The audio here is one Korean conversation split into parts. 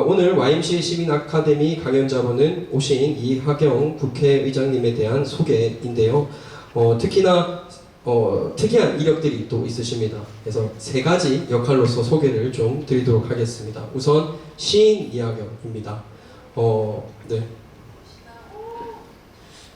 오늘 YMCA 시민 아카데미 강연자로는 오신 이하경 국회의장님에 대한 소개인데요. 특히나 특이한 이력들이 또 있으십니다. 그래서 세 가지 역할로서 소개를 좀 드리도록 하겠습니다. 우선 시인 이하경입니다. 네.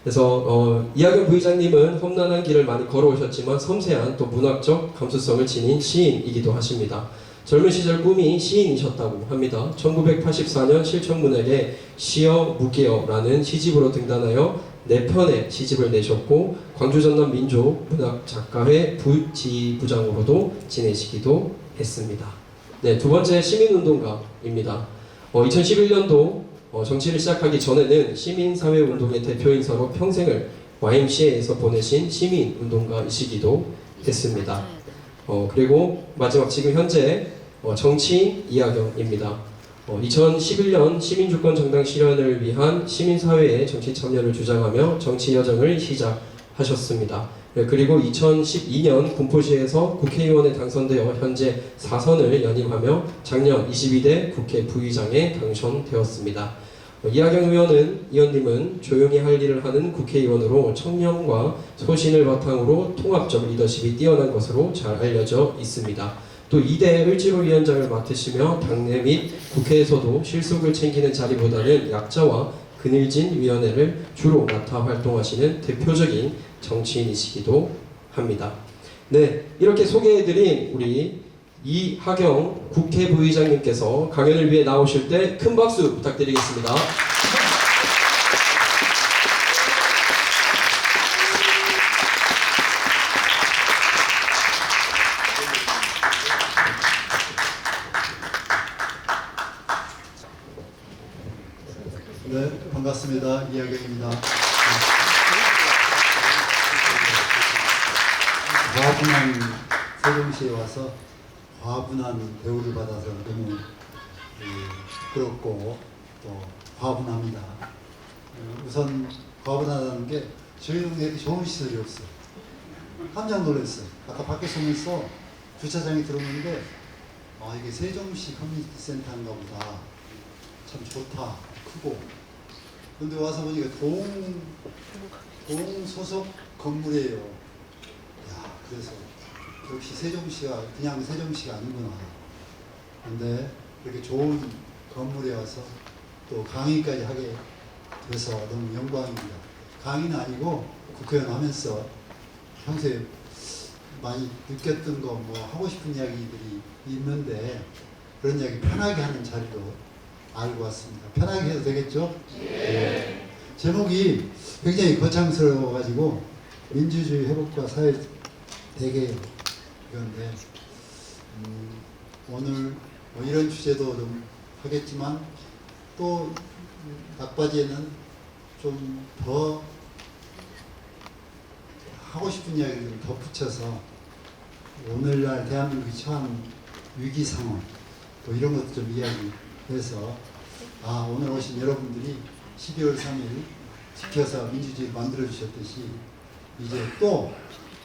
그래서 이하경 부의장님은 험난한 길을 많이 걸어오셨지만 섬세한 또 문학적 감수성을 지닌 시인이기도 하십니다. 젊은 시절 꿈이 시인이셨다고 합니다. 1984년 실천문학에 시어 무게어라는 시집으로 등단하여 4편의 시집을 내셨고 광주 전남 민족 문학 작가회 부지부장으로도 지내시기도 했습니다. 네, 두 번째 시민운동가입니다. 2011년도 정치를 시작하기 전에는 시민사회운동의 대표인사로 평생을 YMCA에서 보내신 시민운동가이시기도 했습니다. 그리고 마지막 지금 현재 정치인 이하경입니다. 2011년 시민주권 정당 실현을 위한 시민사회의 정치 참여를 주장하며 정치 여정을 시작하셨습니다. 그리고 2012년 군포시에서 국회의원에 당선되어 현재 4선을 연임하며 작년 22대 국회 부의장에 당선되었습니다. 이하경 의원님은 조용히 할 일을 하는 국회의원으로 청렴과 소신을 바탕으로 통합적 리더십이 뛰어난 것으로 잘 알려져 있습니다. 또 2대 을지로위원장을 맡으시며 당내 및 국회에서도 실속을 챙기는 자리보다는 약자와 그늘진 위원회를 주로 맡아 활동하시는 대표적인 정치인이시기도 합니다. 네, 이렇게 소개해드린 우리 이하경 국회부의장님께서 강연을 위해 나오실 때 큰 박수 부탁드리겠습니다. 네, 반갑습니다. 이하경입니다. 과분한 세종시에 와서 과분한 대우를 받아서 너무 부끄럽고 또 과분합니다. 우선 과분하다는 게 저희 동네에 이렇게 좋은 시설이 없어요. 깜짝 놀랐어요. 아까 밖에 서면서 주차장에 들어오는데 이게 세종시 커뮤니티 센터인가 보다. 참 좋다. 크고. 근데 와서 보니까 동 소속 건물이에요. 야, 그래서 역시 세종시가 그냥 세종시가 아니구나. 근데 이렇게 좋은 건물에 와서 또 강의까지 하게 돼서 너무 영광입니다. 강의는 아니고 국회의원 하면서 평소에 많이 느꼈던 거 뭐 하고 싶은 이야기들이 있는데 그런 이야기 편하게 하는 자리로 알고 왔습니다. 편하게 해도 되겠죠? 네. 제목이 굉장히 거창스러워가지고 민주주의 회복과 사회 대개혁 이건데 오늘 뭐 이런 주제도 좀 하겠지만 또 막바지에는 좀 더 하고 싶은 이야기를 좀 덧붙여서 오늘날 대한민국이 처한 위기 상황 또 이런 것도 좀 이야기해서 오늘 오신 여러분들이 12월 3일 지켜서 민주주의를 만들어 주셨듯이 이제 또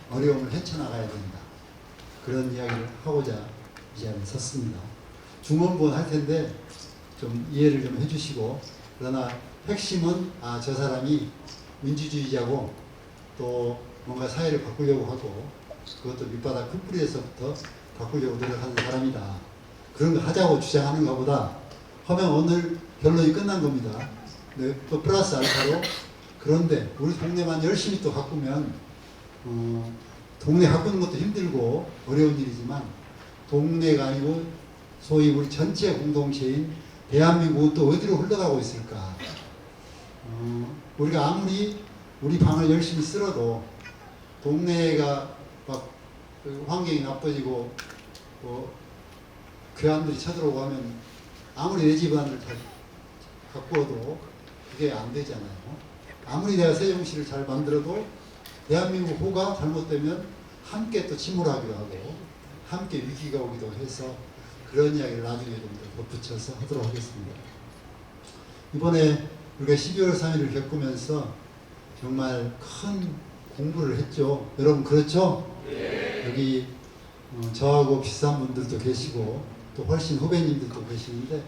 어려움을 헤쳐나가야 된다. 그런 이야기를 하고자 이 자리에 섰습니다. 중원본 할 텐데 좀 이해를 좀 해주시고 그러나 핵심은 저 사람이 민주주의자고 또 뭔가 사회를 바꾸려고 하고 그것도 밑바닥 큰 뿌리에서부터 바꾸려고 노력하는 사람이다. 그런 거 하자고 주장하는가 보다 하면 오늘 결론이 끝난 겁니다. 네, 또 플러스 알파로 그런데 우리 동네만 열심히 또 가꾸면 동네 가꾸는 것도 힘들고 어려운 일이지만 동네가 아니고 소위 우리 전체 공동체인 대한민국은 또 어디로 흘러가고 있을까? 우리가 아무리 우리 방을 열심히 쓸어도 동네가 막 환경이 나빠지고 괴한들이 쳐들어오고 하면 아무리 내 집안을 다 가꾸어도 그게 안 되잖아요. 아무리 내가 세종시를 잘 만들어도 대한민국 호가 잘못되면 함께 또 침몰하기도 하고 함께 위기가 오기도 해서 그런 이야기를 나중에 좀 더 덧붙여서 하도록 하겠습니다. 이번에 우리가 12월 3일을 겪으면서 정말 큰 공부를 했죠. 여러분 그렇죠? 네. 여기 저하고 비슷한 분들도 계시고 또 훨씬 후배님들도 계시는데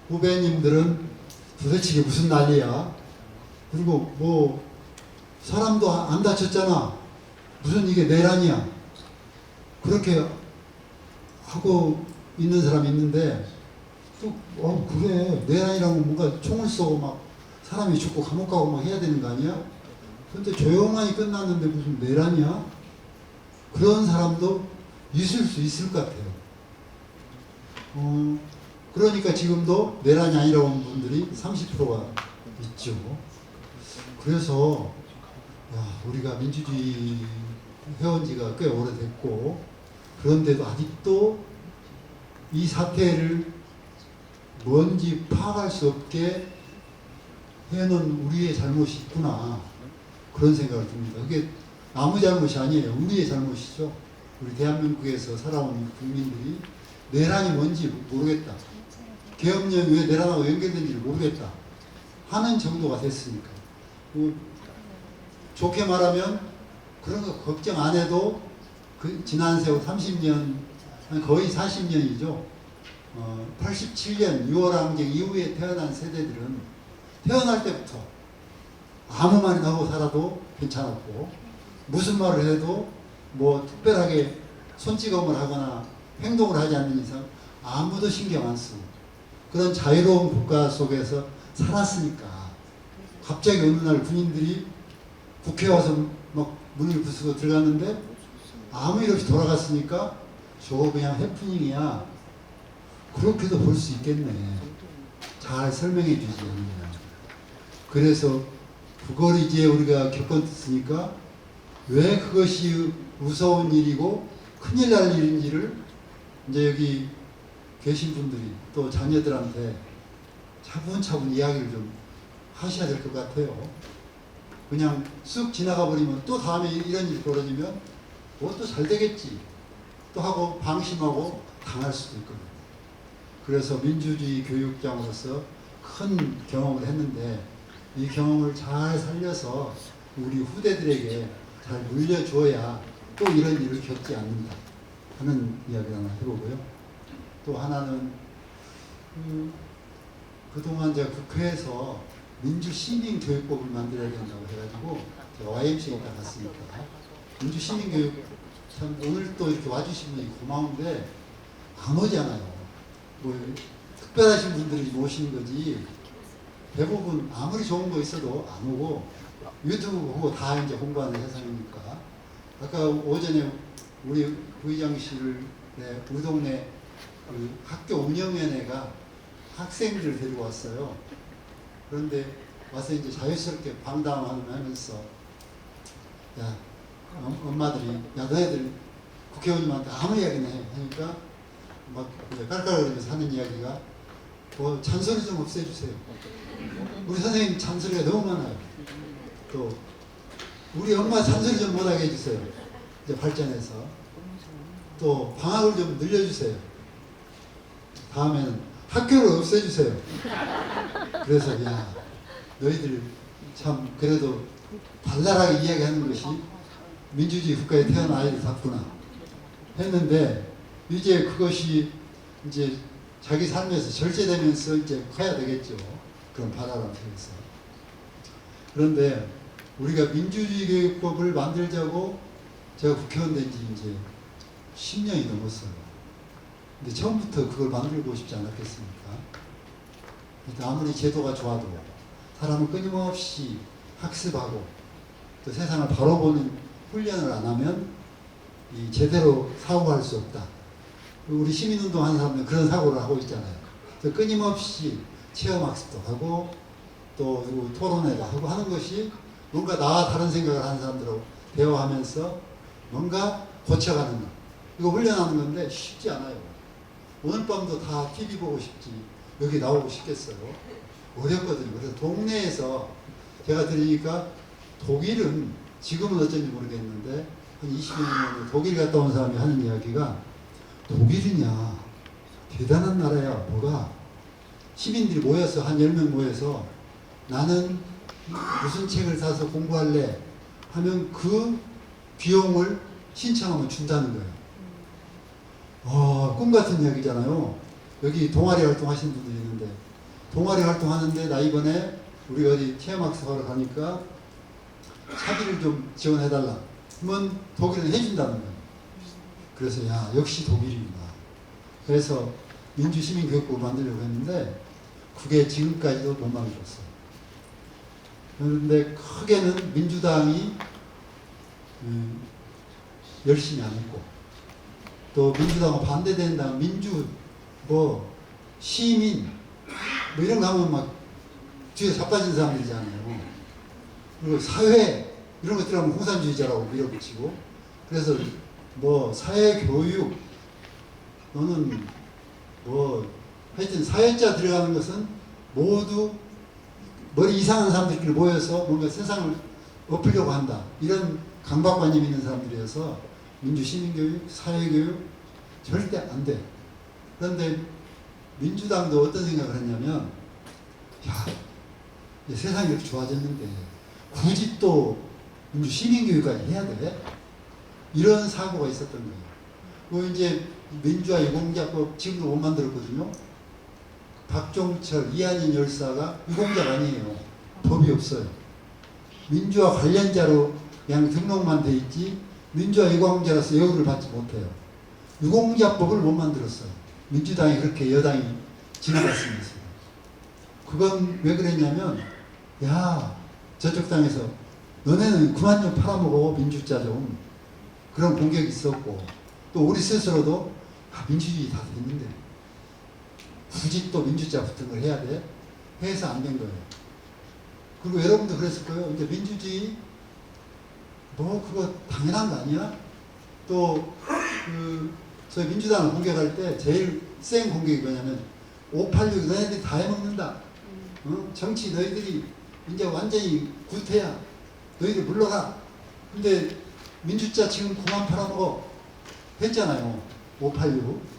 후배님들은 도대체 이게 무슨 난리야? 그리고 뭐 사람도 안 다쳤잖아. 무슨 이게 내란이야? 그렇게 하고 있는 사람이 있는데 또 그래 내란이라고 뭔가 총을 쏘고 막 사람이 죽고 감옥 가고 막 해야 되는 거 아니야? 근데 조용하니 끝났는데 무슨 내란이야? 그런 사람도 있을 수 있을 것 같아요. 그러니까 지금도 내란이 아니라고 하는 분들이 30%가 있죠. 그래서 우리가 민주주의 해온 지가 꽤 오래됐고 그런데도 아직도 이 사태를 뭔지 파악할 수 없게 해놓은 우리의 잘못이 있구나 그런 생각을 듭니다. 그게 아무 잘못이 아니에요. 우리의 잘못이죠. 우리 대한민국에서 살아온 국민들이 내란이 뭔지 모르겠다. 계엄령이 왜 내란하고 연결된지를 모르겠다 하는 정도가 됐으니까. 좋게 말하면 그런 거 걱정 안 해도 그 지난 세월 30년 거의 40년이죠. 87년 6월 항쟁 이후에 태어난 세대들은 태어날 때부터 아무 말이나 하고 살아도 괜찮았고 무슨 말을 해도 뭐 특별하게 손찌검을 하거나 행동을 하지 않는 이상 아무도 신경 안 쓰고 그런 자유로운 국가 속에서 살았으니까 갑자기 어느 날 군인들이 국회에 와서 막 문을 부수고 들어갔는데 아무 일 없이 돌아갔으니까 저거 그냥 해프닝이야. 그렇게도 볼 수 있겠네. 잘 설명해 주지 않느냐. 그래서 그걸 이제 우리가 겪었으니까 왜 그것이 무서운 일이고 큰일 날 일인지를 이제 여기 계신 분들이 또 자녀들한테 차분차분 이야기를 좀 하셔야 될 것 같아요. 그냥 쑥 지나가 버리면 또 다음에 이런 일이 벌어지면 또 잘 되겠지 또 하고 방심하고 당할 수도 있거든요. 그래서 민주주의 교육장으로서 큰 경험을 했는데 이 경험을 잘 살려서 우리 후대들에게 잘 물려줘야 또 이런 일을 겪지 않는다 하는 이야기를 하나 해보고요. 또 하나는 그동안 제가 국회에서 민주시민교육법을 만들어야 된다고 해가지고 제가 YMCA 에 갔으니까 민주시민교육 참 오늘 또 이렇게 와주신 분이 고마운데 안 오잖아요. 뭐 특별하신 분들이 모시는 거지 대부분 아무리 좋은 거 있어도 안 오고 유튜브 보고 다 이제 공부하는 세상이니까 아까 오전에 우리 부의장실에 우리 동네 그 학교 운영위원회가 학생들을 데리고 왔어요. 그런데 와서 이제 자유스럽게 방담하면서 야 엄마들이 야 너희들 국회의원님한테 아무 이야기나 해 하니까 막 깔깔거리면서 하는 이야기가 잔소리 좀 없애주세요. 우리 선생님 잔소리가 너무 많아요. 또 우리 엄마 잔소리 좀 못하게 해주세요. 이제 발전해서 또 방학을 좀 늘려주세요. 다음에는 학교를 없애주세요. 그래서 야 너희들 참 그래도 발랄하게 이야기하는 것이 민주주의 국가에 태어난 아이들답구나 했는데 이제 그것이 이제 자기 삶에서 절제되면서 이제 커야 되겠죠. 그런 발랄한 속에서. 그런데 우리가 민주주의 교육법을 만들자고 제가 국회의원 된 지 이제 10년이 넘었어요. 근데 처음부터 그걸 만들고 싶지 않았겠습니까? 아무리 제도가 좋아도 사람은 끊임없이 학습하고 또 세상을 바로 보는 훈련을 안 하면 제대로 사고할 수 없다. 우리 시민운동 하는 사람들은 그런 사고를 하고 있잖아요. 그래서 끊임없이 체험학습도 하고 또 토론회도 하고 하는 것이 뭔가 나와 다른 생각을 하는 사람들하고 대화하면서 뭔가 고쳐가는 것. 이거 훈련하는 건데 쉽지 않아요. 오늘 밤도 다 TV 보고 싶지 여기 나오고 싶겠어요. 어렵거든요. 그래서 동네에서 제가 들으니까 독일은 지금은 어쩐지 모르겠는데 한 20년 전에 독일 갔다 온 사람이 하는 이야기가 독일이냐 대단한 나라야. 뭐가 시민들이 모여서 한 10명 모여서 나는 무슨 책을 사서 공부할래 하면 그 비용을 신청하면 준다는 거예요. 꿈 같은 이야기잖아요. 여기 동아리 활동하시는 분들이 있는데 동아리 활동하는데 나 이번에 우리 어디 체험학습하러 가니까 차비를 좀 지원해달라. 그러면 독일은 해준다는 거예요. 그래서 야 역시 독일이구나. 그래서 민주시민교육부 만들려고 했는데 그게 지금까지도 못 만들었어요. 그런데 크게는 민주당이 열심히 안 했고 또 민주당과 반대된다면 민주 뭐 시민 뭐 이런 거 하면 막 뒤에 자빠진 사람들이잖아요. 그리고 사회 이런 것들 하면 공산주의자라고 밀어붙이고 그래서 뭐 사회교육 너는 뭐 하여튼 사회자 들어가는 것은 모두 머리 이상한 사람들끼리 모여서 뭔가 세상을 엎으려고 한다. 이런 강박관념 있는 사람들이어서 민주시민교육, 사회교육 절대 안 돼. 그런데 민주당도 어떤 생각을 했냐면 야 세상이 이렇게 좋아졌는데 굳이 또 민주시민교육까지 해야 돼? 이런 사고가 있었던 거예요. 그 이제 민주화 유공자법 지금도 못 만들었거든요. 박종철, 이한인 열사가 유공자가 아니에요. 법이 없어요. 민주화 관련자로 그냥 등록만 돼 있지 민주화 유공자로서 여우를 받지 못해요. 유공자법을 못 만들었어요. 민주당이 그렇게 여당이 지나갔으면서. 그건 왜 그랬냐면 야 저쪽 당에서 너네는 그만 좀 팔아먹어 민주자 좀 그런 공격이 있었고 또 우리 스스로도 민주주의 다 됐는데 굳이 또 민주자 붙은 걸 해야 돼? 해서 안 된 거예요. 그리고 여러분도 그랬을 거예요. 이제 민주주의 뭐 그거 당연한 거 아니야? 또 저희 민주당을 공격할 때 제일 센 공격이 뭐냐면 586 너희들이 다 해먹는다. 정치 너희들이 이제 완전히 구태야. 너희들 물러가. 근데 민주자 지금 그만 팔아먹어 했잖아요. 586.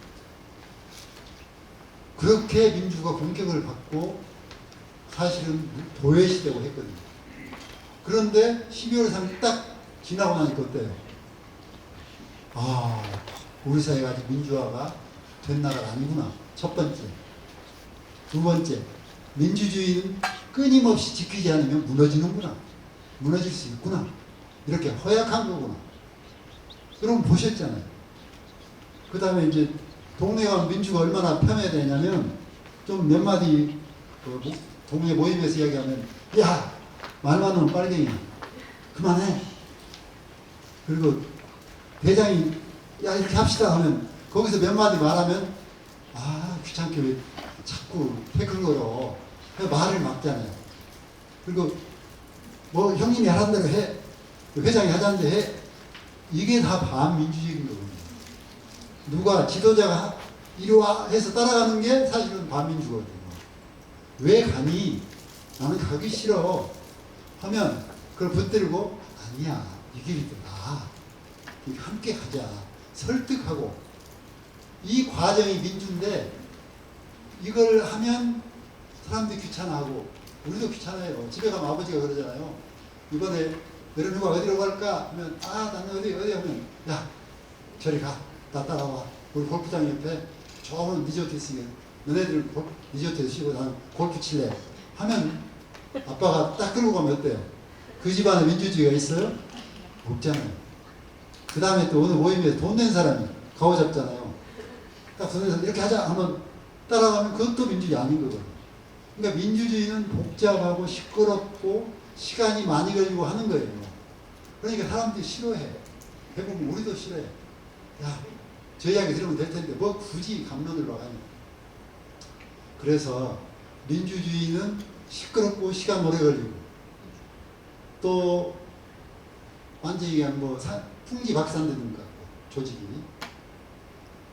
그렇게 민주가 공격을 받고 사실은 도외시되고 했거든요. 그런데 12월 3일 딱 지나고 나니까 어때요? 아, 우리 사회가 아직 민주화가 된 나라가 아니구나. 첫 번째. 두 번째, 민주주의는 끊임없이 지키지 않으면 무너지는구나. 무너질 수 있구나. 이렇게 허약한 거구나. 여러분 보셨잖아요. 그 다음에 이제 동네가 민주가 얼마나 폄훼되냐면 좀 몇 마디 동네 모임에서 이야기하면 야 말만 하면 빨갱이야. 그만해. 그리고 대장이 야 이렇게 합시다 하면 거기서 몇 마디 말하면 아 귀찮게 왜 자꾸 태클 걸어. 말을 막잖아요. 그리고 뭐 형님이 하라는 대로 해. 회장이 하자는 대로 해. 이게 다 반민주적인 거거든요. 누가 지도자가 이리 와 해서 따라가는 게 사실은 반민주거든요. 왜 가니? 나는 가기 싫어 하면 그걸 붙들고 아니야 이 길이 더 나아. 함께 가자. 설득하고 이 과정이 민주인데 이걸 하면 사람들이 귀찮아하고 우리도 귀찮아요. 집에 가면 아버지가 그러잖아요. 이번에 너희 누가 어디로 갈까? 하면 아 나는 어디 하면 야 저리 가. 나 따라와. 우리 골프장 옆에 좋은 리조트 있으면 너네들 리조트에서 쉬고 나는 골프 칠래 하면 아빠가 딱 끌고 가면 어때요? 그 집안에 민주주의가 있어요? 없잖아요. 그 다음에 또 어느 모임에서 돈 낸 사람이 가오잡잖아요. 딱 돈 내서 이렇게 하자 하면 따라가면 그것도 민주주의 아닌 거거든요. 그러니까 민주주의는 복잡하고 시끄럽고 시간이 많이 걸리고 하는 거예요. 그러니까 사람들이 싫어해. 대부분 우리도 싫어해. 야, 저 이야기 들으면 될 텐데 뭐 굳이 감론을 와가니. 그래서 민주주의는 시끄럽고 시간 오래 걸리고 또 완전히 그냥 뭐 풍지박산되는 것 같고 조직이.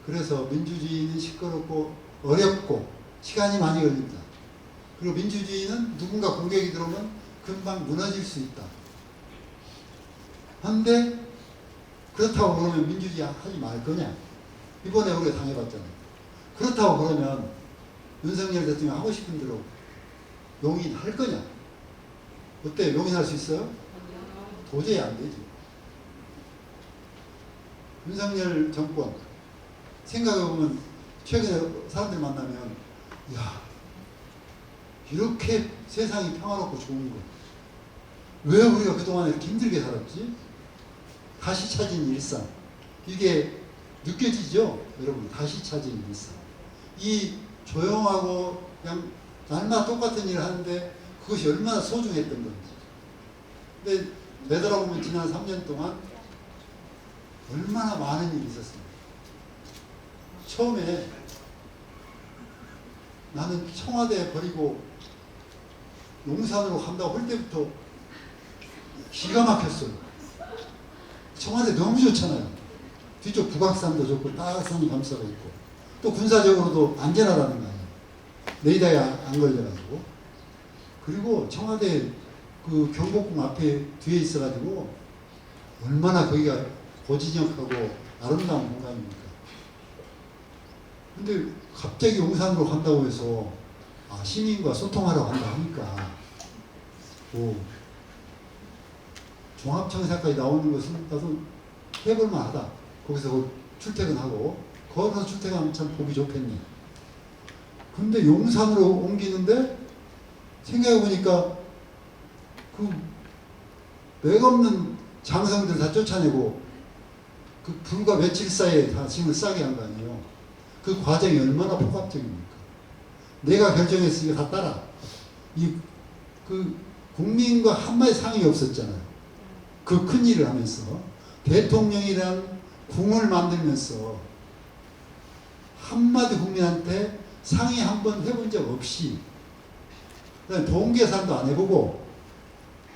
그래서 민주주의는 시끄럽고 어렵고 시간이 많이 걸립니다. 그리고 민주주의는 누군가 공격이 들어오면 금방 무너질 수 있다. 한데 그렇다고 그러면 민주주의 하지 말 거냐? 이번에 우리가 당해봤잖아요. 그렇다고 그러면 윤석열 대통령 하고 싶은 대로 용인할 거냐? 어때요? 용인할 수 있어요? 도저히 안 되지. 윤석열 정권 생각해보면 최근에 사람들 만나면 야 이렇게 세상이 평화롭고 좋은 거. 왜 우리가 그동안 이렇게 힘들게 살았지? 다시 찾은 일상. 이게 느껴지죠? 여러분, 다시 찾은 일상. 이 조용하고 그냥 날마다 똑같은 일을 하는데 그것이 얼마나 소중했던 건지. 근데 되돌아보면 지난 3년 동안 얼마나 많은 일이 있었습니다. 처음에 나는 청와대 버리고 용산으로 간다고 할 때부터 기가 막혔어요. 청와대 너무 좋잖아요. 뒤쪽 북악산도 좋고 따뜻한 감싸고 있고 또 군사적으로도 안전하다는 거 아니에요. 레이더에 안 걸려가지고. 그리고 청와대 그 경복궁 앞에 뒤에 있어가지고 얼마나 거기가 고지적하고 아름다운 공간입니까. 근데 갑자기 용산으로 간다고 해서 시민과 소통하러 간다 하니까 종합청사까지 나오는 것은 나도 해볼만 하다. 거기서 출퇴근하고 거기서 출퇴근하면 참 보기 좋겠니. 근데 용산으로 옮기는데 생각해보니까 그 맥없는 장성들 다 쫓아내고 그 불과 며칠 사이에 다 짐을 싸게 한 거 아니에요. 그 과정이 얼마나 폭압적입니까. 내가 결정했으니까 다 따라. 그 국민과 한마디 상의 없었잖아요. 그 큰 일을 하면서 대통령이란 궁을 만들면서 한마디 국민한테 상의 한 번 해본 적 없이 돈 계산도 안 해보고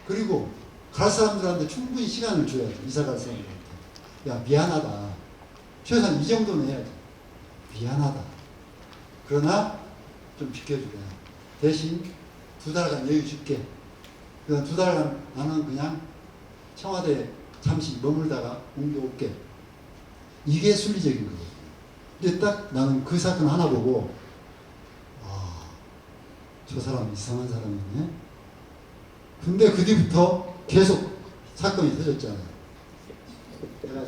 그리고 갈 사람들한테 충분히 시간을 줘야죠. 이사 갈 사람들한테. 야, 미안하다. 최소한 이 정도는 해야지. 미안하다. 그러나 좀 비켜주래. 대신 2달간 여유 줄게. 그냥 2달간 나는 그냥 청와대 잠시 머물다가 옮겨올게. 이게 순리적인 거거든요. 근데 딱 나는 그 사건 하나 보고 저 사람 이상한 사람이네. 근데 그 뒤부터 계속 사건이 터졌잖아요. 제가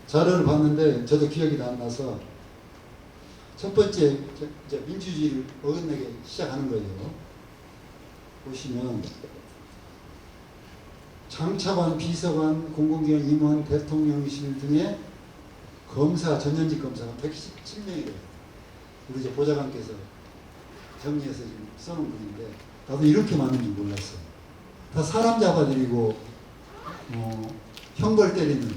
자료를 봤는데 저도 기억이 안 나서 첫 번째 이제 민주주의를 어긋내기 시작하는 거예요. 보시면 장차관, 비서관, 공공기관 임원, 대통령실 등의 검사, 전현직 검사가 117명이래요. 우리 이제 보좌관께서 정리해서 지금 써놓은 분인데 나도 이렇게 많은 줄 몰랐어요. 다 사람 잡아들이고 형벌 때리는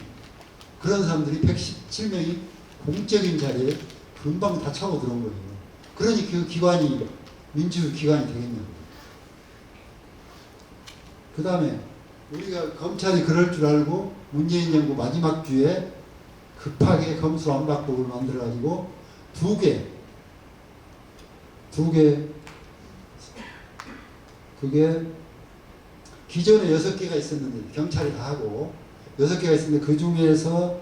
그런 사람들이 117명이 공적인 자리에 금방 다 차고 들어온 거예요. 그러니 그 기관이 민주기관이 되겠냐고. 그 다음에 우리가 검찰이 그럴 줄 알고 문재인 정부 마지막 주에 급하게 검수완박법을 만들어가지고 두 개 그게 기존에 6개가 있었는데 경찰이 다 하고 6개가 있었는데 그 중에서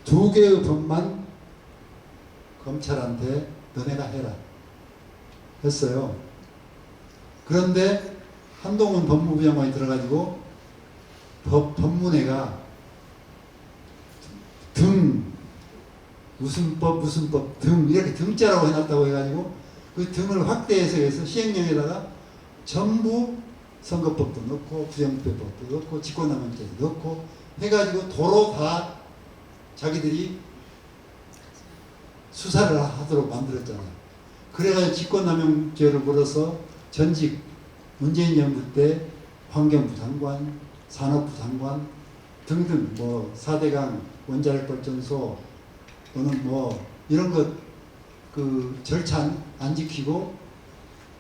2개의 법만 검찰한테 너네가 해라 했어요. 그런데 한동훈 법무부 장관이 들어가지고 법문회가 무슨 법 등 이렇게 등자라고 해놨다고 해가지고 그 등을 확대해서 시행령에다가 전부 선거법도 넣고 부정부패법도 넣고 직권남용죄도 넣고 해가지고 도로 다 자기들이 수사를 하도록 만들었잖아요. 그래가지고 직권남용죄를 물어서 전직 문재인 정부 때 환경부 장관, 산업부 장관 등등 4대강 원자력발전소 또는 이런 것 그 절차 안 지키고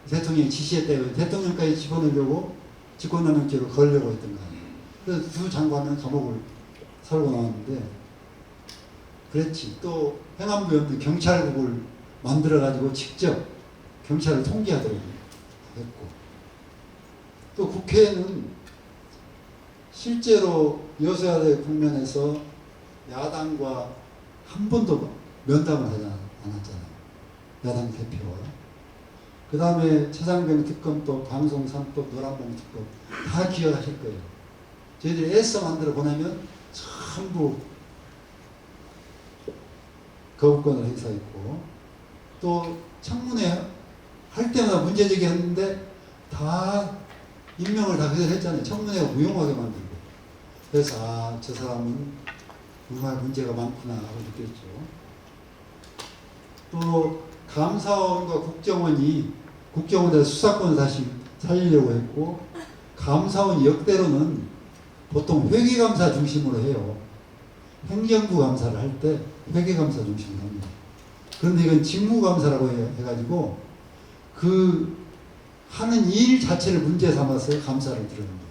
대통령이 지시했다고 대통령까지 집어넣으려고 직권남용죄로 걸려고 했던 거 아니에요. 그래서 두 장관은 감옥을 살고 나왔는데 그렇지. 또 행안부에 없는 경찰국을 만들어가지고 직접 경찰을 통제하도록 했고 또 국회는 실제로 여소야대 국면에서 야당과 한 번도 면담을 하지 않았잖아요. 야당 대표와. 그 다음에 최상병 특검법, 방송 3법, 노란봉 특법 다 기억하실 거예요. 저희들이 애써 만들어 보내면 전부 거부권을 행사했고, 또 청문회 할 때마다 문제 제기했는데 다 임명을 다 그대로 했잖아요. 청문회가 무용하게 만들고. 그래서 저 사람은 정말 문제가 많구나 하고 느꼈죠. 또 감사원과 국정원에서 수사권을 다시 살리려고 했고, 감사원이 역대로는 보통 회계감사 중심으로 해요. 행정부 감사를 할 때 회계감사 중심으로 합니다. 그런데 이건 직무감사라고 해가지고 그 하는 일 자체를 문제 삼아서 감사를 들어는 거예요.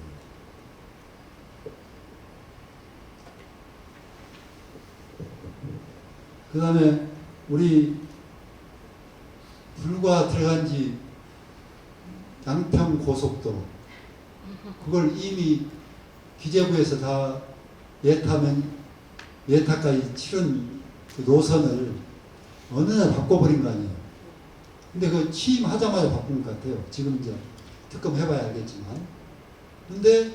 그 다음에 우리 불과 들어간 지 양평 고속도로, 그걸 이미 기재부에서 다 예타까지 치른 그 노선을 어느 날 바꿔버린 거 아니에요. 근데 그 취임하자마자 바꾼 것 같아요. 지금 이제 특검 해봐야 알겠지만. 근데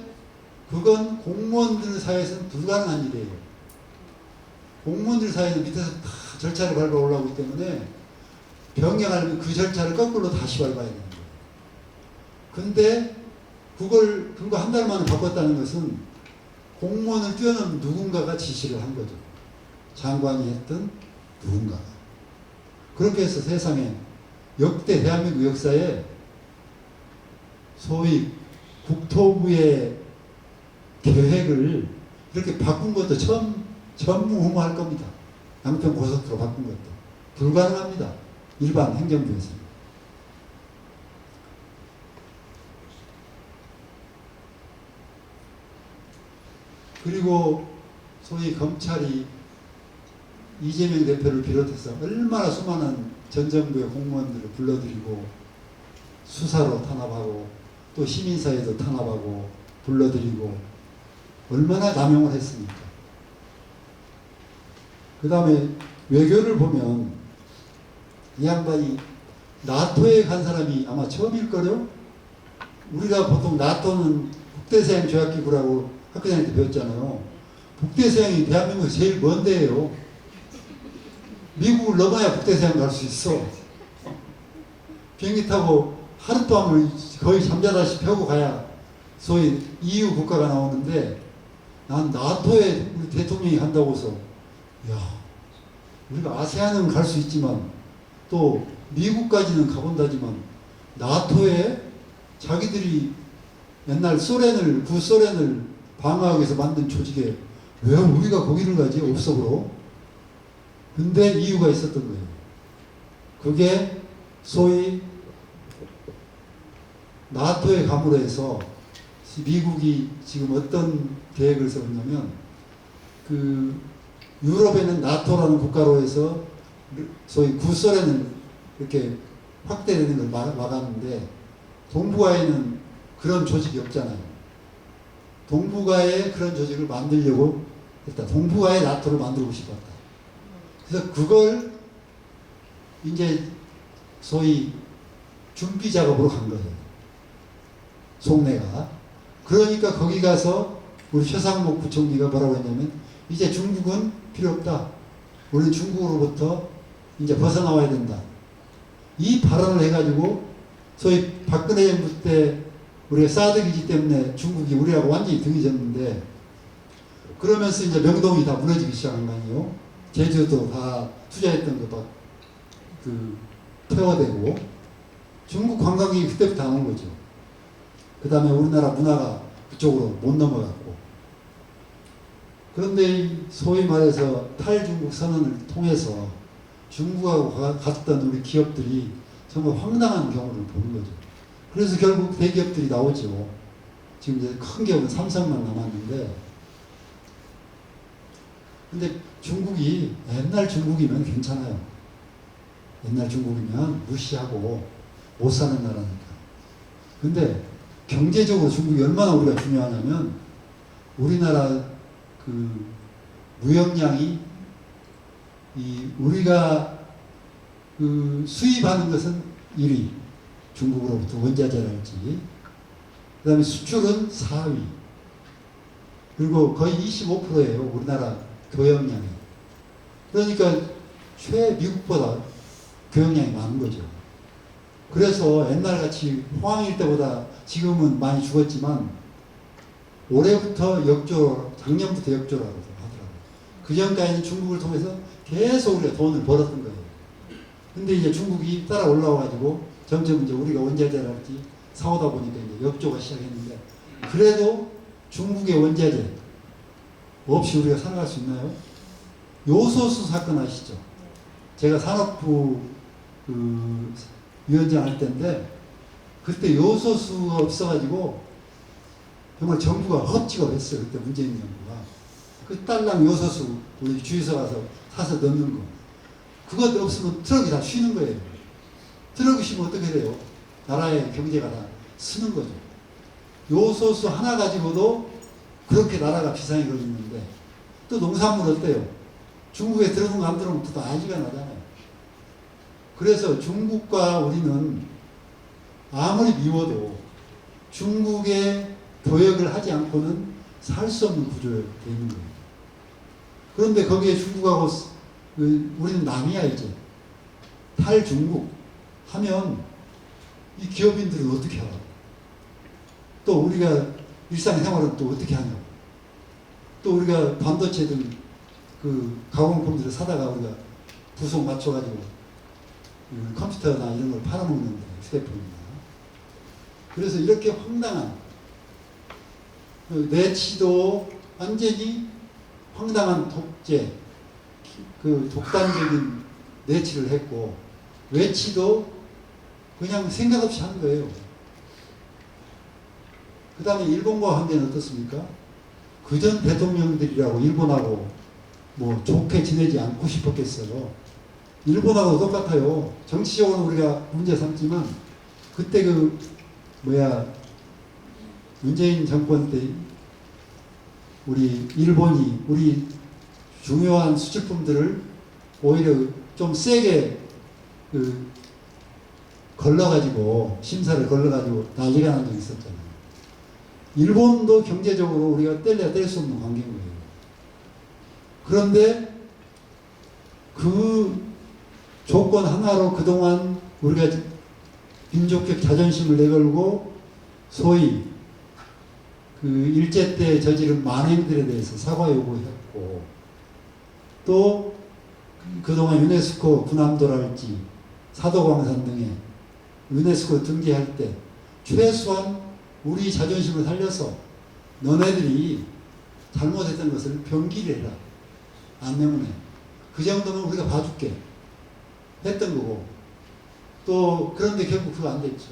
그건 공무원들 사이에서는 불가능한 일이에요. 공무원들 사이에는 밑에서 다 절차를 밟아 올라오기 때문에 변경하려면 그 절차를 거꾸로 다시 밟아야 되는 거예요. 근데 그걸 불과 한 달 만에 바꿨다는 것은 공무원을 뛰어넘는 누군가가 지시를 한 거죠. 장관이 했던 누군가가. 그렇게 해서 세상에 역대 대한민국 역사에 소위 국토부의 계획을 이렇게 바꾼 것도 전무후무할 겁니다. 양평 고속도로 바꾼 것도 불가능합니다. 일반 행정부에서는. 그리고 소위 검찰이 이재명 대표를 비롯해서 얼마나 수많은 전 정부의 공무원들을 불러들이고 수사로 탄압하고 또 시민사회도 탄압하고 불러들이고 얼마나 남용을 했습니까? 그 다음에 외교를 보면 이 양반이 나토에 간 사람이 아마 처음일걸요? 우리가 보통 나토는 북대서양 조약기구라고 학교 다닐 때 배웠잖아요. 북대서양이 대한민국에서 제일 먼 데예요. 미국을 넘어야 북대서양 갈 수 있어. 비행기 타고 하룻밤을 거의 잠자다시피 하고 가야 소위 EU 국가가 나오는데, 난 나토에 우리 대통령이 간다고서 야, 우리가 아세안은 갈 수 있지만 또 미국까지는 가본다지만 나토에 자기들이 옛날 구소련을 방어하기 위해서 만든 조직에 왜 우리가 거기를 가지? 옵석으로. 근데 이유가 있었던 거예요. 그게 소위 나토에 감으로 해서 미국이 지금 어떤 계획을 세웠냐면, 그 유럽에는 나토라는 국가로 해서 소위 구소련을 이렇게 확대되는 걸 막았는데, 동북아에는 그런 조직이 없잖아요. 동북아에 그런 조직을 만들려고 했다. 동북아에 나토를 만들고 싶었다. 그래서 그걸 이제 소위 준비 작업으로 간 거예요. 송내가. 그러니까 거기 가서 우리 최상목 부총리가 뭐라고 했냐면, 이제 중국은 필요 없다. 우리는 중국으로부터 이제 벗어나와야 된다. 이 발언을 해가지고 소위 박근혜 정부 때 우리가 사드 기지 때문에 중국이 우리하고 완전히 등이 졌는데, 그러면서 이제 명동이 다 무너지기 시작한 거 아니에요. 제주도 다 투자했던 거 막 퇴화되고 중국 관광객이 그때부터 안 온 거죠. 그 다음에 우리나라 문화가 그쪽으로 못 넘어갔고, 그런데 소위 말해서 탈중국 선언을 통해서 중국하고 갔던 우리 기업들이 정말 황당한 경우를 보는 거죠. 그래서 결국 대기업들이 나오죠. 지금 이제 큰 기업은 삼성만 남았는데, 근데 중국이 옛날 중국이면 괜찮아요. 옛날 중국이면 무시하고 못 사는 나라니까. 근데 경제적으로 중국이 얼마나 우리가 중요하냐면, 우리나라 그 무역량이 우리가 그 수입하는 것은 1위, 중국으로부터 원자재랄지, 그 다음에 수출은 4위, 그리고 거의 25%예요 우리나라 교역량이. 그러니까 미국보다 교역량이 많은 거죠. 그래서 옛날같이 호황일 때보다 지금은 많이 죽었지만 올해부터 작년부터 역조라고 하더라고요. 그 전까지는 중국을 통해서 계속 우리가 돈을 벌었던 거예요. 근데 이제 중국이 따라 올라와가지고 점점 이제 우리가 원자재랄지 사오다 보니까 이제 역조가 시작했는데, 그래도 중국의 원자재 없이 우리가 살아갈 수 있나요? 요소수 사건 아시죠? 제가 산업부 위원장 할 때인데, 그때 요소수가 없어가지고 정말 정부가 헛짓을 했어요. 그때 문재인 정부가. 그 딸랑 요소수 우리 주유소 가서 사서 넣는 거. 그것 없으면 트럭이 다 쉬는 거예요. 트럭이 쉬면 어떻게 돼요? 나라의 경제가 다 쓰는 거죠. 요소수 하나 가지고도 그렇게 나라가 비상이 걸리는데, 또 농산물 어때요? 중국에 들어오는 거 안 들어오면 또 난리가 나잖아요. 그래서 중국과 우리는 아무리 미워도 중국의 교역을 하지 않고는 살 수 없는 구조에 되어 있는 거예요. 그런데 거기에 중국하고 우리는 남이야 이제. 탈중국 하면 이 기업인들은 어떻게 알아? 또 우리가 일상생활은 또 어떻게 하냐고. 또 우리가 반도체 등 그 가공품들을 사다가 우리가 부속 맞춰가지고 컴퓨터나 이런 걸 팔아먹는데, 휴대폰이나. 그래서 이렇게 황당한 내치도 완전히 황당한 독재, 독단적인 내치를 했고, 외치도 그냥 생각 없이 한 거예요. 그 다음에 일본과 관계는 어떻습니까? 그전 대통령들이라고 일본하고 뭐 좋게 지내지 않고 싶었겠어요. 일본하고 똑같아요. 정치적으로 우리가 문제 삼지만, 그때 문재인 정권 때 우리 일본이 우리 중요한 수출품들을 오히려 좀 세게 걸러가지고, 심사를 걸러가지고 난리가 난 적이 있었잖아요. 일본도 경제적으로 우리가 뗄래야 뗄 수 없는 관계인 거예요. 그런데 그 조건 하나로 그동안 우리가 민족적 자존심을 내걸고 소위 일제 때 저지른 만행들에 대해서 사과 요구했고, 또 그동안 유네스코 군함도랄지 사도광산 등에 유네스코 등재할 때 최소한 우리 자존심을 살려서 너네들이 잘못했던 것을 병기를 해라. 안내문에. 그 정도는 우리가 봐줄게. 했던 거고. 또 그런데 결국 그거 안 됐죠.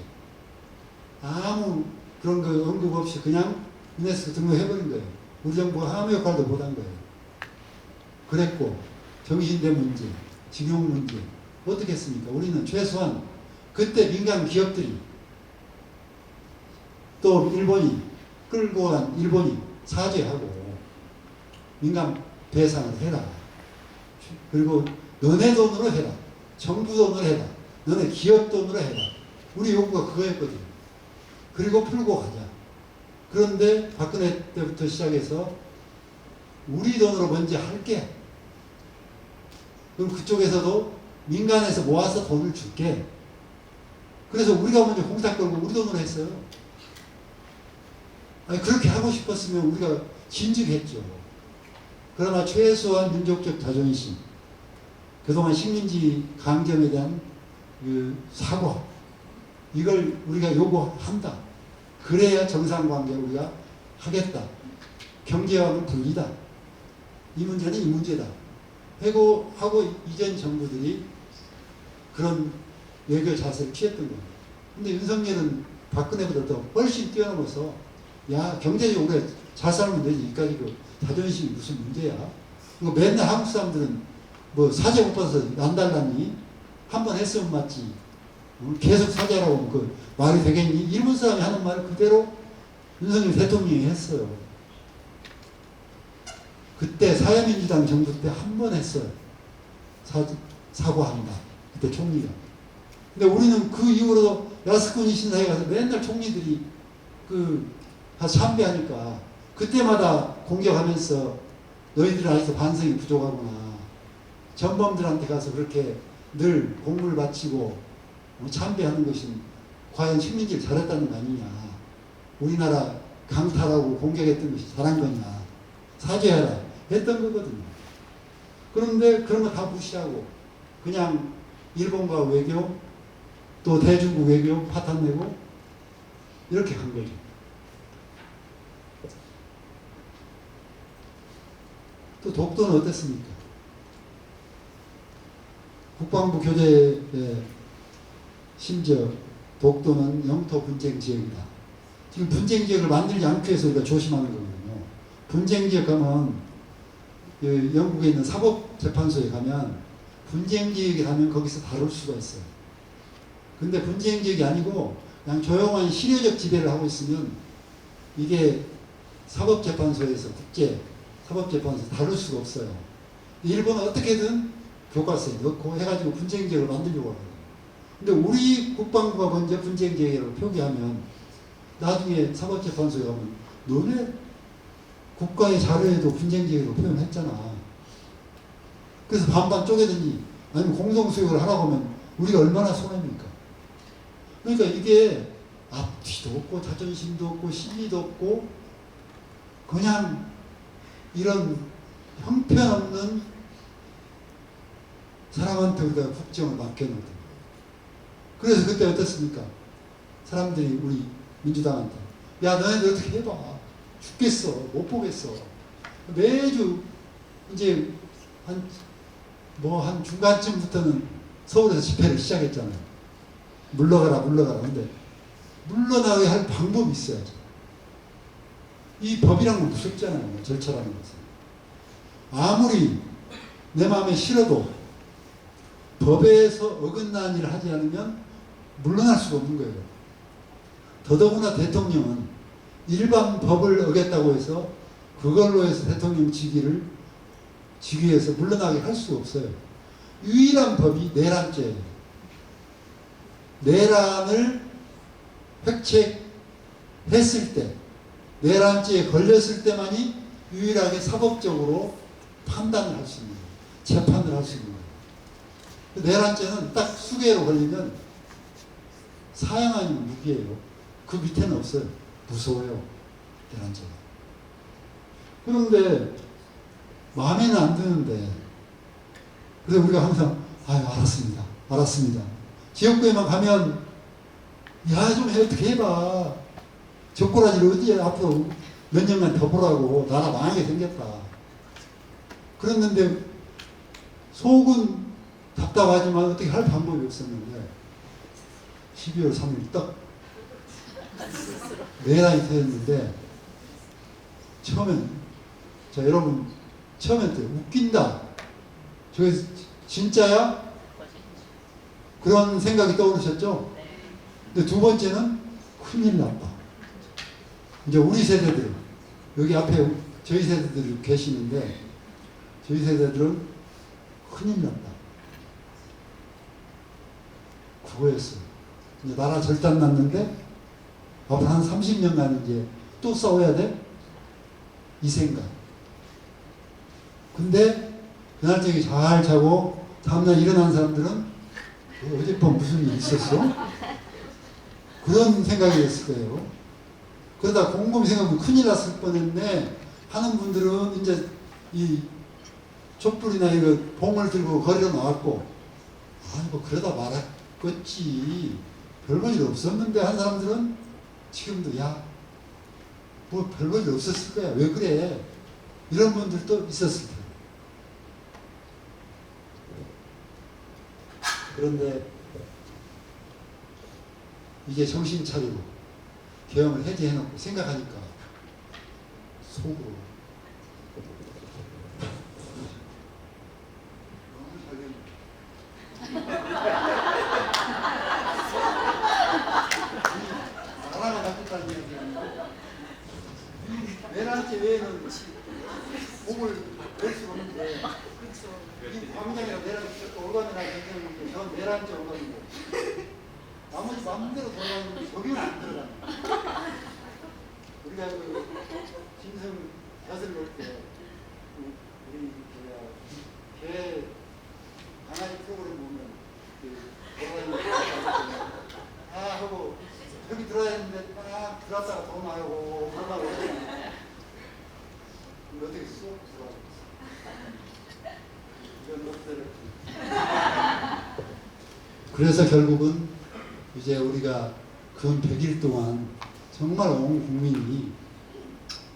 아무 그런 거 언급 없이 그냥 유네스코 등록해버린 거예요. 우리 정부가 아무 역할도 못한 거예요. 그랬고, 정신대 문제, 징용 문제 어떻게 했습니까? 우리는 최소한 그때 민간 기업들이, 또 일본이 끌고 간 일본이 사죄하고 민간 배상을 해라. 그리고 너네 돈으로 해라. 정부 돈으로 해라. 너네 기업 돈으로 해라. 우리 요구가 그거였거든요. 그리고 풀고 가자. 그런데 박근혜 때부터 시작해서 우리 돈으로 먼저 할게. 그럼 그쪽에서도 민간에서 모아서 돈을 줄게. 그래서 우리가 먼저 공사 걸고 우리 돈으로 했어요. 아니, 그렇게 하고 싶었으면 우리가 진즉했죠. 그러나 최소한 민족적 자존심, 그동안 식민지 강점에 대한 사과, 이걸 우리가 요구한다. 그래야 정상관계를 우리가 하겠다. 경제와는 분리다. 이 문제는 이 문제다. 하고 이전 정부들이 그런 외교 자세를 취했던 거예요. 근데 윤석열은 박근혜보다 더 훨씬 뛰어넘어서, 야, 경제적으로 우리가 잘 살면 되지. 이까지 자존심이 무슨 문제야. 이거 맨날 한국 사람들은 뭐 사죄 못 받아서 안 달랐니? 한 번 했으면 맞지. 계속 사죄라고 그 말이 되겠니? 일본 사람이 하는 말 그대로 윤석열 대통령이 했어요. 그때 사회민주당 정부 때 한 번 했어요. 사과한다. 그때 총리가. 근데 우리는 그 이후로도 야스쿠니 신사에 가서 맨날 총리들이 참배하니까 그때마다 공격하면서 너희들은 아직도 반성이 부족하구나. 전범들한테 가서 그렇게 늘 공물 바치고 참배하는 것이 과연 식민지를 잘했다는 거 아니냐. 우리나라 강탈하고 공격했던 것이 잘한 거냐. 사죄하라 했던 거거든요. 그런데 그런 거 다 무시하고 그냥 일본과 외교 또 대중국 외교 파탄내고 이렇게 한 거죠. 또 독도는 어땠습니까? 국방부 교재에 심지어 독도는 영토 분쟁 지역이다. 지금 분쟁 지역을 만들지 않기 위해서 우리가 조심하는 거거든요. 분쟁 지역 가면 영국에 있는 사법재판소에 가면 분쟁 지역에 가면 거기서 다룰 수가 있어요. 근데 분쟁 지역이 아니고 그냥 조용한 실효적 지배를 하고 있으면 이게 사법재판소에서 국제 사법재판소에서 다룰 수가 없어요. 일본은 어떻게든 교과서에 넣고 해가지고 분쟁 지역을 만들려고 하거든요. 근데 우리 국방부가 먼저 분쟁 지역이라고 표기하면 나중에 사법재판소에 가면 너네 국가의 자료에도 분쟁 지역으로 표현했잖아. 그래서 반반 쪼개든지 아니면 공동수역을 하라고 하면 우리가 얼마나 손해입니까? 그러니까 이게 앞뒤도 없고 자존심도 없고 신의도 없고 그냥 이런 형편없는 사람한테 우리가 국정을 맡겨놓거든요. 그래서 그때 어떻습니까? 사람들이 우리 민주당한테 야 너네들 어떻게 해봐. 죽겠어. 못 보겠어. 매주 이제 한 중간쯤부터는 서울에서 집회를 시작했잖아요. 물러가라. 근데 물러나게 할 방법이 있어야죠. 이 법이란 건 무섭잖아요. 절차라는 것은. 아무리 내 마음에 싫어도 법에서 어긋난 일을 하지 않으면 물러날 수가 없는 거예요. 더더구나 대통령은 일반 법을 어겼다고 해서 그걸로 해서 대통령 직위에서 물러나게 할 수가 없어요. 유일한 법이 내란죄예요. 내란을 획책했을 때, 내란죄에 걸렸을 때만이 유일하게 사법적으로 판단을 할 수 있는 거예요. 재판을 할 수 있는 거예요. 내란죄는 딱 수개로 걸리면 사형 아니면 무기예요. 그 밑에는 없어요. 무서워요. 내란죄가. 그런데 마음에는 안 드는데 그래서 우리가 항상 알았습니다. 지역구에만 가면 야 좀 어떻게 해봐. 적고라지를 어디에 앞으로 몇 년간 더 보라고 나라 망하게 생겼다. 그랬는데 속은 답답하지만 어떻게 할 방법이 없었는데 12월 3일 딱 내란이 터졌는데 처음엔 여러분 처음엔 웃긴다. 저게 진짜야? 그런 생각이 떠오르셨죠? 근데 두 번째는 큰일 났다. 이제 우리 세대들 여기 앞에 저희 세대들이 계시는데 저희 세대들은 큰일 났다. 그거였어요. 이제 나라 절단 났는데 앞으로 한 30년간 이제 또 싸워야 돼? 이 생각. 근데 그날 저기 잘 자고 다음날 일어난 사람들은 어젯밤 무슨 일 있었어? 그런 생각이 됐을 거예요. 그러다 곰곰이 생각하면 큰일 났을 뻔했네 하는 분들은 이제 이 촛불이나 이거 봉을 들고 거리로 나왔고 뭐 그러다 말았겠지 별볼일 없었는데 한 사람들은 지금도 뭐 별볼일 없었을 거야 왜 그래 이런 분들도 있었을 거예요. 그런데 이제 정신 차리고 계엄을 해제해놓고 생각하니까 속으로 너무 나라가 바뀌었다는 얘기는 내란죄 외에는 몸을 낼 수 없는데 이 광장이나 내란죄 오간이나 괜찮은데 전 내란죄 오간이고 나머지 마음대로 돌아가는 적용이 안 들어가요. 우리가 짐승 벼슬 볼 때 우리 개 프로그램 보면 하고 여기 들어야 했는데 딱 들어갔다가 더 나오고 어떻게 쏙 들어가겠어? 그래서 결국은 이제 우리가 근 100일 동안 정말 온 국민이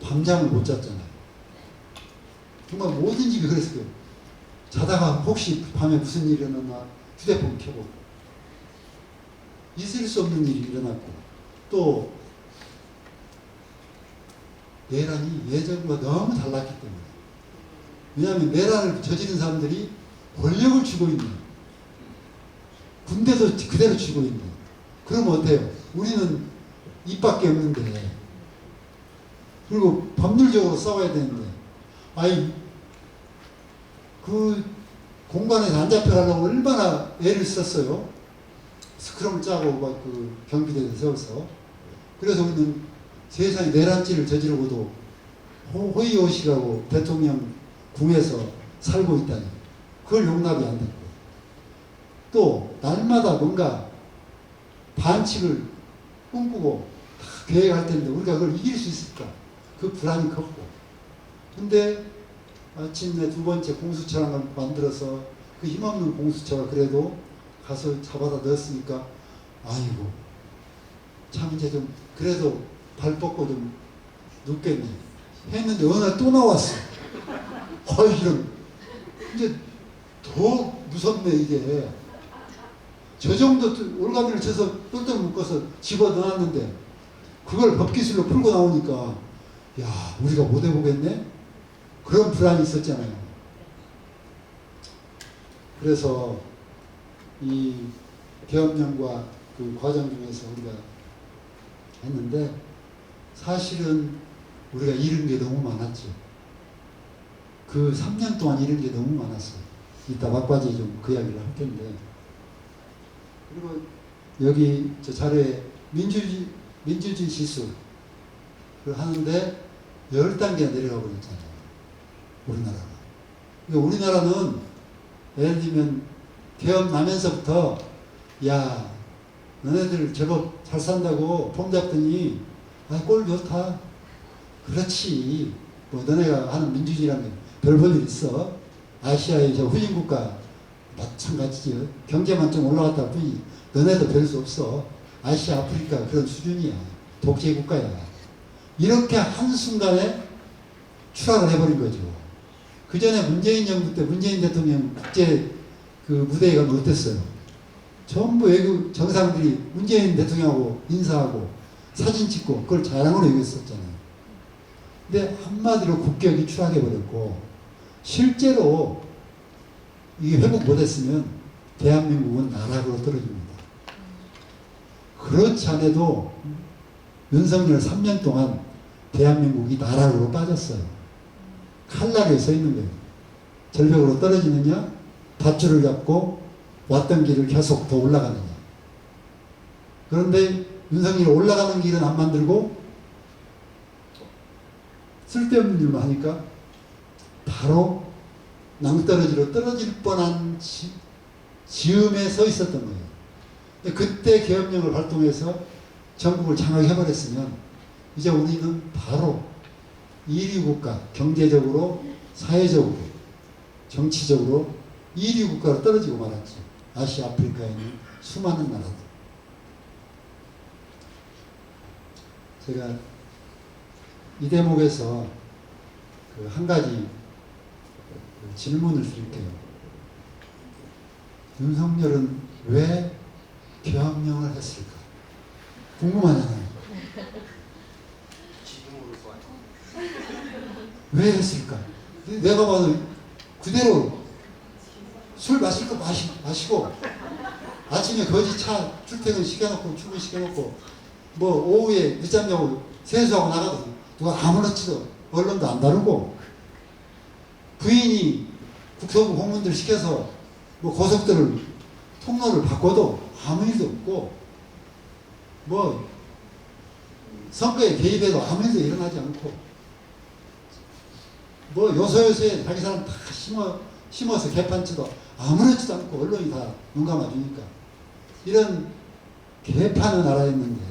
밤잠을 못 잤잖아요. 정말 모든 집이 그랬어요. 자다가 혹시 밤에 무슨 일이 일어났나 휴대폰 켜보고 있을 수 없는 일이 일어났고 또 내란이 예전과 너무 달랐기 때문에 왜냐하면 내란을 저지른 사람들이 권력을 쥐고 있는 군대도 그대로 쥐고 있는 그러면 어때요? 우리는 입밖에 없는데 그리고 법률적으로 싸워야 되는데 아이 그 공간에서 안 잡혀가려고 얼마나 애를 썼어요. 스크럼을 짜고 막 그 경비대를 세워서 그래서 우리는 세상에 내란죄를 저지르고도 호의호식하고 대통령 궁에서 살고 있다니 그걸 용납이 안 됐고 또 날마다 뭔가 반칙을 꿈꾸고 다 계획할 텐데 우리가 그걸 이길 수 있을까 그 불안이 컸고 근데 아침에 두 번째 공수처를 만들어서 그 힘없는 공수처가 그래도 가서 잡아다 넣었으니까 아이고 참 이제 좀 그래도 발 뻗고 좀 눕겠네 했는데 어느 날 또 나왔어. 이런 이제 더 무섭네 이게. 저 정도 올가미를 쳐서 똘똘 묶어서 집어 넣었는데 그걸 법기술로 풀고 나오니까 야 우리가 못 해보겠네? 그런 불안이 있었잖아요. 그래서 이 계엄령과 그 과정 중에서 우리가 했는데 사실은 우리가 잃은 게 너무 많았죠. 그 3년 동안 잃은 게 너무 많았어요. 이따 막바지에 좀 그 이야기를 할 텐데 그리고 여기 저 자료에 민주주의 지수를 하는데 10단계나 내려가 버렸잖아요. 우리나라가. 그러니까 우리나라는 예를 들면 개업 나면서부터 야 너네들 제법 잘 산다고 폼 잡더니 꼴 좋다. 그렇지. 뭐 너네가 하는 민주주의라면 별 볼 일 있어. 아시아의 저 후진국가 마찬가지지. 경제만 좀 올라갔다 뿐이 너네도 별 수 없어. 아시아, 아프리카 그런 수준이야. 독재 국가야. 이렇게 한순간에 추락을 해버린 거죠. 그 전에 문재인 정부 때 문재인 대통령 국제 그 무대에 가면 어땠어요? 전부 외국 정상들이 문재인 대통령하고 인사하고 사진 찍고 그걸 자랑으로 여겼었잖아요. 근데 한마디로 국격이 추락해버렸고 실제로 이게 회복 못했으면 대한민국은 나락으로 떨어집니다. 그렇지 않아도 윤석열 3년 동안 대한민국이 나락으로 빠졌어요. 칼날에 서 있는 거예요. 절벽으로 떨어지느냐 밧줄을 잡고 왔던 길을 계속 더 올라가느냐. 그런데 윤석열이 올라가는 길은 안 만들고 쓸데없는 일만 하니까 바로 낭떠러지로 떨어질 뻔한 지음에 서 있었던 거예요. 그때 계엄령을 발동해서 전국을 장악해버렸으면 이제 우리는 바로 1위 국가, 경제적으로, 사회적으로, 정치적으로 1위 국가로 떨어지고 말았죠. 아시아, 아프리카에 있는 수많은 나라들. 제가 이 대목에서 그 한 가지 질문을 드릴게요. 윤석열은 왜 계엄령을 했을까? 궁금하잖아요. 왜 했을까? 내가 봐도 그대로 술 마실 거 마시고 아침에 거지 차 출퇴근 시켜놓고 출근 시켜놓고 뭐 오후에 늦잠 자고 세수하고 나가도 누가 아무렇지도 언론도 안 다루고 부인이 국토부 공무원들 시켜서 뭐 고속도로 통로를 바꿔도 아무 일도 없고 뭐 선거에 개입해도 아무 일도 일어나지 않고 뭐 요소요소에 자기 사람 다 심어서 개판치도 아무렇지도 않고 언론이 다 눈 감아주니까. 이런 개파는 나라였는데,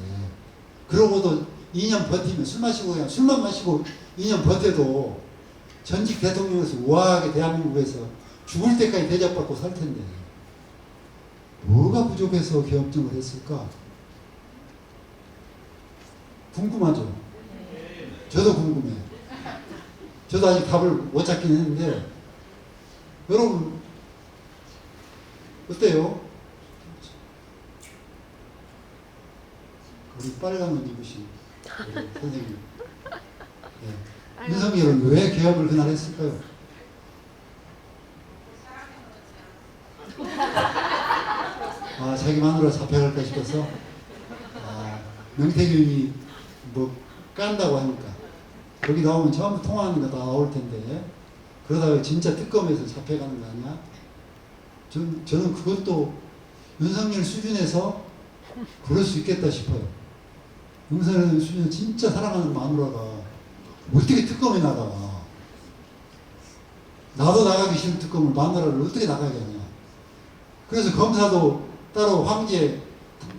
그러고도 2년 버티면 술 마시고 그냥 술만 마시고 2년 버텨도 전직 대통령에서 우아하게 대한민국에서 죽을 때까지 대접받고 살 텐데 뭐가 부족해서 개업정을 했을까? 궁금하죠? 저도 궁금해. 저도 아직 답을 못 찾긴 했는데 여러분 어때요? 우리 빨간 옷 입으신 선생님. 네. 윤석열은 왜 개업을 그날 했을까요? 아, 자기 마누라 잡혀갈까 싶어서. 아, 명태균이 뭐 깐다고 하니까 거기 나오면 처음 통화하는 거 다 나올 텐데 그러다가 진짜 특검에서 잡혀가는 거 아니야? 저는 그것도 윤석열 수준에서 그럴 수 있겠다 싶어요. 윤석열 수준 진짜 사랑하는 마누라가 어떻게 특검에 나가? 나도 나가기 싫은 특검을 마누라를 어떻게 나가게 하냐? 그래서 검사도 따로 황제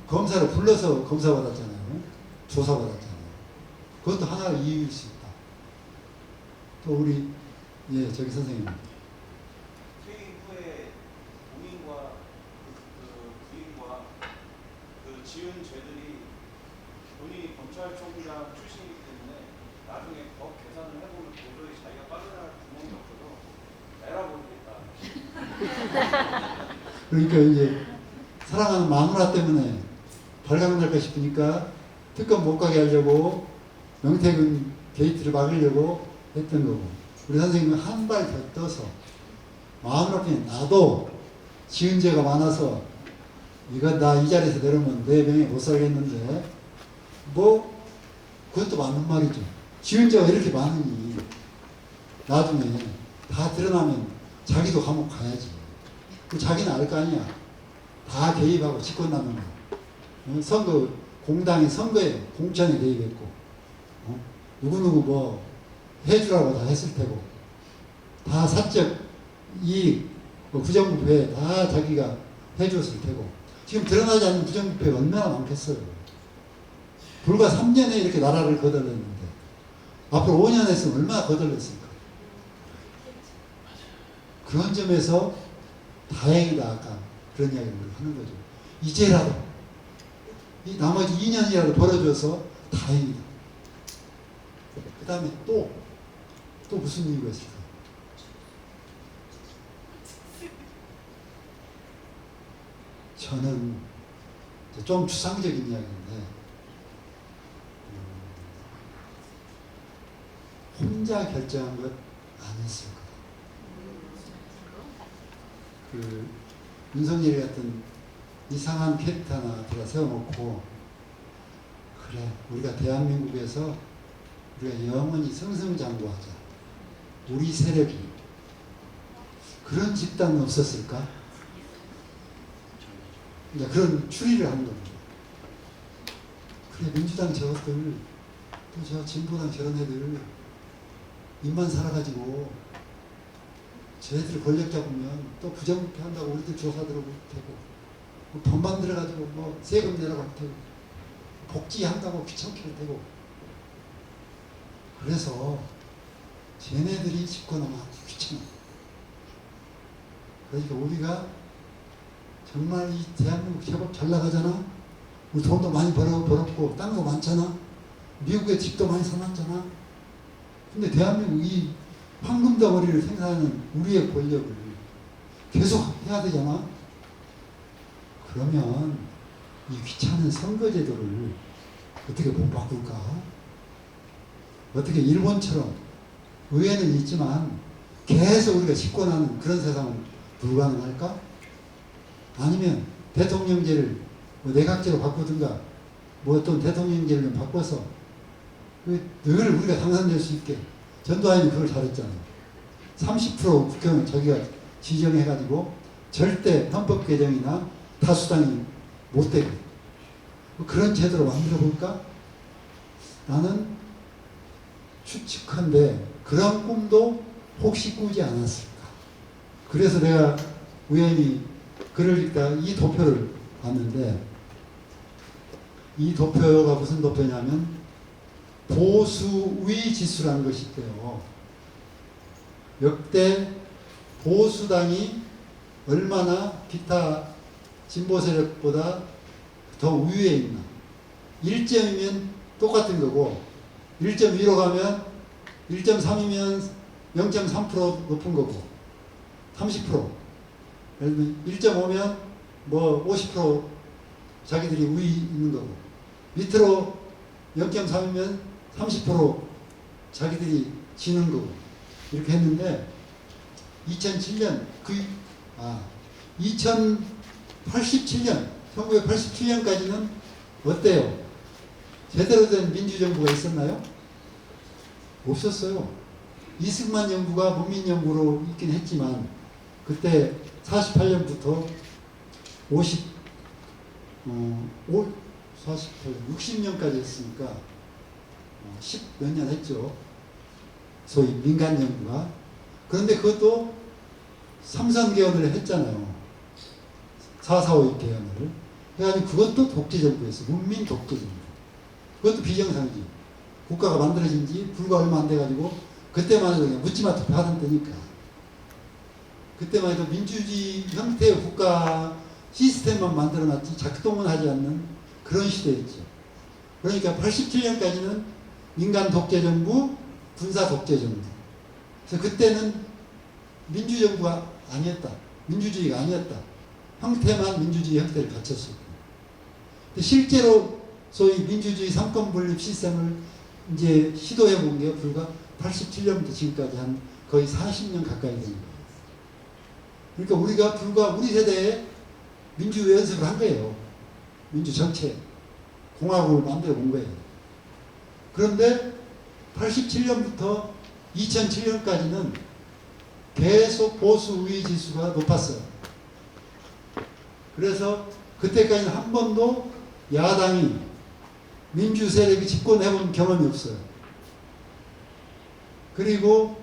검사를 불러서 검사 받았잖아요. 조사 받았잖아요. 그것도 하나의 이유일 수 있다. 또 우리 저기 선생님. 퇴임 후에 부인과 부인과 그 지은 죄들이 본인이 검찰총장 출신이기 때문에 나중에 법 계산을 해보면 도저히 자기가 빠져나갈 구멍이 없어서 에라 모르겠다. 그러니까 이제 사랑하는 마누라 때문에 발각날까 싶으니까 특검 못 가게 하려고 명태균 게이트를 막으려고 했던 거고, 우리 선생님은 한 발 더 떠서 마누라 편에 나도 지은 죄가 많아서 이거 나 이 자리에서 내려오면 내 명예 못 살겠는데 뭐 그것도 맞는 말이죠. 지은 죄가 이렇게 많으니 나중에 다 드러나면 자기도 감옥 가야지. 그 자기는 알 거 아니야. 다 개입하고 집권하는 거. 선거 공당의 선거에 공천에 개입했고 누구누구 뭐 해주라고 다 했을 테고 다 사적 이익 뭐 부정부패 다 자기가 해줬을 테고 지금 드러나지 않는 부정부패가 얼마나 많겠어요. 불과 3년에 이렇게 나라를 거덜냈는데 앞으로 5년 했으면 얼마나 거덜냈을까. 그런 점에서 다행이다 아까 그런 이야기를 하는 거죠. 이제라도 이 나머지 2년이라도 벌어줘서 다행이다. 그 다음에 또 무슨 이유가 있을까? 저는 좀 추상적인 이야기인데 혼자 결정한 것 아니었을 거다. 그 윤석열 같은 이상한 캐릭터 하나 들어 세워놓고 그래 우리가 대한민국에서 우리가 영원히 승승장구하자. 우리 세력이 그런 집단은 없었을까? 이제 그런 추리를 하는 겁니다. 그래 민주당 저것들 또 저 진보당 저런 애들 입만 살아가지고 쟤들 권력 잡으면 또 부정부패 한다고 우리들 조사 들어볼 테고 법만 들어가지고 뭐 세금 내라고 할 테고 복지한다고 귀찮게 할 테고 그래서 쟤네들이 집권하면 귀찮아. 그러니까 우리가 정말 이 대한민국 제법 잘 나가잖아. 우리 돈도 많이 벌었고 땅도 많잖아. 미국에 집도 많이 사놨잖아. 근데 대한민국 이 황금 덩어리를 생산하는 우리의 권력을 계속 해야 되잖아. 그러면 이 귀찮은 선거제도를 어떻게 못 바꿀까? 어떻게 일본처럼 의회는 있지만 계속 우리가 집권하는 그런 세상은 불가능할까? 아니면 대통령제를 뭐 내각제로 바꾸든가 뭐 어떤 대통령제를 좀 바꿔서 늘 우리가 당선될 수 있게 전두환이 그걸 잘했잖아요. 30% 국회의원 자기가 지정해가지고 절대 헌법 개정이나 다수당이 못 되게 뭐 그런 제도로 만들어 볼까? 나는 추측한데 그런 꿈도 혹시 꾸지 않았을까? 그래서 내가 우연히 글을 읽다가 이 도표를 봤는데, 이 도표가 무슨 도표냐면 보수의 지수라는 것이 있대요. 역대 보수당이 얼마나 기타 진보 세력보다 더 우위에 있나. 1점이면 똑같은 거고, 1.2로 가면 1.3이면 0.3% 높은 거고, 30%. 예를 들면 1.5면 뭐 50% 자기들이 우위 있는 거고, 밑으로 0.3이면 30% 자기들이 지는 거고, 이렇게 했는데 2007년 2087년 1987년까지는 어때요? 제대로 된 민주정부가 있었나요? 없었어요. 이승만 정부가 문민정부로 있긴 했지만, 그때 48년부터 60년까지 했으니까 10 몇 년 했죠. 소위 민간정부가. 그런데 그것도 3선 개헌을 했잖아요. 4.4.5 개헌을. 그래가지고 그것도 독재정부였어요. 문민 독재정부. 그것도 비정상이지. 국가가 만들어진 지 불과 얼마 안 돼가지고, 그때만 해도 그냥 묻지마 투표 하던 때니까. 그때만 해도 민주주의 형태의 국가 시스템만 만들어놨지 작동은 하지 않는 그런 시대였죠. 그러니까 87년까지는 민간 독재정부, 군사 독재정부. 그래서 그때는 민주정부가 아니었다. 민주주의가 아니었다. 형태만 민주주의 형태를 갖췄었고. 실제로 소위 민주주의 삼권 분립 시스템을 이제 시도해 본 게 불과 87년부터 지금까지 한 거의 40년 가까이 된 거예요. 그러니까 우리가 불과 우리 세대에 민주 연습을 한 거예요. 민주 정책, 공화국을 만들어 본 거예요. 그런데 87년부터 2007년까지는 계속 보수 우위 지수가 높았어요. 그래서 그때까지는 한 번도 야당이 민주 세력이 집권해본 경험이 없어요. 그리고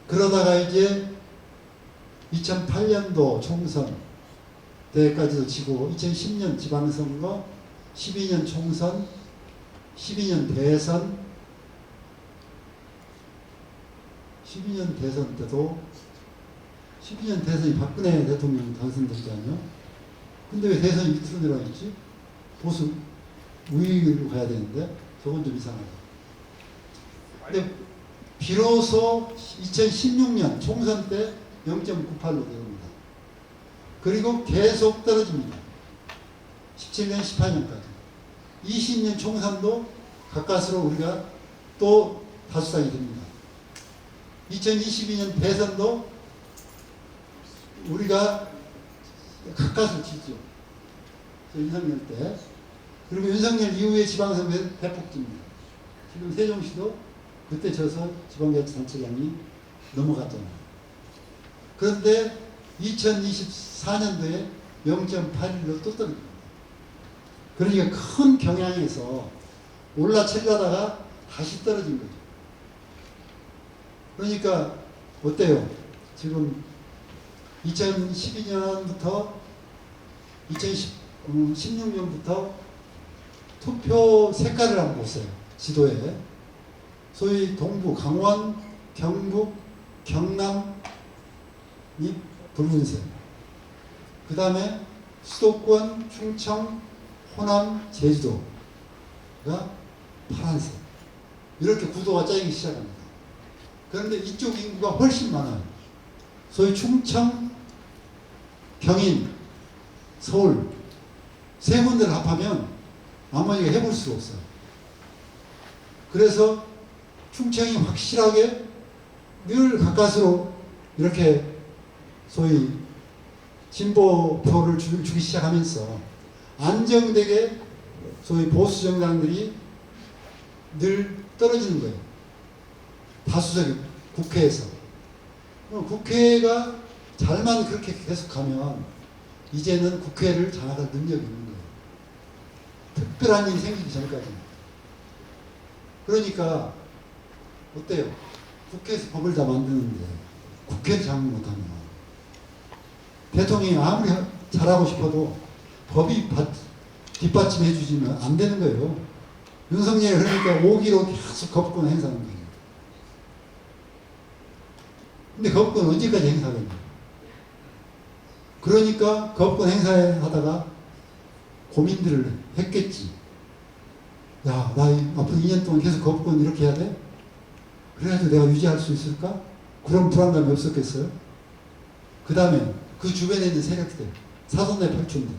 그러다가 이제 2008년도 총선 때까지도 지고, 2010년 지방선거, 12년 총선, 12년 대선, 12년 대선 때도, 12년 대선이 박근혜 대통령이 당선됐잖아요. 근데 왜 대선이 밑으로 내려가있지? 보수 우위로 가야 되는데 저건 좀 이상하다. 근데 비로소 2016년 총선 때 0.98로 내려옵니다. 그리고 계속 떨어집니다. 17년, 18년까지. 20년 총선도 가까스로 우리가 또 다수당이 됩니다. 2022년 대선도 우리가 가까스로 치죠. 윤석열 때. 그리고 윤석열 이후에 지방선거는 대폭 집니다. 지금 세종시도 그때 져서 지방자치단체장이 넘어갔잖아요. 그런데 2024년도에 0.81로 또 떨어집니다. 그러니까 큰 경향에서 올라치려다가 다시 떨어진 거죠. 그러니까 어때요? 지금 2012년부터 2016년부터 투표 색깔을 한번 보세요. 지도에. 소위 동부, 강원, 경북, 경남이 붉은색. 그 다음에 수도권, 충청, 호남, 제주도가 파란색. 이렇게 구도가 짜이기 시작합니다. 그런데 이쪽 인구가 훨씬 많아요. 소위 충청, 경인, 서울 세 군데를 합하면 나머지가 해볼 수가 없어요. 그래서 충청이 확실하게 늘 가까스로 이렇게 소위 진보표를 주기 시작하면서 안정되게 소위 보수 정당들이 늘 떨어지는 거예요. 다수적 국회에서. 국회가 잘만 그렇게 계속하면 이제는 국회를 장악할 능력이 있는 거예요. 특별한 일이 생기기 전까지는. 그러니까 어때요? 국회에서 법을 다 만드는데 국회를 장악 못하면 대통령이 아무리 잘하고 싶어도 법이 뒷받침해 주지면 안 되는 거예요. 윤석열이 그러니까 5기로 계속 거부권 행사하는 거예요. 근데 거부권 언제까지 행사하겠냐. 그러니까 거부권 행사하다가 고민들을 했겠지. 야, 나 앞으로 2년 동안 계속 거부권 이렇게 해야 돼? 그래가지고 내가 유지할 수 있을까? 그런 불안감이 없었겠어요? 그 다음에 그 주변에 있는 세력들, 사돈네 팔촌들.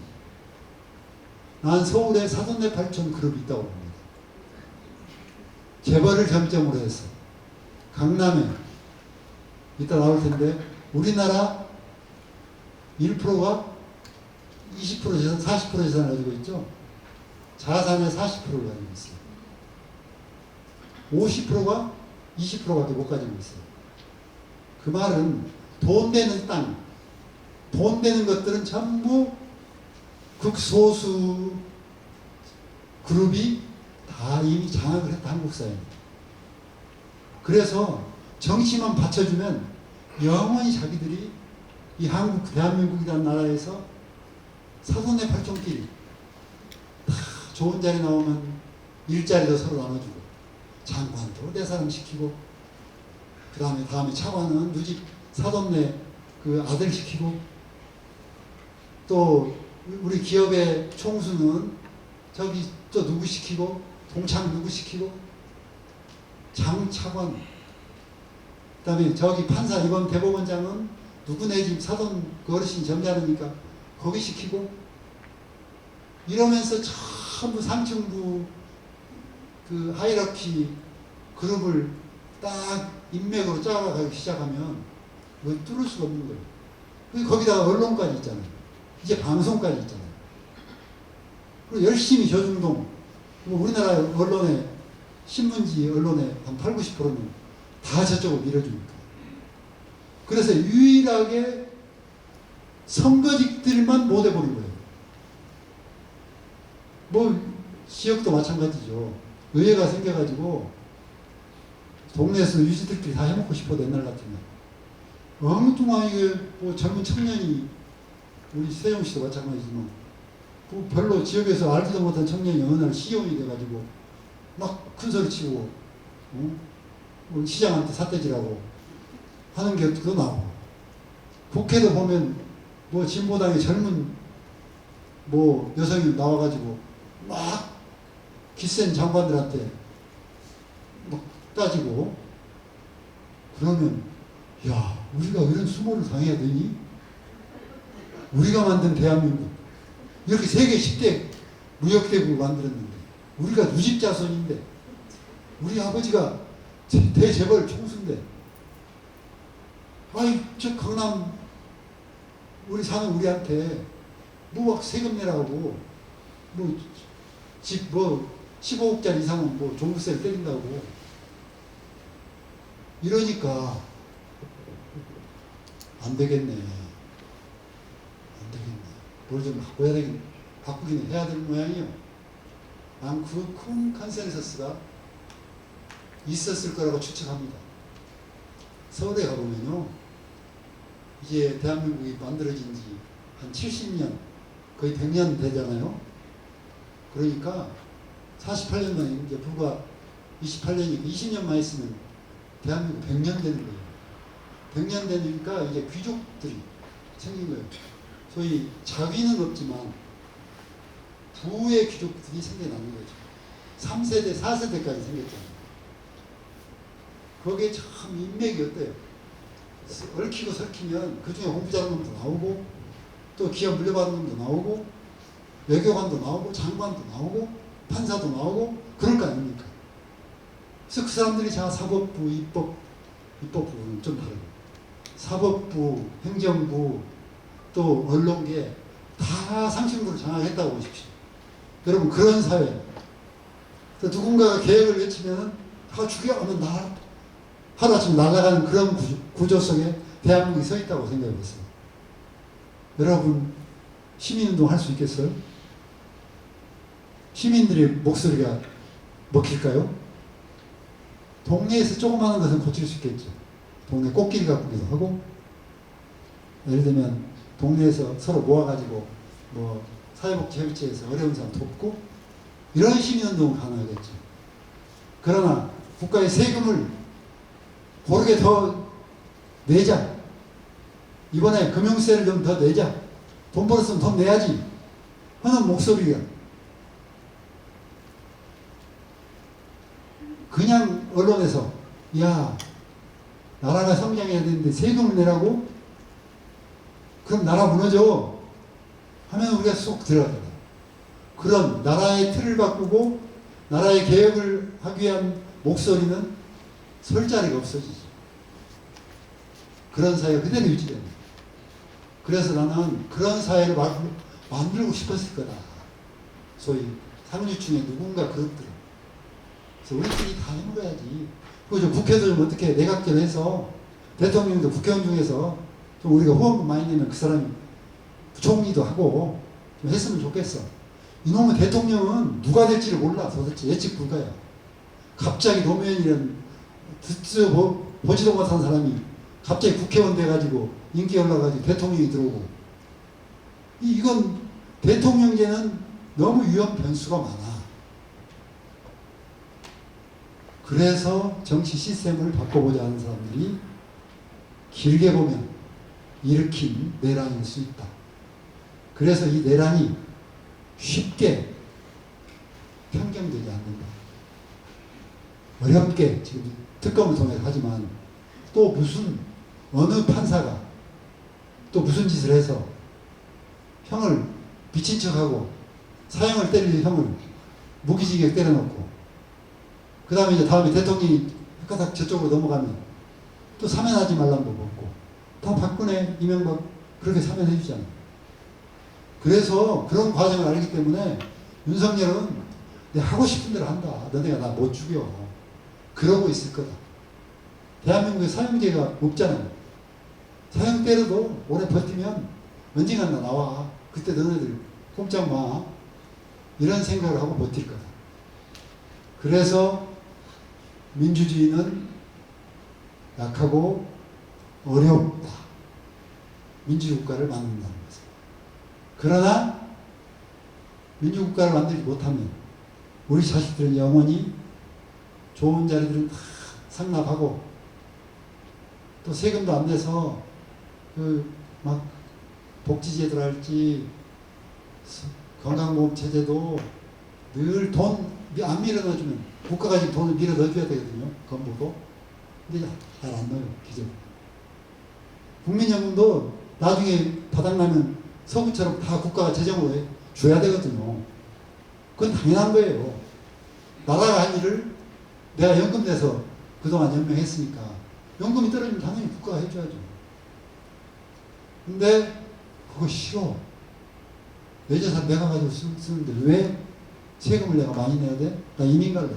난 서울에 사돈네 팔촌 그룹이 있다고 봅니다. 재벌을 점점으로 해서 강남에 이따 나올 텐데 우리나라 1%가 20% 재산, 40% 재산을 가지고 있죠. 자산의 40%를 가지고 있어요. 50%가 20%밖에 못 가지고 있어요. 그 말은 돈 되는 땅, 돈 되는 것들은 전부 극소수 그룹이 다 이미 장악을 했다, 한국 사회에. 그래서 정치만 받쳐주면 영원히 자기들이 이 한국, 대한민국이라는 나라에서 사돈네 팔촌끼리 다 좋은 자리 나오면 일자리도 서로 나눠주고 장관도 내 사람 시키고 그 다음에 차관은 누집 사돈네 그 아들 시키고 또 우리 기업의 총수는 저기 또 누구 시키고 동창 누구 시키고 장차관 그 다음에 저기 판사 이번 대법원장은 누구네 집 사돈 그 어르신 점잖으니까 거기 시키고 이러면서 전부 상층부 그 하이라키 그룹을 딱 인맥으로 짜가기 시작하면 뭐 뚫을 수가 없는 거예요. 그리고 거기다가 언론까지 있잖아요. 이제 방송까지 있잖아요. 그리고 열심히 조중동 우리나라 언론에 신문지 언론에 한 8, 90%는 다 저쪽으로 밀어주니까. 그래서 유일하게 선거직들만 못 해버린 거예요. 뭐 지역도 마찬가지죠. 의회가 생겨가지고 동네에서 유지들끼리 다 해먹고 싶어도 옛날 같으면 엉뚱하게 뭐 젊은 청년이 우리 세종시도 마찬가지지만 뭐 별로 지역에서 알지도 못한 청년이 어느 날 시의원이 돼가지고 막 큰소리 치고 뭐 시장한테 삿대질하고 하는 게 또 나오고 국회도 보면 뭐 진보당의 젊은 뭐 여성이 나와가지고 막 기센 장관들한테 막 따지고 그러면 야 우리가 이런 수모를 당해야 되니? 우리가 만든 대한민국 이렇게 세계 10대 무역대국을 만들었는데 우리가 누집자손인데 우리 아버지가 대재벌 총수인데 아이 저 강남 우리 사는 우리한테 뭐 세금 내라고 뭐 집 뭐 15억짜리 이상은 뭐 종부세를 때린다고 이러니까 안 되겠네. 안 되겠네. 뭘 좀 바꾸긴 해야 될 모양이요. 난 그 큰 컨센서스가 있었을 거라고 추측합니다. 서울에 가보면요. 이제 대한민국이 만들어진 지 한 70년, 거의 100년 되잖아요. 그러니까 48년만 이제 불과 28년이니까 20년만 있으면 대한민국 100년 되는 거예요. 100년 되니까 이제 귀족들이 생긴 거예요. 소위 자위는 없지만 부의 귀족들이 생겨나는 거죠. 3세대, 4세대까지 생겼잖아요. 거기에 참 인맥이 어때요? 얽히고 설키면 그 중에 공부 잘하는 놈도 나오고 또 기업 물려받은 놈도 나오고 외교관도 나오고 장관도 나오고 판사도 나오고 그럴 거 아닙니까? 그래서 그 사람들이 자 사법부, 입법부는 좀 다르고 사법부, 행정부 또 언론계 다 상층부를 장악했다고 보십시오. 여러분 그런 사회 누군가가 계획을 외치면 다 죽여가면 하루아침 날아가는 그런 구조 속에 대한민국이 서 있다고 생각해봤어요. 여러분 시민운동 할 수 있겠어요? 시민들의 목소리가 먹힐까요? 동네에서 조그마한 것은 고칠 수 있겠죠. 동네 꽃길 가꾸기도 하고 예를 들면 동네에서 서로 모아가지고 뭐 사회복지협의체에서 어려운 사람 돕고 이런 시민운동은 가능하겠죠. 그러나 국가의 세금을 고르게 더 내자. 이번에 금융세를 좀 더 내자. 돈 벌었으면 돈 내야지 하는 목소리가 그냥 언론에서 야 나라가 성장해야 되는데 세금을 내라고? 그럼 나라 무너져 하면 우리가 쏙 들어가잖아요. 그런 나라의 틀을 바꾸고 나라의 개혁을 하기 위한 목소리는 설 자리가 없어지죠. 그런 사회가 그대로 유지됩니다. 그래서 나는 그런 사회를 만들고 싶었을 거다. 소위 상류층의 누군가 그룹들은. 그래서 우리끼리 다 해먹어야지. 그리고 국회도 좀 어떻게 내각제로 해서 대통령도 국회의원 중에서 좀 우리가 후원금 많이 내면 그 사람이 부총리도 하고 좀 했으면 좋겠어. 이놈의 대통령은 누가 될지를 몰라. 도대체 예측 불가야. 갑자기 노무현이라는 듣지도 보지도 못한 사람이 갑자기 국회의원 돼가지고 인기 올라가지고 대통령이 들어오고 이건 대통령제는 너무 위험 변수가 많아. 그래서 정치 시스템을 바꿔보자 하는 사람들이 길게 보면 일으킨 내란일 수 있다. 그래서 이 내란이 쉽게 편경되지 않는다. 어렵게 지금 특검을 통해서 하지만 또 무슨 어느 판사가 또 무슨 짓을 해서 형을 미친 척하고 사형을 때릴 형을 무기징역 때려놓고 그 다음에 이제 다음에 대통령이 흑가닥 저쪽으로 넘어가면 또 사면하지 말라는 법 없고 다 박근혜, 이명박 그렇게 사면해 주잖아요. 그래서 그런 과정을 알기 때문에 윤석열은 내가 하고 싶은 대로 한다. 너네가 나 못 죽여. 그러고 있을 거다. 대한민국에 사형제가 없잖아요. 사형 때려도 오래 버티면 언젠가 나 나와. 그때 너네들 꼼짝 마. 이런 생각을 하고 버틸 거다. 그래서 민주주의는 약하고 어렵다. 민주국가를 만든다는 것은. 그러나 민주국가를 만들지 못하면 우리 자식들은 영원히 좋은 자리들은 다 상납하고 또 세금도 안 내서 그 막 복지제도를 할지 건강보험 체제도 늘 돈 안 밀어 넣어주면 국가가 지금 돈을 밀어 넣어줘야 되거든요. 건보도. 근데 잘 안 넣어요. 기존. 국민연금도 나중에 바닥나면 서구처럼 다 국가가 재정으로 줘야 되거든요. 그건 당연한 거예요. 나라가 한 일을 내가 연금 내서 그동안 연명했으니까 연금이 떨어지면 당연히 국가가 해줘야죠. 근데 그거 싫어. 내 재산 내가 가지고 쓰는데 왜 세금을 내가 많이 내야 돼? 나 이민 갈래.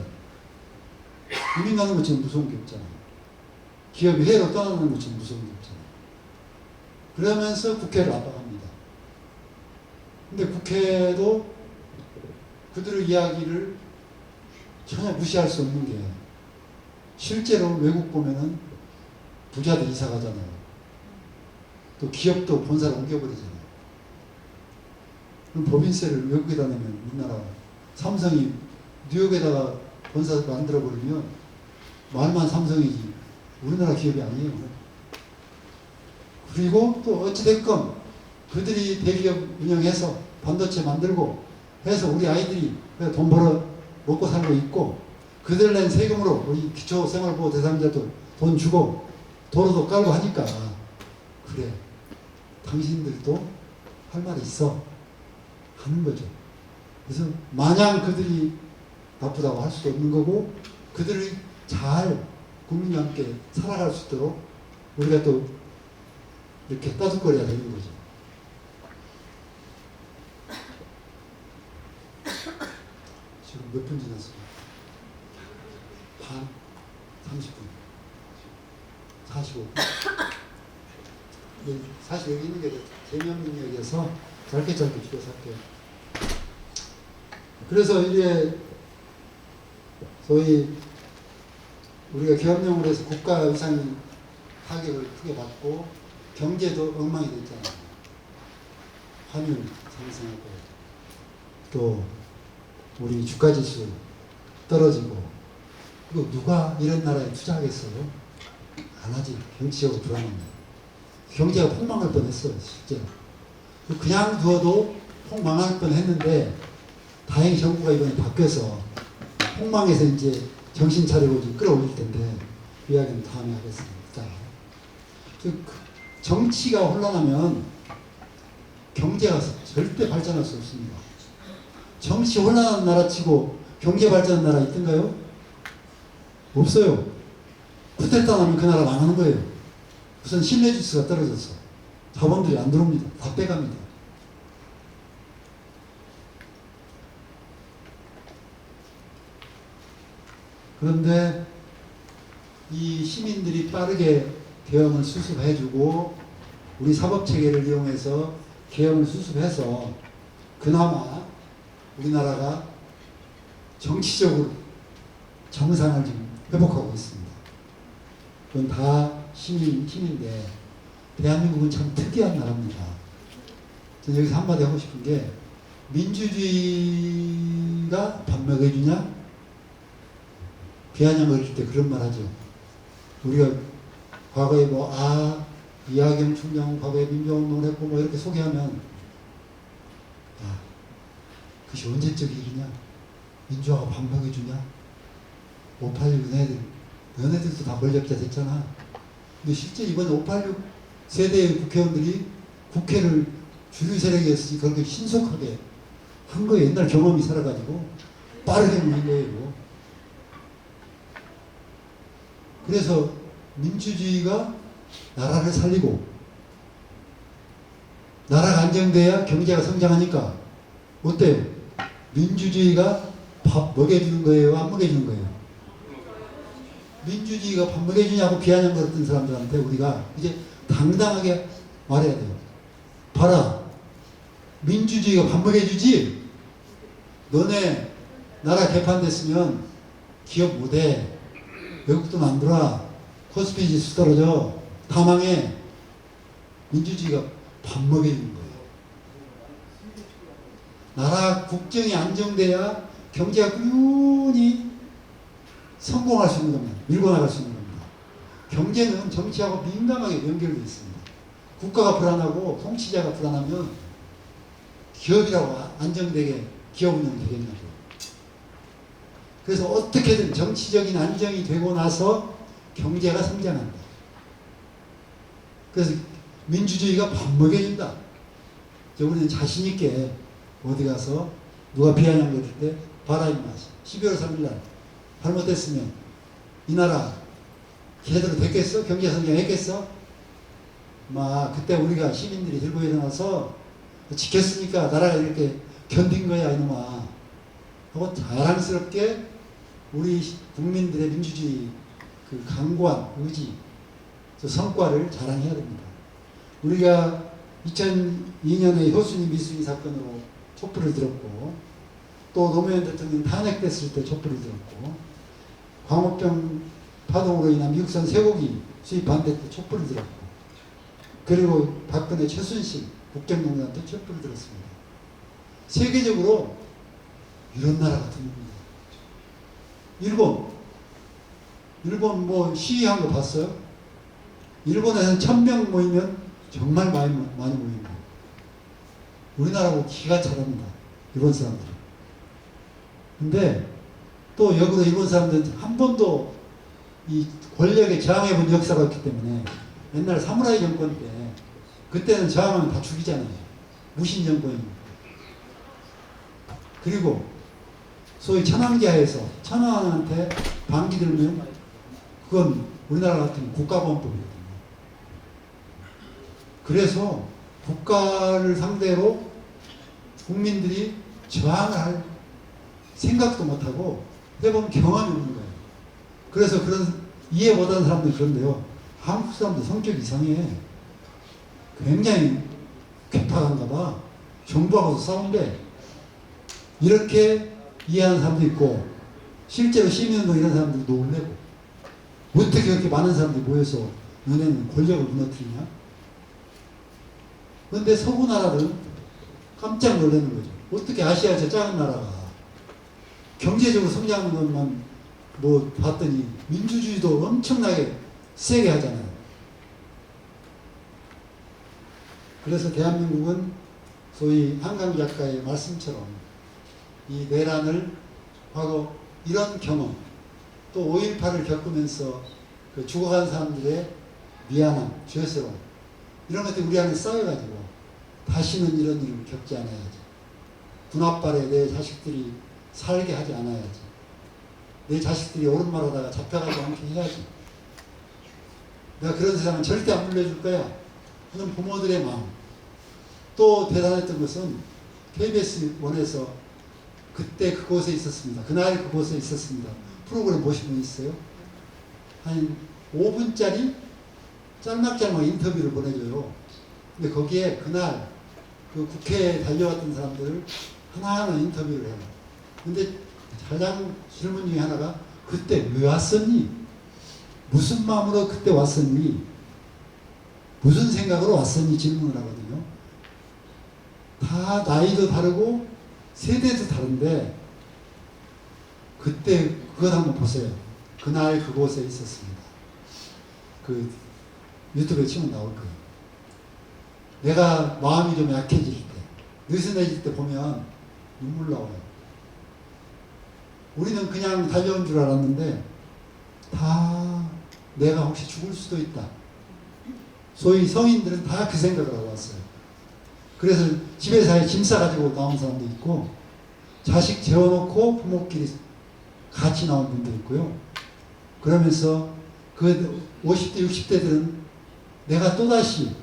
이민 가는 거 지금 무서운 게 없잖아요. 기업이 해외로 떠나는 거 지금 무서운 게 없잖아요. 그러면서 국회를 압박합니다. 근데 국회도 그들의 이야기를 전혀 무시할 수 없는 게 실제로 외국 보면은 부자들 이사 가잖아요. 또 기업도 본사를 옮겨버리잖아요. 그럼 법인세를 외국에다 내면 우리나라 삼성이 뉴욕에다가 본사 만들어버리면 말만 삼성이지 우리나라 기업이 아니에요. 그리고 또 어찌됐건 그들이 대기업 운영해서 반도체 만들고 해서 우리 아이들이 돈 벌어 먹고 살고 있고 그들 낸 세금으로 우리 기초생활보호 대상자도 돈 주고 도로도 깔고 하니까 그래 당신들도 할 말이 있어 하는 거죠. 그래서 마냥 그들이 나쁘다고 할 수도 없는 거고 그들이 잘 국민과 함께 살아갈 수 있도록 우리가 또 이렇게 따뜻거려야 되는 거죠. 지금 몇 분 지났어요? 반? 30분? 45분? 사실 여기 있는 게 재미없는 이야기여서 짧게 줄여서 할게요. 그래서 이게 소위 우리가 계엄령으로 해서 국가 위상이 타격을 크게 받고 경제도 엉망이 됐잖아요. 환율 상승하고 또 우리 주가지수 떨어지고 이거 누가 이런 나라에 투자하겠어요? 안 하지. 경제적으로 불안합니다. 경제가 폭망할 뻔했어요. 실제로. 그냥 두어도 폭망할 뻔했는데 다행히 정부가 이번에 바뀌어서 폭망해서 이제 정신 차리고 좀 끌어올릴 텐데 그 이야기는 다음에 하겠습니다. 정치가 혼란하면 경제가 절대 발전할 수 없습니다. 정치 혼란한 나라 치고 경제 발전한 나라 있던가요? 없어요. 쿠데타 나면 그 나라 망하는 거예요. 우선 신뢰 지수가 떨어져서 자본들이 안 들어옵니다. 다 빼갑니다. 그런데 이 시민들이 빠르게 계엄을 수습해주고 우리 사법체계를 이용해서 계엄을 수습해서 그나마 우리나라가 정치적으로 정상을 지금 회복하고 있습니다. 그건 다 힘인데 대한민국은 참 특이한 나라입니다. 저는 여기서 한마디 하고 싶은 게 민주주의가 밥 먹여주냐? 비아냥 어릴 때 그런 말 하죠. 우리가 과거에 이하경 총장은 과거에 민주화운동을 했고 이렇게 소개하면 그것이 언제적 일이냐? 민주화가 밥 먹여주냐? 586 너네들도 다 권력자 됐잖아. 근데 실제 이번에 586 세대의 국회의원들이 국회를 주류 세력이었으니 그렇게 신속하게 한 거예요. 옛날 경험이 살아가지고 빠르게 한 거예요. 그래서 민주주의가 나라를 살리고 나라가 안정돼야 경제가 성장하니까 어때요? 민주주의가 밥 먹여주는 거예요? 안 먹여주는 거예요? 민주주의가 밥 먹여주냐고 비아냥거렸던 사람들한테 우리가 이제 당당하게 말해야 돼요. 봐라, 민주주의가 밥 먹여주지? 너네 나라 개판됐으면 기업 못해. 외국 돈 안 들어와. 코스피 지수 떨어져. 다 망해. 민주주의가 밥 먹여주는 거예요. 나라 국정이 안정돼야 경제가 꾸준히 성공할 수 있는 겁니다. 밀고 나갈 수 있는 겁니다. 경제는 정치하고 민감하게 연결되어 있습니다. 국가가 불안하고 통치자가 불안하면 기업이라고 안정되게 기업 운영 되겠냐고요. 그래서 어떻게든 정치적인 안정이 되고 나서 경제가 성장한다. 그래서 민주주의가 밥 먹여준다. 우리는 자신있게 어디 가서 누가 비아냥거릴 때 봐라 임마 12월 3일날 잘못됐으면 이 나라 제대로 됐겠어? 경제 성장했겠어? 그때 우리가 시민들이 들고 일어나서 지켰으니까 나라가 이렇게 견딘 거야 이놈아 하고 자랑스럽게 우리 국민들의 민주주의 그 강고한 의지 저 성과를 자랑해야 됩니다. 우리가 2002년에 효순이 미수인 사건으로 촛불을 들었고 또 노무현 대통령 탄핵됐을 때 촛불을 들었고 광우병 파동으로 인한 미국산 쇠고기 수입 반대 때 촛불을 들었고 그리고 박근혜 최순실 국정농단 때 촛불을 들었습니다. 세계적으로 이런 나라가 드뭅니다. 일본 시위한 거 봤어요? 일본에서는 1000명 모이면 정말 많이 모입니다. 우리나라하고 기가 차랍니다. 일본 사람들은. 근데 또 역으로 일본 사람들은 한 번도 이 권력에 저항해 본 역사가 있기 때문에 옛날 사무라이 정권 때 그때는 저항하면 다 죽이잖아요. 무신 정권입니다. 그리고 소위 천황기하에서 천황한테 반기 들면 그건 우리나라 같은 국가보안법이거든요. 그래서 국가를 상대로 국민들이 저항을 할 생각도 못하고 해보면 경험이 없는 거예요. 그래서 그런 이해 못하는 사람들이 그런데요. 한국 사람들 성격이 이상해. 굉장히 괴팍한가 봐. 정부하고도 싸운대. 이렇게 이해하는 사람도 있고 실제로 시민운동 이런 사람들도 놀래고 어떻게 그렇게 많은 사람들이 모여서 너네는 권력을 무너뜨리냐? 그런데 서구 나라는 깜짝 놀라는 거죠. 어떻게 아시아 저 작은 나라가 경제적으로 성장하는 것만 뭐 봤더니 민주주의도 엄청나게 세게 하잖아요. 그래서 대한민국은 소위 한강 작가의 말씀처럼 이 내란을 하고 이런 경험 또 5.18을 겪으면서 그 죽어간 사람들의 미안함, 죄스러움 이런 것들이 우리 안에 쌓여가지고 다시는 이런 일을 겪지 않아야지. 군합발에 내 자식들이 살게 하지 않아야지. 내 자식들이 옳은 말 하다가 잡혀가지 않게 해야지. 내가 그런 세상은 절대 안 물려줄 거야 하는 부모들의 마음. 또 대단했던 것은 KBS 원에서 그때 그곳에 있었습니다. 그날 그곳에 있었습니다. 프로그램 보신 분 있어요? 한 5분짜리 짤막짤막 인터뷰를 보내줘요. 근데 거기에 그날 그 국회에 달려왔던 사람들을 하나하나 인터뷰를 해요. 근데 가장 질문 중에 하나가 그때 왜 왔었니? 무슨 마음으로 그때 왔었니? 무슨 생각으로 왔었니? 질문을 하거든요. 다 나이도 다르고 세대도 다른데 그때 그것 한번 보세요. 그날 그곳에 있었습니다. 그 유튜브에 치면 나올 거예요. 내가 마음이 좀 약해질 때, 느슨해질 때 보면 눈물 나와요. 우리는 그냥 달려온 줄 알았는데 다 내가 혹시 죽을 수도 있다. 소위 성인들은 다 그 생각을 하고 왔어요. 그래서 집에서 짐 싸가지고 나온 사람도 있고 자식 재워놓고 부모끼리 같이 나온 분도 있고요. 그러면서 그 50대 60대들은 내가 또다시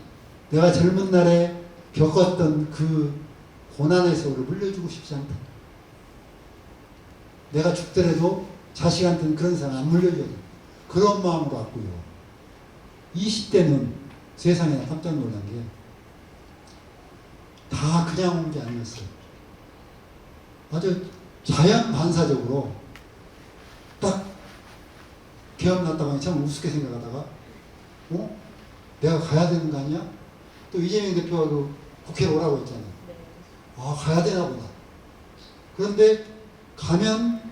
내가 젊은 날에 겪었던 그 고난의 세월을 물려주고 싶지 않다. 내가 죽더라도 자식한테는 그런 상을 안 물려줘야 돼. 그런 마음으로 왔고요. 20대는 세상에 깜짝 놀란 게 다 그냥 온 게 아니었어요. 아주 자연 반사적으로 딱 개업났다고 하니 참 우습게 생각하다가 내가 가야 되는 거 아니야? 또 이재명 대표가 그 국회로 오라고 했잖아요. 아, 가야 되나 보다. 그런데 가면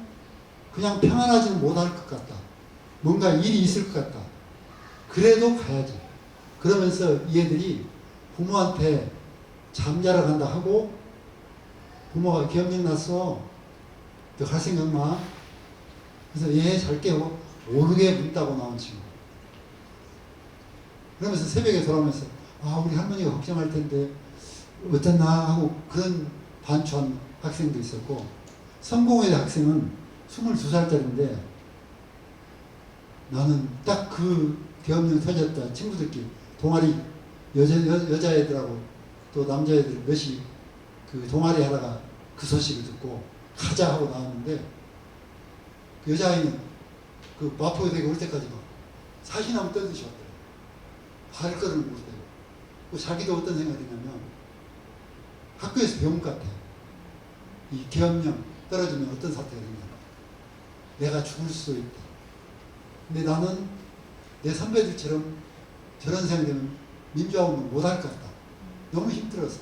그냥 평안하지는 못할 것 같다. 뭔가 일이 있을 것 같다. 그래도 가야지. 그러면서 이 애들이 부모한테 잠자러 간다 하고 부모가 기억력 났어. 너 갈 생각 마. 그래서 얘 잘게요. 모르게 문 따고 나온 친구. 그러면서 새벽에 돌아오면서 아, 우리 할머니가 걱정할 텐데 어땠나 하고 그런 반추한 학생도 있었고, 성공회 학생은 22살짜리인데 나는 딱 그 계엄령 터졌다 친구들끼리 동아리 여자애들하고 또 남자애들 몇이 그 동아리 하다가 그 소식을 듣고 가자 하고 나왔는데 그 여자아이는 그 마포대교 올 때까지 막 사시나무 떠듯이 왔대요. 발걸음을 못해요. 자기도 어떤 생각이냐면 학교에서 배운 것 같아요. 이 계엄령 떨어지면 어떤 사태가 되냐. 내가 죽을 수도 있다. 근데 나는 내 선배들처럼 저런 생각되면 민주화운동 못할 것 같다. 너무 힘들어서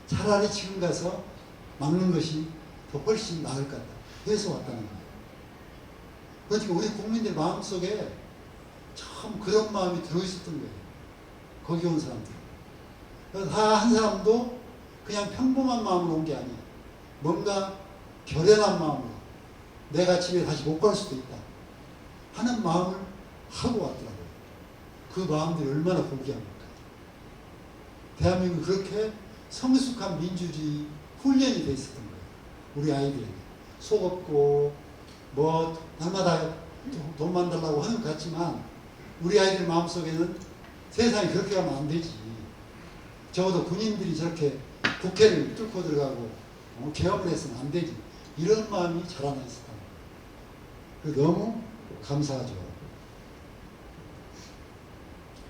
차라리 지금 가서 막는 것이 더 훨씬 나을 것 같다. 그래서 왔다는 거예요. 그러니까 우리 국민들 마음속에 참 그런 마음이 들어있었던 거예요. 거기 온 사람들. 다 한 사람도 그냥 평범한 마음으로 온 게 아니에요. 뭔가 결연한 마음으로 내가 집에 다시 못 갈 수도 있다 하는 마음을 하고 왔더라고요. 그 마음들이 얼마나 고귀합니까? 대한민국 그렇게 성숙한 민주주의 훈련이 돼 있었던 거예요. 우리 아이들에게. 속 없고 뭐 날마다 돈만 달라고 하는 것 같지만 우리 아이들 마음속에는 세상이 그렇게 가면 안 되지. 적어도 군인들이 저렇게 국회를 뚫고 들어가고 개업을 해서는 안 되지. 이런 마음이 자라나 있었다. 너무 감사하죠.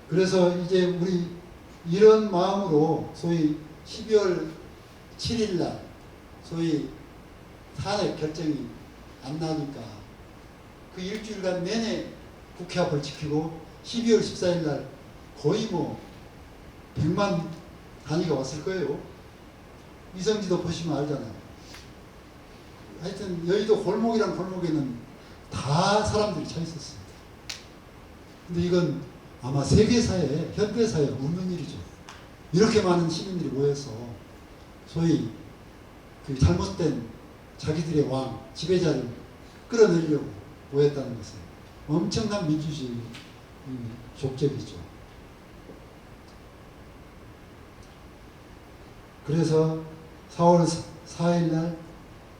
그래서 이제 우리 이런 마음으로 소위 12월 7일 날 소위 탄핵 결정이 안 나니까 그 일주일간 내내 국회 앞을 지키고 12월 14일 날 거의 뭐 100만 단위가 왔을 거예요. 위성지도 보시면 알잖아요. 하여튼 여의도 골목이란 골목에는 다 사람들이 차 있었습니다. 근데 이건 아마 세계사회, 현대사회에 없는 일이죠. 이렇게 많은 시민들이 모여서 소위 그 잘못된 자기들의 왕, 지배자를 끌어내려고 모였다는 것은 엄청난 민주주의 족적이죠. 그래서 4월 4일 날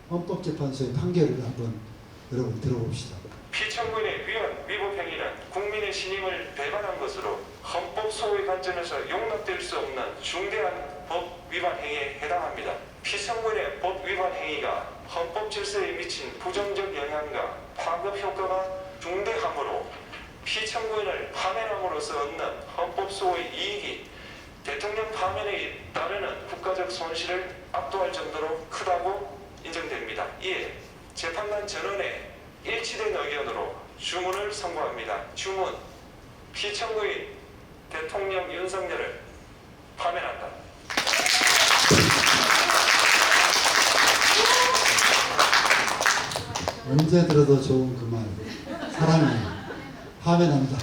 헌법재판소의 판결을 한번 여러분 들어봅시다. 피청구인의 위법 행위는 국민의 신임을 배반한 것으로 헌법 소의 관점에서 용납될 수 없는 중대한 법 위반 행위에 해당합니다. 피청구인의 법 위반 행위가 헌법 질서에 미친 부정적 영향과 파급 효과가 중대하므로 피청구인을 파면함으로써 얻는 헌법 소의 이익이 대통령 파면에 따르는 국가적 손실을 압도할 정도로 크다고 인정됩니다. 이에 재판관 전원의 일치된 의견으로 주문을 선고합니다. 주문: 피청구인 대통령 윤석열을 파면한다. 언제 들어도 좋은 그 말. 사랑해. 파면한다.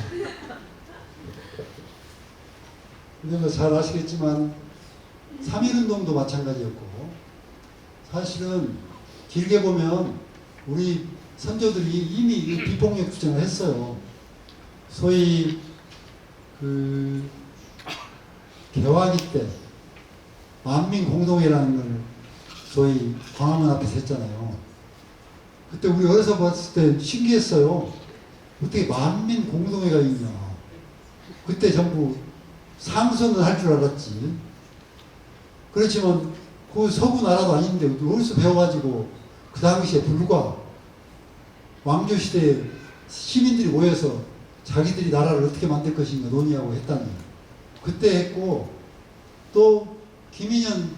근데 뭐 잘 아시겠지만 3.1운동도 마찬가지였고, 사실은 길게 보면 우리 선조들이 이미 비폭력 주장을 했어요. 소위 그 개화기 때 만민공동회라는 걸 소위 광화문 앞에서 했잖아요. 그때 우리 어려서 봤을 때 신기했어요. 어떻게 만민공동회가 있냐. 그때 전부 상선을 할 줄 알았지. 그렇지만 그 서구 나라도 아닌데 어디서 배워가지고 그 당시에 불과 왕조시대에 시민들이 모여서 자기들이 나라를 어떻게 만들 것인가 논의하고 했다니. 그때 했고, 또 김인현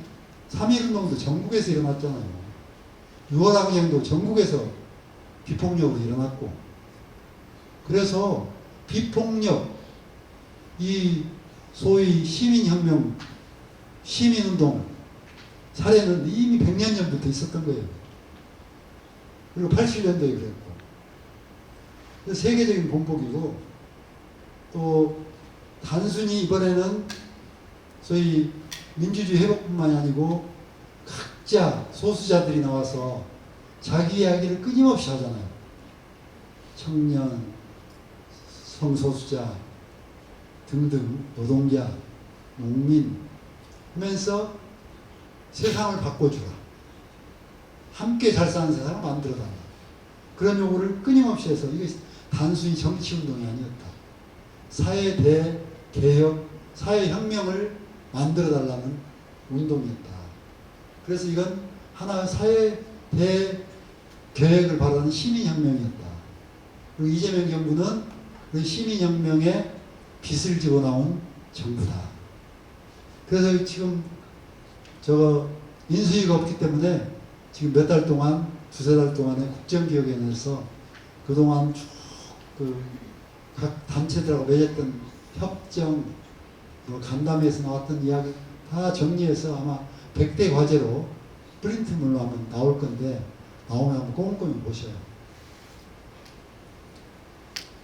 3.1운동도 전국에서 일어났잖아요. 6월항쟁도 전국에서 비폭력으로 일어났고, 그래서 비폭력, 이 소위 시민혁명, 시민운동 사례는 이미 100년 전부터 있었던 거예요. 그리고 80년도에 그랬고. 세계적인 본보기고, 또 단순히 이번에는 소위 민주주의 회복뿐만이 아니고 각자 소수자들이 나와서 자기 이야기를 끊임없이 하잖아요. 청년, 성소수자 등등, 노동자, 농민 하면서 세상을 바꿔주라. 함께 잘 사는 세상을 만들어달라. 그런 요구를 끊임없이 해서 이게 단순히 정치운동이 아니었다. 사회 대개혁, 사회혁명을 만들어달라는 운동이었다. 그래서 이건 하나의 사회 대개혁을 바라는 시민혁명이었다. 그리고 이재명 정부는 그 시민혁명에 빚을 지고 나온 정부다. 그래서 지금 인수위가 없기 때문에 지금 몇 달 동안, 두세 달 동안에 국정기획위원회에서 그동안 쭉 각 단체들하고 맺었던 협정, 간담회에서 나왔던 이야기 다 정리해서 아마 100대 과제로 프린트물로 한번 나올 건데, 나오면 한번 꼼꼼히 보셔요.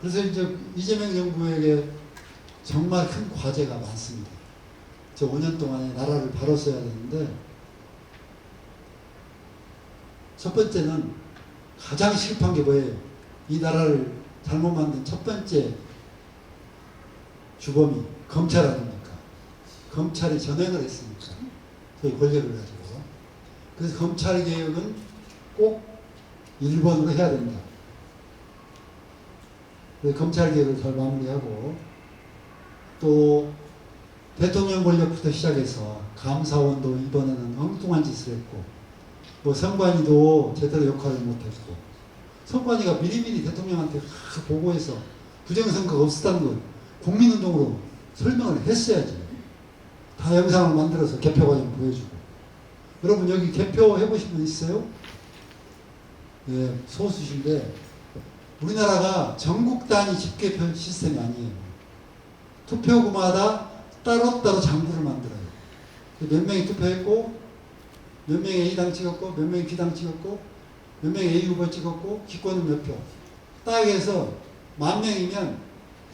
그래서 이제 이재명 정부에게 정말 큰 과제가 많습니다. 저 5년 동안에 나라를 바로 써야 되는데, 첫 번째는 가장 실패한 게 뭐예요? 이 나라를 잘못 만든 첫 번째 주범이 검찰 아닙니까? 검찰이 전횡을 했으니까, 저희 권력을 가지고. 그래서 검찰 개혁은 꼭 1번으로 해야 된다. 그래서 검찰 개혁을 잘 마무리하고, 또 대통령 권력부터 시작해서 감사원도 이번에는 엉뚱한 짓을 했고, 선관위도 제대로 역할을 못했고, 선관위가 미리미리 대통령한테 보고해서 부정선거가 없었다는 걸 국민운동으로 설명을 했어야지. 다 영상을 만들어서 개표 과정 보여주고. 여러분 여기 개표 해보신 분 있어요? 예, 소수신데, 우리나라가 전국 단위 집계표 시스템이 아니에요. 투표구마다 따로따로 장부를 만들어요. 몇 명이 투표했고 몇 명이 A당 찍었고 몇 명이 B당 찍었고 몇 명이 A 후보 찍었고 기권은 몇 표. 딱 해서 10,000명이면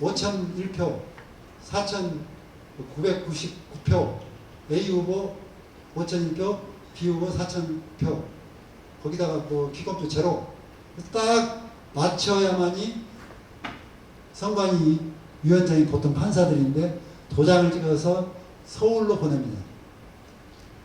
5,001표, 4,999표, A 후보 5,001표, B 후보 4,000표. 거기다가 뭐 기권표 제로. 딱 맞춰야만이 선관위 위원장이 보통 판사들인데 도장을 찍어서 서울로 보냅니다.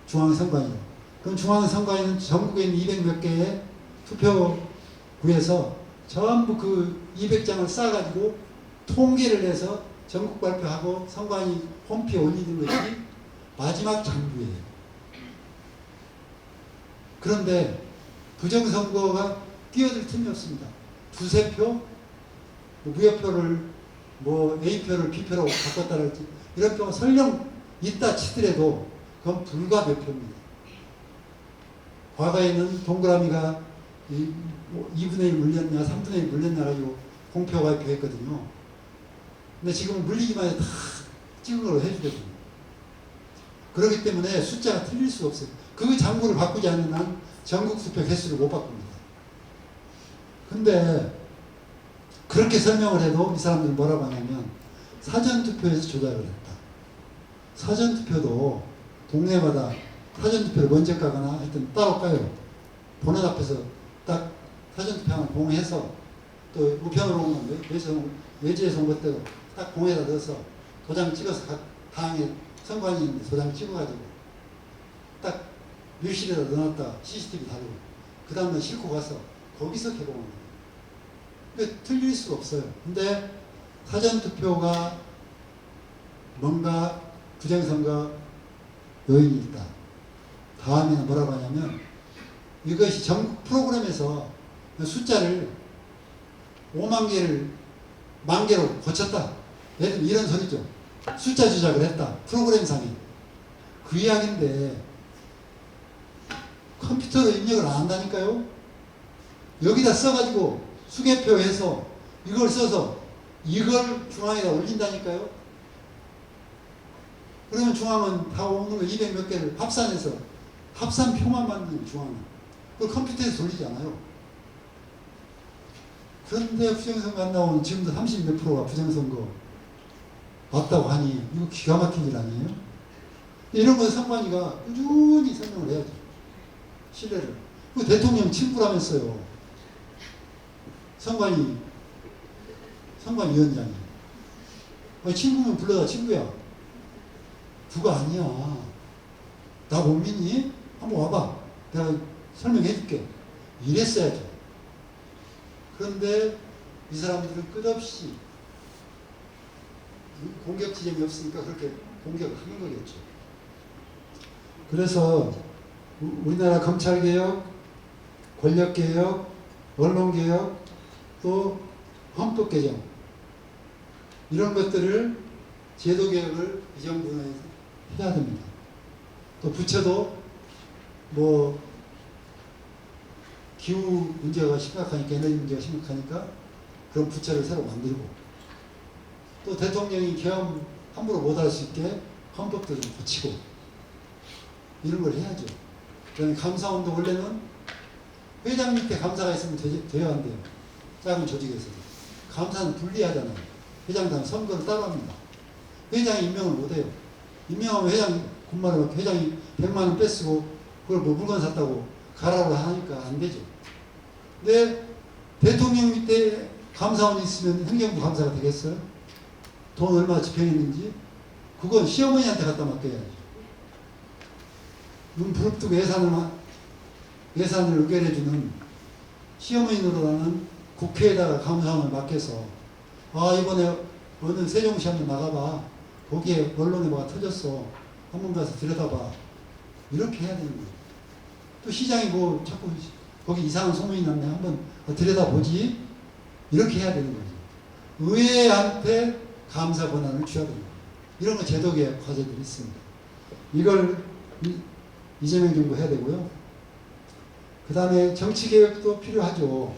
중앙선관위로. 그럼 중앙선관위는 전국에 있는 200 몇 개의 투표구에서 전부 그 200장을 싸가지고 통계를 내서 전국 발표하고 선관위 홈피에 올리는 것이 마지막 장부예요. 그런데 부정선거가 끼어들 틈이 없습니다. 두세 표, 무효표를 뭐 A표를 B표로 바꿨다랄지 이런 표가 설령 있다 치더라도 그건 불과 몇 표입니다. 과거에는 동그라미가 2분의 1 물렸냐 3분의 1 물렸냐 가지고 공표 발표했거든요. 근데 지금은 물리기만 해도 다 찍은 걸로 해주거든요. 그렇기 때문에 숫자가 틀릴 수가 없어요. 그 장부를 바꾸지 않는 한 전국 투표 개수를 못 바꿉니다. 근데 그렇게 설명을 해도 이 사람들은 뭐라고 하냐면 사전투표에서 조작을 했다. 사전투표도 동네마다 사전투표를 먼저 까거나 하여튼 따로 까요. 본원 앞에서 딱 사전투표 하나 봉해서 또 우편으로 오는 외지에서 온 것대로 딱 봉에다 넣어서 도장 찍어서 각 당에 선관위 있는데 도장 찍어가지고 딱 밀실에다 넣어놨다 CCTV 다루고 그 다음에 싣고 가서 거기서 개봉합니다. 그러니까 틀릴 수가 없어요. 근데 사전투표가 뭔가 부정선거 요인이 있다. 다음에는 뭐라고 하냐면 이것이 전국 프로그램에서 숫자를 5만 개를 10,000개로 고쳤다. 예를 들면 이런 소리죠. 숫자 조작을 했다. 프로그램상에. 그 이야기인데 컴퓨터로 입력을 안 한다니까요. 여기다 써가지고 수개표 해서 이걸 써서 이걸 중앙에다 올린다니까요. 그러면 중앙은 다 오는 거 200 몇 개를 합산해서 합산표만 만드는 중앙은. 그걸 컴퓨터에서 돌리잖아요. 그런데 부정선거 안 나오는 지금도 30 몇 프로가 부정선거 맞다고 하니 이거 기가 막힌 일 아니에요? 이런 건 선관위가 꾸준히 설명을 해야죠. 신뢰를. 그 대통령 친구라면서요. 선관위원장이. 친구면 불러다 친구야. 그거 아니야. 나 못 믿니? 한번 와봐. 내가 설명해 줄게. 이랬어야죠. 그런데 이 사람들은 끝없이 공격 지점이 없으니까 그렇게 공격을 하는 거겠죠. 그래서 우리나라 검찰개혁, 권력개혁, 언론개혁, 또 헌법개정 이런 것들을 제도개혁을 이 정부는 해야 됩니다. 또 부처도 뭐 기후 문제가 심각하니까 에너지 문제가 심각하니까 그런 부처를 새로 만들고 또 대통령이 계엄 함부로 못할 수 있게 헌법도 좀 고치고 이런 걸 해야죠. 그다음에 감사원도 원래는 회장 밑에 감사가 있으면 돼야 한대요. 작은 조직에서. 감사는 분리하잖아요. 회장단 선거를 따로 합니다. 회장이 임명을 못해요. 임명하면 회장 군말로 회장이 100만 원 뺏고 그걸 뭐 물건 샀다고 가라고 하니까 안 되죠. 근데 대통령 밑에 감사원이 있으면 행정부 감사가 되겠어요? 돈 얼마 집행했는지 그건 시어머니한테 갖다 맡겨야죠. 눈 부릅뜨고 예산을 의결해주는 시어머니 노릇하는 국회에다가 감사원을 맡겨서 이번에 어느 세종시 한번 나가봐. 거기에 언론에 뭐가 터졌어. 한번 가서 들여다봐. 이렇게 해야 되는 거예요. 또 시장이 뭐 자꾸 거기 이상한 소문이 났네. 한번 들여다보지. 이렇게 해야 되는 거죠. 의회한테 감사 권한을 줘야 됩니다. 이런 거 제도개혁 과제들이 있습니다. 이걸 이재명 정부 해야 되고요. 그 다음에 정치개혁도 필요하죠.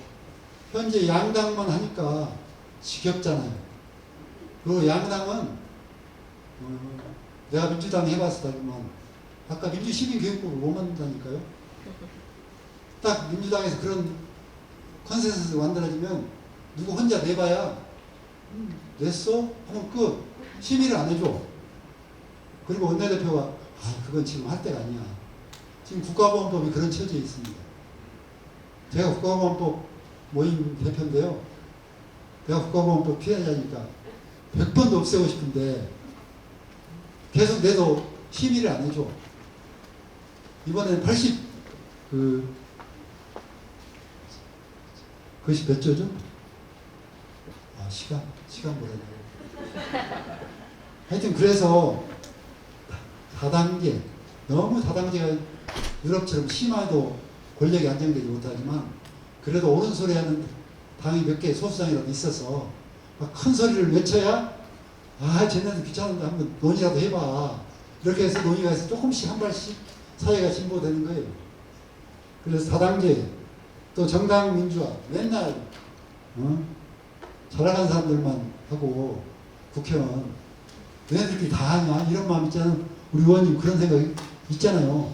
현재 양당만 하니까 지겹잖아요. 그리고 양당은 내가 민주당 해봤어 다지만 아까 민주시민교육법을 못 만든다니까요. 딱 민주당에서 그런 컨센서스가 만들어지면 누구 혼자 내봐야 냈어? 하면 끝. 심의를 안 해줘. 그리고 원내대표가 그건 지금 할 때가 아니야. 지금 국가보안법이 그런 처지에 있습니다. 제가 국가보안법 모임 대표인데요. 내가 국가보안법 피해자니까 100번도 없애고 싶은데 계속 내도 심의를 안 해줘. 이번에는 그것이 몇 조죠? 시간 뭐라 하여튼 그래서 다단계, 너무 다단계가 유럽처럼 심화도 권력이 안정되지 못하지만 그래도 옳은 소리 하는 당이 몇 개 소수당이라도 있어서 막 큰 소리를 외쳐야 쟤네들 귀찮은데 한번 논의라도 해봐. 이렇게 해서 논의가 해서 조금씩 한 발씩 사회가 진보되는 거예요. 그래서 다단계, 또 정당 민주화, 맨날 잘 나가는 사람들만 하고 국회의원 너네들끼리 다 하냐 이런 마음 있잖아요. 우리 의원님 그런 생각이 있잖아요.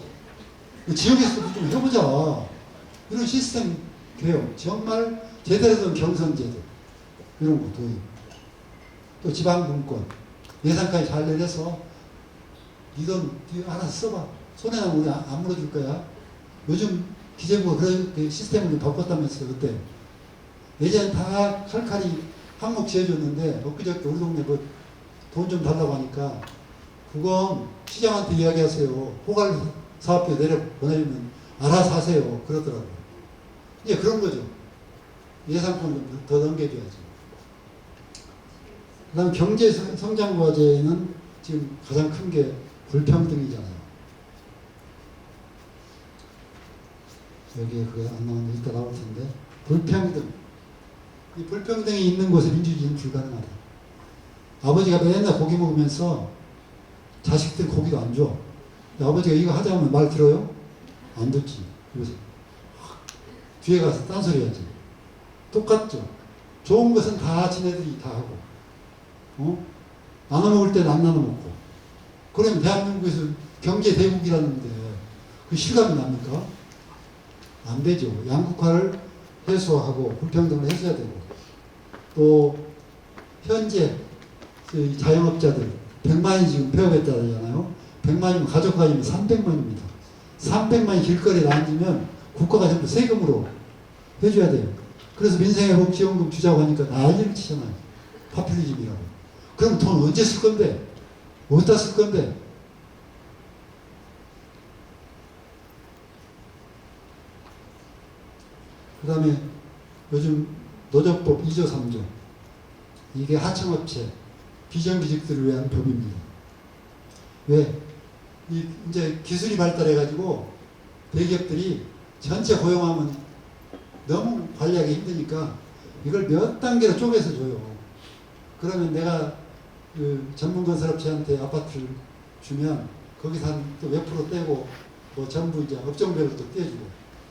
지역에서도 좀 해보자. 이런 시스템 개혁, 정말 제대로 된 경선제도 이런 거 도입. 또 지방분권 예산까지 잘 내려서 니 돈 알아서 써봐. 손해나면 우리 안 물어줄 거야. 요즘 기재부가 그런 시스템을 좀 바꿨다면서요. 그때 예전엔 다 칼칼이 항목 지어줬는데 엊그저께 우리 동네 돈 좀 달라고 하니까 그건 시장한테 이야기하세요. 호갈 사업비 내려보내면 알아서 하세요. 그러더라고요. 이제 그런 거죠. 예산권을 좀 더 넘겨줘야죠. 그 다음 경제 성장 과제는 지금 가장 큰 게 불평등이잖아요. 여기에 그게 안 나오는데 이따 나올 텐데 불평등. 이 불평등이 있는 곳에 민주주의는 불가능하다. 아버지가 맨날 고기 먹으면서 자식들 고기도 안 줘. 아버지가 이거 하자면 말 들어요? 안 듣지. 그래서 뒤에 가서 딴소리 하지. 똑같죠. 좋은 것은 다 지네들이 다 하고 나눠 먹을 때는 안 나눠 먹고. 그러면 대한민국에서 경제 대국이라는데 그 실감이 납니까? 안 되죠. 양극화를 해소하고 불평등을 해소해야 되고 또 현재 자영업자들 100만이 지금 폐업했다잖아요. 100만이면 가족까지면 300만입니다. 300만이 길거리에 앉으면 국가가 전부 세금으로 해줘야 돼요. 그래서 민생회복지원금 주자고 하니까 난리를 치잖아요. 파퓰리즘이라고. 그럼 돈 언제 쓸 건데? 어디다 쓸 건데? 그 다음에 요즘 노조법 2조 3조 이게 하청업체 비정규직들을 위한 법입니다. 왜? 이제 기술이 발달해가지고 대기업들이 전체 고용하면 너무 관리하기 힘드니까 이걸 몇 단계로 쪼개서 줘요. 그러면 내가 그 전문건설업체한테 아파트를 주면 거기서 한 또 몇 프로 떼고 뭐 전부 이제 업종별로 또 떼주고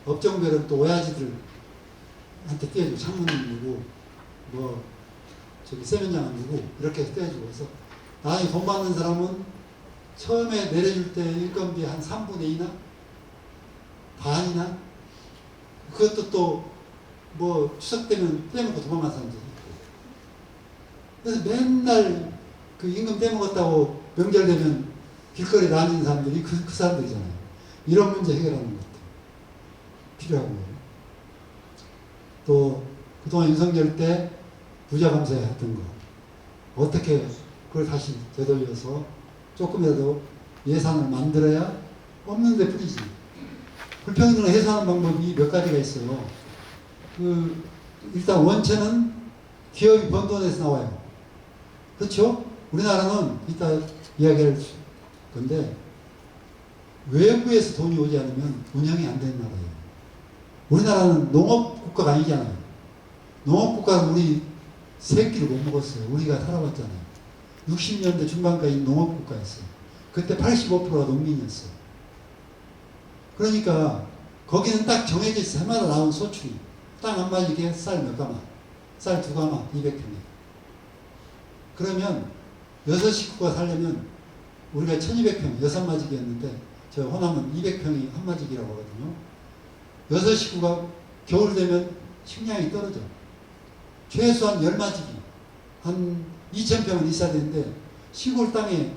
업종별은 또 오야지들한테 떼주고 창문은 누구 뭐 저기 세면장은 누구 이렇게 해서 떼주고 해서 나중에 돈 받는 사람은 처음에 내려줄 때 인건비 한 3분의 2나 반이나 그것도 또 뭐 추석 때면 떼먹고 도망간 사람들이 있고 그래서 맨날 그 임금 떼먹었다고 명절 되면 길거리에 다니는 사람들이 그 사람들이잖아요. 이런 문제 해결하는 것도 필요하고요. 또 그동안 윤석열 때 부자 감세 했던 거 어떻게 그걸 다시 되돌려서 조금이라도 예산을 만들어야 없는데 뿌리지. 불평등을 해소하는 방법이 몇 가지가 있어요. 일단 원체는 기업이 번 돈에서 나와요. 그렇죠? 우리나라는 이따 이야기할 건데 외부에서 돈이 오지 않으면 운영이 안 되는 나라예요. 우리나라는 농업국가가 아니잖아요. 농업국가는 우리 새끼를 못 먹었어요. 우리가 살아봤잖아요. 60년대 중반까지 농업국가였어요. 그때 85%가 농민이었어요. 그러니까 거기는 딱 정해져 있어요. 해마다 나온 소출이. 땅 한 마디에 쌀 몇 가마, 쌀 2가마, 200평에. 그러면 6식구가 살려면 우리가 1200평, 6마지기였는데 저 호남은 200평이 한마직이라고 하거든요. 6식구가 겨울 되면 식량이 떨어져. 최소한 10마직이 한 2,000평은 있어야 되는데 시골 땅에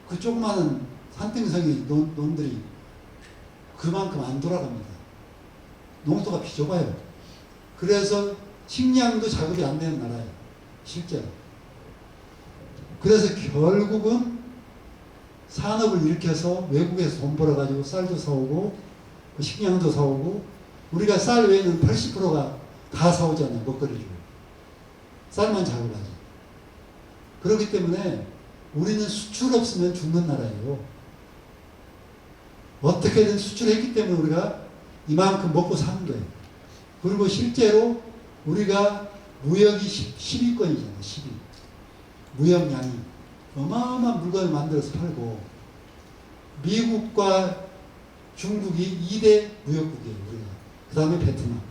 그 조그마한 산등성이 놈들이 그만큼 안 돌아갑니다. 농토가 비좁아요. 그래서 식량도 작업이 안 되는 나라예요. 실제로. 그래서 결국은 산업을 일으켜서 외국에서 돈 벌어가지고 쌀도 사오고 식량도 사오고 우리가 쌀 외에는 80%가 다 사오잖아요. 먹거리를. 쌀만 작업하지. 그렇기 때문에 우리는 수출 없으면 죽는 나라예요. 어떻게든 수출했기 때문에 우리가 이만큼 먹고 사는 거예요. 그리고 실제로 우리가 무역이 10위권이잖아요. 10위. 무역량이 어마어마한 물건을 만들어서 팔고 미국과 중국이 2대 무역국이에요. 우리가. 그 다음에 베트남.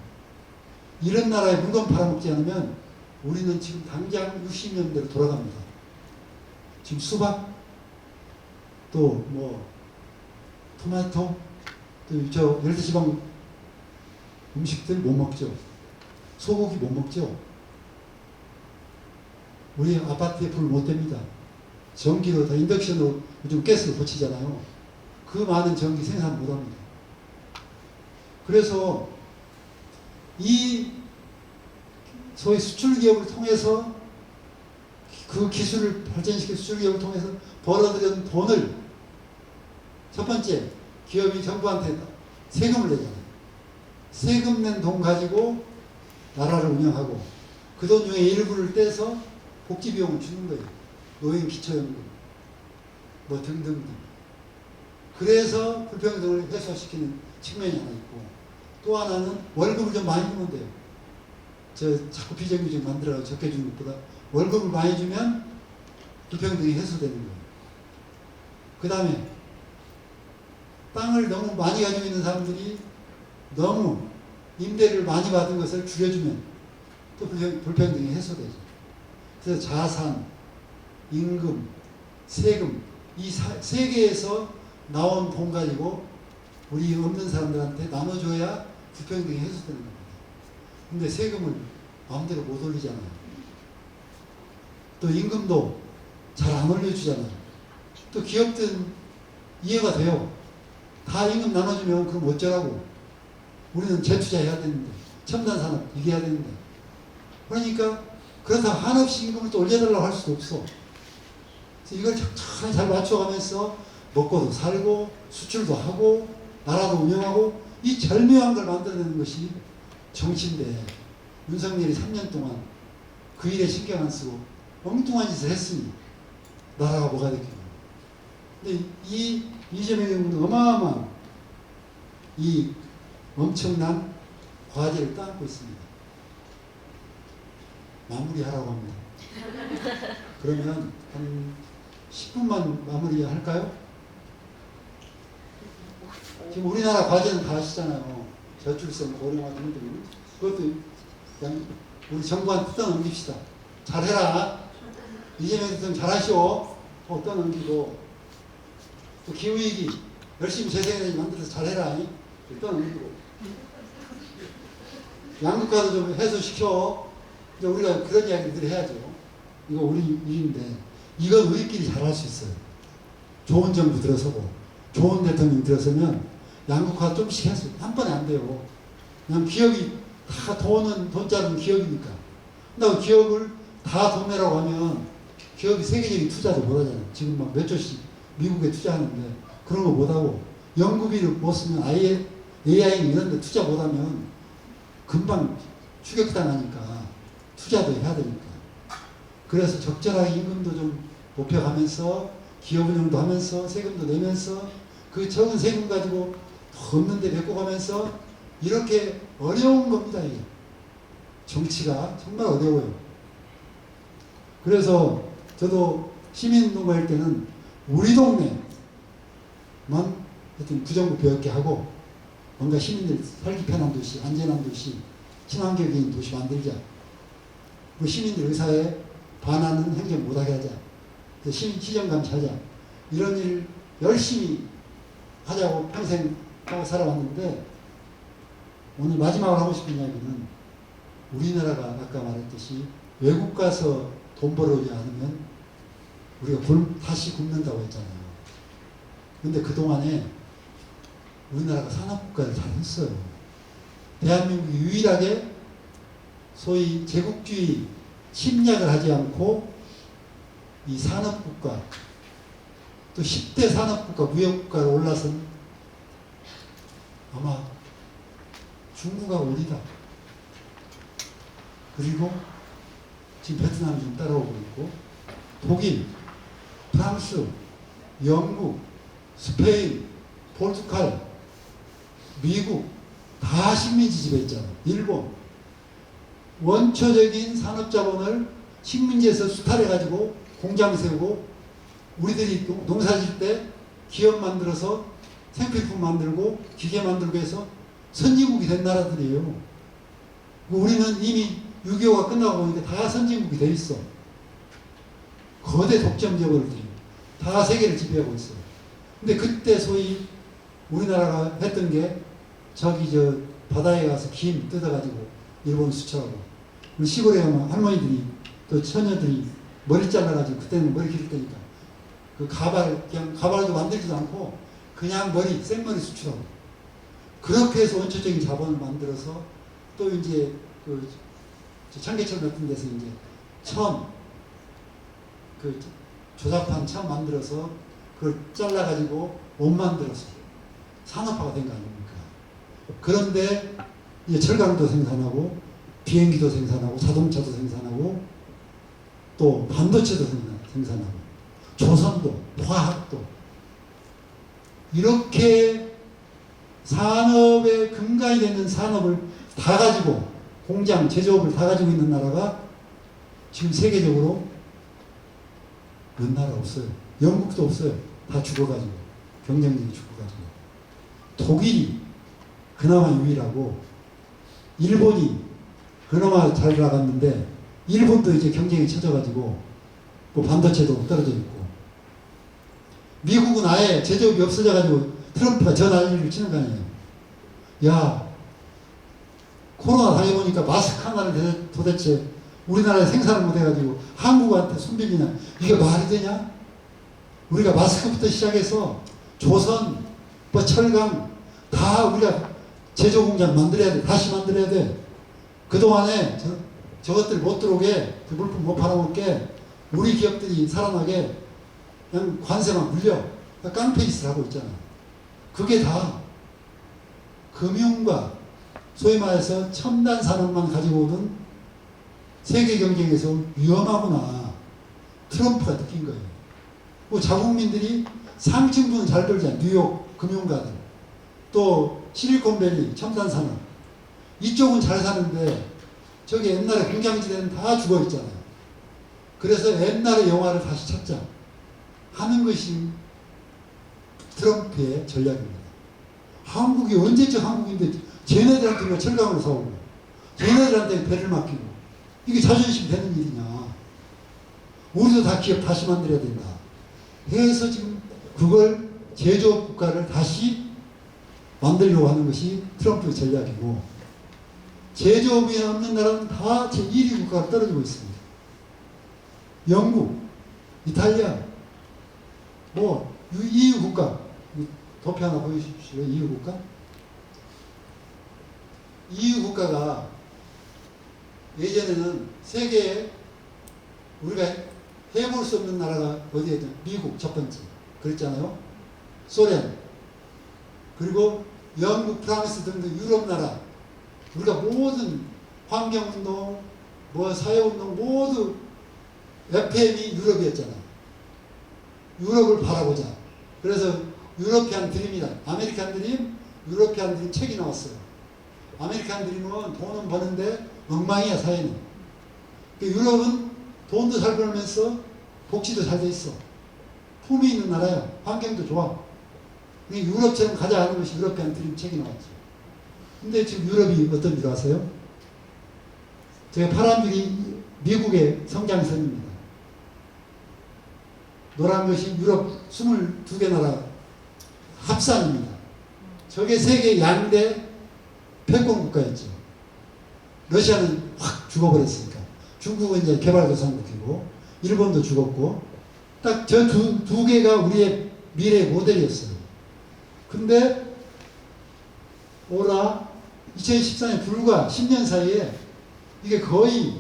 이런 나라에 물건 팔아먹지 않으면 우리는 지금 당장 60년대로 돌아갑니다. 지금 수박, 또 뭐 토마토, 또 저 열대지방 음식들 못 먹죠. 소고기 못 먹죠. 우리 아파트에 불 못 댑니다. 전기로 다 인덕션으로 요즘 가스를 고치잖아요. 그 많은 전기 생산 못 합니다. 그래서 이 소위 수출 기업을 통해서 그 기술을 발전시킨 수출 기업을 통해서 벌어들인 돈을 첫 번째 기업이 정부한테 세금을 내잖아요. 세금 낸 돈 가지고 나라를 운영하고 그 돈 중에 일부를 떼서 복지 비용을 주는 거예요. 노인 기초연금 뭐 등등등. 그래서 불평등을 해소시키는 측면이 하나 있고 또 하나는 월급을 좀 많이 주면 돼요. 저 자꾸 비정규직 만들어 적혀주는 것보다 월급을 많이 주면 불평등이 해소되는 거예요. 그 다음에 땅을 너무 많이 가지고 있는 사람들이 너무 임대를 많이 받은 것을 줄여주면 또 불평등이 해소되죠. 그래서 자산, 임금, 세금 이 세 개에서 나온 돈 가지고 우리 없는 사람들한테 나눠줘야 불평등이 해소되는 겁니다. 근데 세금을 마음대로 못 올리잖아요. 또 임금도 잘 안 올려주잖아요. 또 기업들은 이해가 돼요. 다 임금 나눠주면 그럼 어쩌라고. 우리는 재투자해야 되는데 첨단 산업 이게 해야 되는데 그러니까 그렇다고 한없이 임금을 또 올려달라고 할 수도 없어. 그래서 이걸 적절히 잘 맞춰가면서 먹고도 살고 수출도 하고 나라도 운영하고 이 절묘한 걸 만들어내는 것이 정치인데 윤석열이 3년 동안 그 일에 신경 안 쓰고 엉뚱한 짓을 했으니 나라가 뭐가 됐겠냐. 근데 이 이재명 정부는 어마어마한 이 엄청난 과제를 따르고 있습니다. 마무리하라고 합니다. 그러면 한 10분만 마무리할까요? 지금 우리나라 과제는 다 아시잖아요. 저출생, 고령화 등등. 그것도 그냥 우리 정부한테 떠넘깁시다. 잘해라. 이재명 대통령 잘하시오. 떠넘기고. 또 기후위기 열심히 재생에너지 만들어서 잘해라. 떠넘기고. 양극화도 좀 해소시켜. 이제 우리가 그런 이야기들을 해야죠. 이거 우리 일인데 이건 우리끼리 잘할 수 있어요. 좋은 정부 들어서고 좋은 대통령 들어서면 양극화 좀씩 해서 한 번에 안 돼요. 그냥 기업이 다 돈짜리는 기업이니까. 근데 기업을 다 돈 내라고 하면 기업이 세계적인 투자도 못하잖아요. 지금 막 몇 조씩 미국에 투자하는데 그런 거 못하고 연구비를 못 쓰면 아예 AI 이런 데 투자 못하면 금방 추격당하니까 투자도 해야 되니까. 그래서 적절하게 임금도 좀 높여가면서 기업 운영도 하면서 세금도 내면서 그 적은 세금 가지고 더 없는데 메꿔가면서 이렇게 어려운 겁니다. 이게. 정치가 정말 어려워요. 그래서 저도 시민운동 할 때는 우리 동네만 하여튼 부정부 배웠게 하고 뭔가 시민들 살기 편한 도시, 안전한 도시, 친환경적인 도시 만들자. 그 시민들 의사에 반하는 행정 못하게 하자. 시민 시정감시하자. 이런 일 열심히 하자고 평생 하고 살아왔는데 오늘 마지막으로 하고 싶은 이야기는 우리나라가 아까 말했듯이 외국 가서 돈 벌어오지 않으면 우리가 다시 굶는다고 했잖아요. 근데 그동안에 우리나라가 산업국가를 잘했어요. 대한민국이 유일하게 소위 제국주의 침략을 하지 않고 이 산업국가 또 10대 산업국가 무역국가로 올라선 아마 중국하고 우리다. 그리고 지금 베트남이 좀 따라오고 있고 독일, 프랑스, 영국, 스페인, 포르투갈, 미국 다 식민지 지배했잖아요. 일본 원초적인 산업자본을 식민지에서 수탈해가지고 공장 세우고 우리들이 농사 질 때 기업 만들어서 생필품 만들고 기계 만들고 해서 선진국이 된 나라들이에요. 우리는 이미 6.25가 끝나고 보니까 다 선진국이 돼 있어. 거대 독점 제국들이 다 세계를 지배하고 있어요. 근데 그때 소위 우리나라가 했던 게 저기 저 바다에 가서 김 뜯어가지고 일본 수출하고 우리 시골에 가면 할머니들이 또 처녀들이 머리 잘라가지고 그때는 머리 기를 때니까 그 가발 그냥 가발도 만들지도 않고 그냥 머리 생머리 수출하고 그렇게 해서 원초적인 자본을 만들어서 또 이제 그 청계천 같은 데서 이제 처음 그 조잡한 참 만들어서 그걸 잘라가지고 옷 만들어서 산업화가 된 거 아닙니까? 그런데 이제 철강도 생산하고 비행기도 생산하고 자동차도 생산하고 또 반도체도 생산하고 조선도 화학도 이렇게 산업의 근간이 되는 산업을 다 가지고 공장 제조업을 다 가지고 있는 나라가 지금 세계적으로 몇 나라 없어요. 영국도 없어요. 다 죽어가지고 경쟁력이 죽어가지고 독일이 그나마 유일하고 일본이 그나마 잘 나갔는데 일본도 이제 경쟁이 쳐져가지고 뭐 반도체도 떨어져 있고 미국은 아예 제조업이 없어져가지고 트럼프가 저 난리를 치는 거 아니에요. 야 코로나 당해보니까 마스크 하나를 도대체 우리나라에 생산을 못해가지고 한국한테 손빌리냐 이게 말이 되냐? 우리가 마스크부터 시작해서 조선, 뭐 철강 다 우리가 제조공장 만들어야 돼. 다시 만들어야 돼. 그동안에 저것들 못 들어오게 그 물품 못 팔아먹게 우리 기업들이 살아나게 그냥 관세만 물려 깡패 짓을 하고 있잖아. 그게 다 금융과 소위 말해서 첨단 산업만 가지고 오는 세계 경쟁에서 위험하구나. 트럼프가 느낀 거예요. 뭐 자국민들이 상층부는 잘 벌잖아. 뉴욕 금융가들. 또 실리콘밸리 첨단 산업. 이쪽은 잘 사는데 저기 옛날에 공장지대는 다 죽어 있잖아요. 그래서 옛날의 영화를 다시 찾자 하는 것이 트럼프의 전략입니다. 한국이 언제적 한국인데 쟤네들한테 왜 철강을 사오고 쟤네들한테 배를 맡기고 이게 자존심 되는 일이냐. 우리도 다 기업 다시 만들어야 된다 해서 지금 그걸 제조업 국가를 다시 만들려고 하는 것이 트럼프의 전략이고 제조업이 없는 나라는 다 제1위 국가로 떨어지고 있습니다. 영국, 이탈리아, 뭐 EU 국가 도표 하나 보여주십시오. EU 국가. EU 국가가 예전에는 세계에 우리가 해볼 수 없는 나라가 어디에든 미국 첫 번째 그랬잖아요. 소련 그리고 영국, 프랑스 등등 유럽 나라 우리가 모든 환경운동 뭐 사회운동 모두 FM이 유럽이었잖아요. 유럽을 바라보자. 그래서 유러피안 드림이다. 아메리칸 드림, 유러피안 드림 책이 나왔어요. 아메리칸 드림은 돈은 버는데 엉망이야 사회는. 유럽은 돈도 잘 벌면서 복지도 잘 돼 있어. 품이 있는 나라야. 환경도 좋아. 유럽처럼 가자 하는 것이 유러피안 드림 책이 나왔죠. 근데 지금 유럽이 어떤 줄 아세요? 제가 파란색이 미국의 성장선입니다. 노란 것이 유럽 22개 나라 합산입니다. 저게 세계 양대 패권 국가였죠. 러시아는 확 죽어버렸으니까. 중국은 이제 개발도상국이고 일본도 죽었고 딱 저 두 개가 우리의 미래의 모델이었어요. 근데 오라 2014년 불과 10년 사이에 이게 거의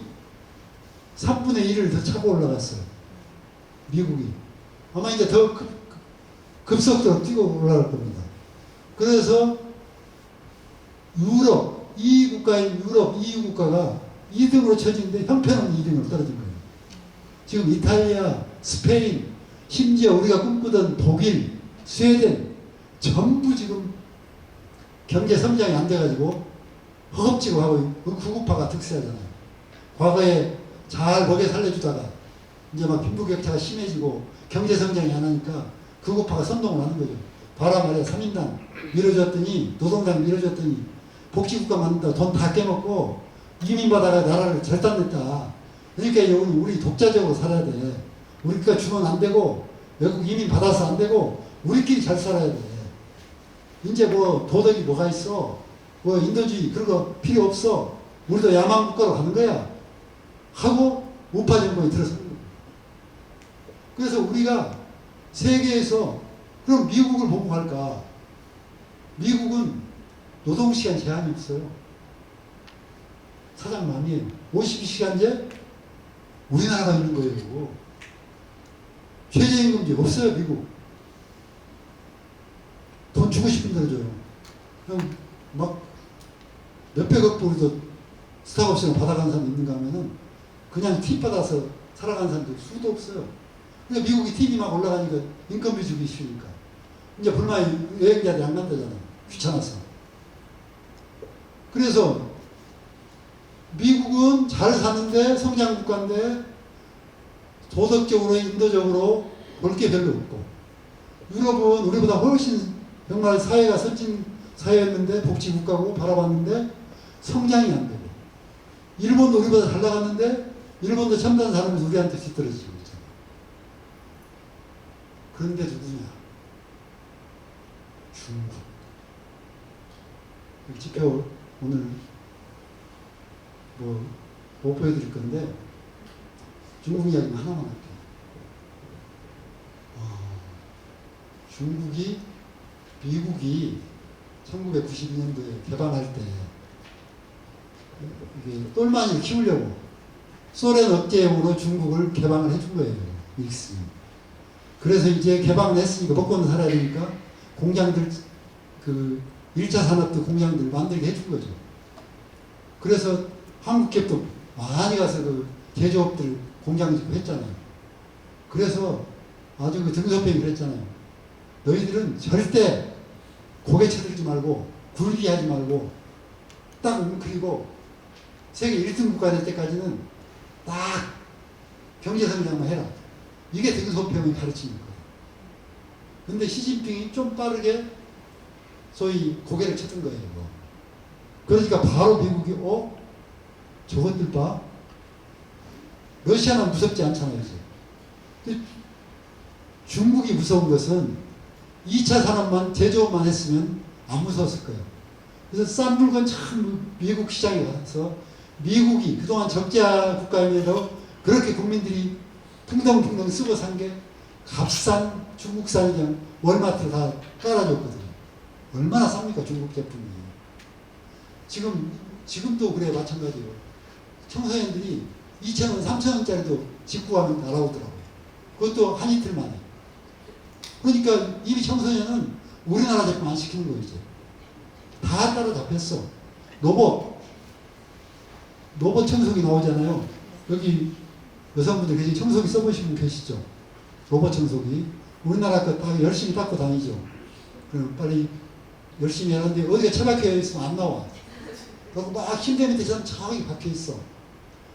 3분의 1을 더 차고 올라갔어요. 미국이. 아마 이제 더 급속도로 뛰고 올라갈 겁니다. 그래서 유럽, EU 국가인 유럽, EU 국가가 2등으로 쳐지는데 형편없는 2등으로 떨어진 거예요. 지금 이탈리아, 스페인, 심지어 우리가 꿈꾸던 독일, 스웨덴 전부 지금 경제 성장이 안 돼가지고 허겁지겁 하고 구급화가 특세하잖아요. 과거에 잘 먹여 살려주다가 이제 막 빈부격차가 심해지고 경제 성장이 안 하니까 구급화가 선동을 하는 거죠. 봐라 말이야 3인당 밀어줬더니 노동당 밀어줬더니 복지국가 만든다 돈 다 깨먹고 이민받아가 나라를 절단냈다. 그러니까 우리 독자적으로 살아야 돼. 우리가 주면 안 되고 외국 이민 받아서 안 되고 우리끼리 잘 살아야 돼. 이제 뭐 도덕이 뭐가 있어? 뭐 인도주의 그런 거 필요 없어. 우리도 야만 국가로 가는 거야. 하고 우파 정권이 들어서는 거야. 그래서 우리가 세계에서 그럼 미국을 보고 갈까? 미국은 노동시간 제한이 없어요. 사장 마음이에요. 52시간제 우리나라가 있는 거예요. 최저임금제 없어요, 미국. 돈 주고 싶은 대로 줘요. 그냥 막 몇백억 불도 스타벅스로 받아간 사람 있는가 하면은 그냥 팁 받아서 살아가는 사람들 수도 없어요. 그러니까 미국이 팁이 막 올라가니까 인건비 주기 쉬우니까. 이제 불만이 여행자들이 안 간다잖아요. 귀찮아서. 그래서 미국은 잘 사는데 성장국가인데 도덕적으로 인도적으로 볼 게 별로 없고 유럽은 우리보다 훨씬 정말 사회가 선진 사회였는데 복지국가고 바라봤는데 성장이 안 되고 일본도 우리보다 잘 나갔는데 일본도 첨단 산업에서 우리한테 뒤떨어지고 있잖아. 그런데 누구냐? 중국. 지표 오늘 못 보여드릴 건데 중국 이야기만 하나만 할게요. 중국이 미국이 1992년도에 개방할 때 이게 똘마니를 키우려고 소련 억제용으로 중국을 개방을 해준 거예요. 닉슨이. 그래서 이제 개방을 했으니까 먹고는 살아야 되니까 공장들 그 1차 산업도 공장들 만들게 해준 거죠. 그래서 한국 기업도 많이 가서 그 제조업들 공장 짓고 했잖아요. 그래서 아주 그 등소평이 그랬잖아요. 너희들은 절대 고개 쳐들지 말고 굴기하지 말고 딱 웅크리고 세계 1등 국가 될 때까지는 딱 경제성장만 해라. 이게 등소평이 가르치는 거예요. 근데 시진핑이 좀 빠르게 소위 고개를 쳐든 거예요. 그러니까 바로 미국이 저것들 봐. 러시아는 무섭지 않잖아요. 이제. 근데 중국이 무서운 것은 2차 산업만 제조업만 했으면 안 무서웠을 거예요. 그래서 싼 물건 참 미국 시장에 가서 미국이 그동안 적자 국가임에도 그렇게 국민들이 풍덩풍덩 쓰고 산 게 값싼 중국산 그냥 월마트 다 깔아줬거든요. 얼마나 쌉니까 중국 제품이. 지금도 그래 마찬가지예요. 청소년들이 2,000원, 3,000원짜리도 직구 가면 날아오더라고요. 그것도 한 이틀 만에. 그러니까 이미 청소년은 우리나라 제품 안 시키는 거예요, 이제. 다 따라잡혔어. 로봇 청소기 나오잖아요. 여기 여성분들 계신 청소기 써보신 분 계시죠? 로봇 청소기. 우리나라 거 다 열심히 닦고 다니죠. 그럼 빨리 열심히 하는데 어디가 처박혀 있으면 안 나와. 그리고 막 힘대 밑에 저기 박혀 있어.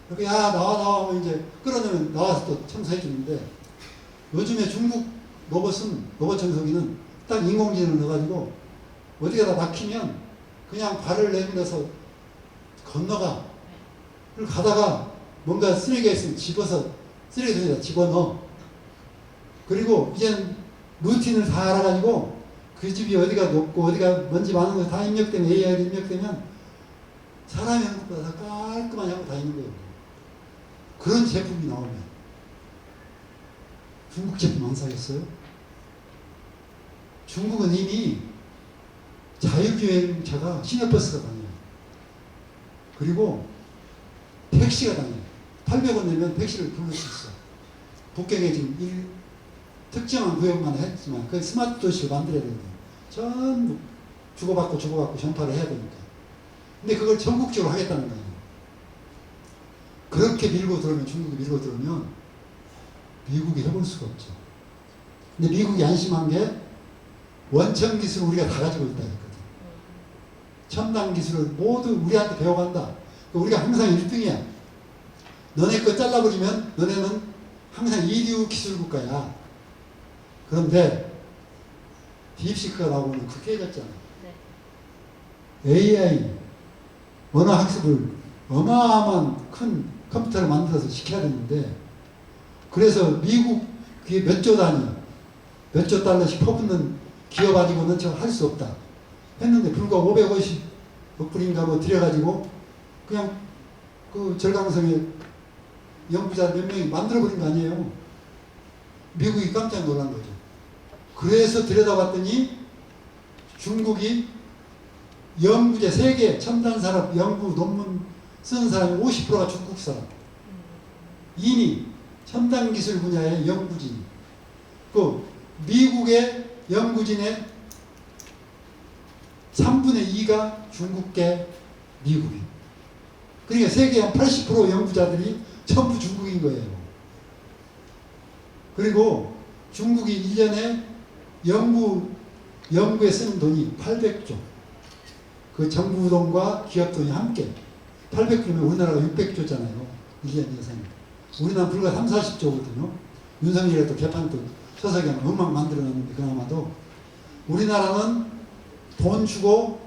그러니까 야 나와 하면 이제 끌어내면 나와서 또 청소해 주는데 요즘에 중국 로봇 청소기는 딱 인공지능을 넣어가지고 어디가다 막히면 그냥 발을 내밀어서 건너가. 그리고 가다가 뭔가 쓰레기가 있으면 집어서 쓰레기통에다 집어넣어. 그리고 이제는 루틴을 다 알아가지고 그 집이 어디가 높고 어디가 먼지 많은 거 다 입력되면 AI로 입력되면 사람이 하는 것보다 더 깔끔하게 하고 다니는 거예요. 그런 제품이 나오면 중국 제품 안 사겠어요? 중국은 이미 자율주행차가 시내버스가 다녀요. 그리고 택시가 다녀요. 800원 내면 택시를 부를 수 있어. 북경에 지금 특정한 구역만 했지만 그 스마트 도시를 만들어야 되는데 전부 주고받고 전파를 해야 되니까. 근데 그걸 전국적으로 하겠다는 거예요. 그렇게 밀고 들어오면, 중국이 밀고 들어오면 미국이 해볼 수가 없죠. 근데 미국이 안심한 게 원천 기술을 우리가 다 가지고 있다 했거든. 첨단 기술을 모두 우리한테 배워간다. 우리가 항상 1등이야. 너네 거 잘라버리면 너네는 항상 이류 기술 국가야. 그런데 딥시크가 나오면 그렇게 해졌잖아. AI 언어 학습을 어마어마한 큰 컴퓨터를 만들어서 시켜야 되는데, 그래서 미국 그게 몇 조 단위, 몇 조 달러씩 퍼붓는 기업 가지고는 저 할 수 없다 했는데, 불과 550억 불인가 뭐 들여가지고 그냥 그 절강성에 연구자 몇 명이 만들어버린 거 아니에요. 미국이 깜짝 놀란 거죠. 그래서 들여다봤더니 중국이 연구제, 세계 첨단 산업 연구 논문 쓰는 사람이 50%가 중국 사람. 이미 첨단 기술 분야의 연구진. 그 미국의 연구진의 3분의 2가 중국계 미국인. 그러니까 세계 한 80% 연구자들이 전부 중국인 거예요. 그리고 중국이 1년에 연구에 쓰는 돈이 800조. 그 정부 돈과 기업 돈이 함께 800조면 우리나라가 600조잖아요. 1년 예산이. 우리나라 불과 3, 40조거든요. 윤석열이 또 개판 또 서석이 음악 만들어놨는데 그나마도 우리나라는 돈 주고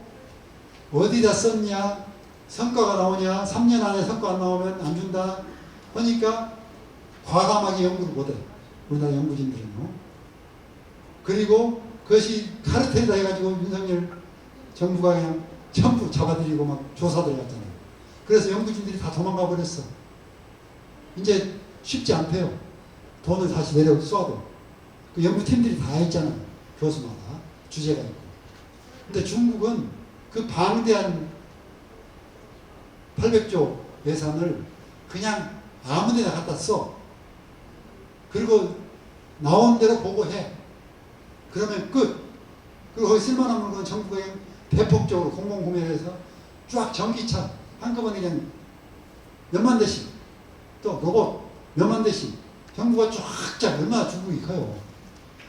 어디다 썼냐, 성과가 나오냐, 3년 안에 성과 안 나오면 안 준다 하니까 과감하게 연구를 못해. 우리나라 연구진들은요. 그리고 그것이 카르텔이다 해가지고 윤석열 정부가 그냥 전부 잡아들이고 막 조사 들어갔잖아요. 그래서 연구진들이 다 도망가 버렸어. 이제 쉽지 않대요. 돈을 다시 내려 쏴도. 그 연구팀들이 다 있잖아요. 교수마다. 주제가 있고. 근데 중국은 그 방대한 800조 예산을 그냥 아무 데나 갖다 써. 그리고 나온 대로 보고해. 그러면 끝. 그리고 거기 쓸만한 물건 정부가 그냥 대폭적으로 공공구매해서 쫙 전기차 한꺼번에 그냥 몇만 대씩, 또 로봇 몇만 대씩 정부가 쫙쫙 얼마나 중국이 커요.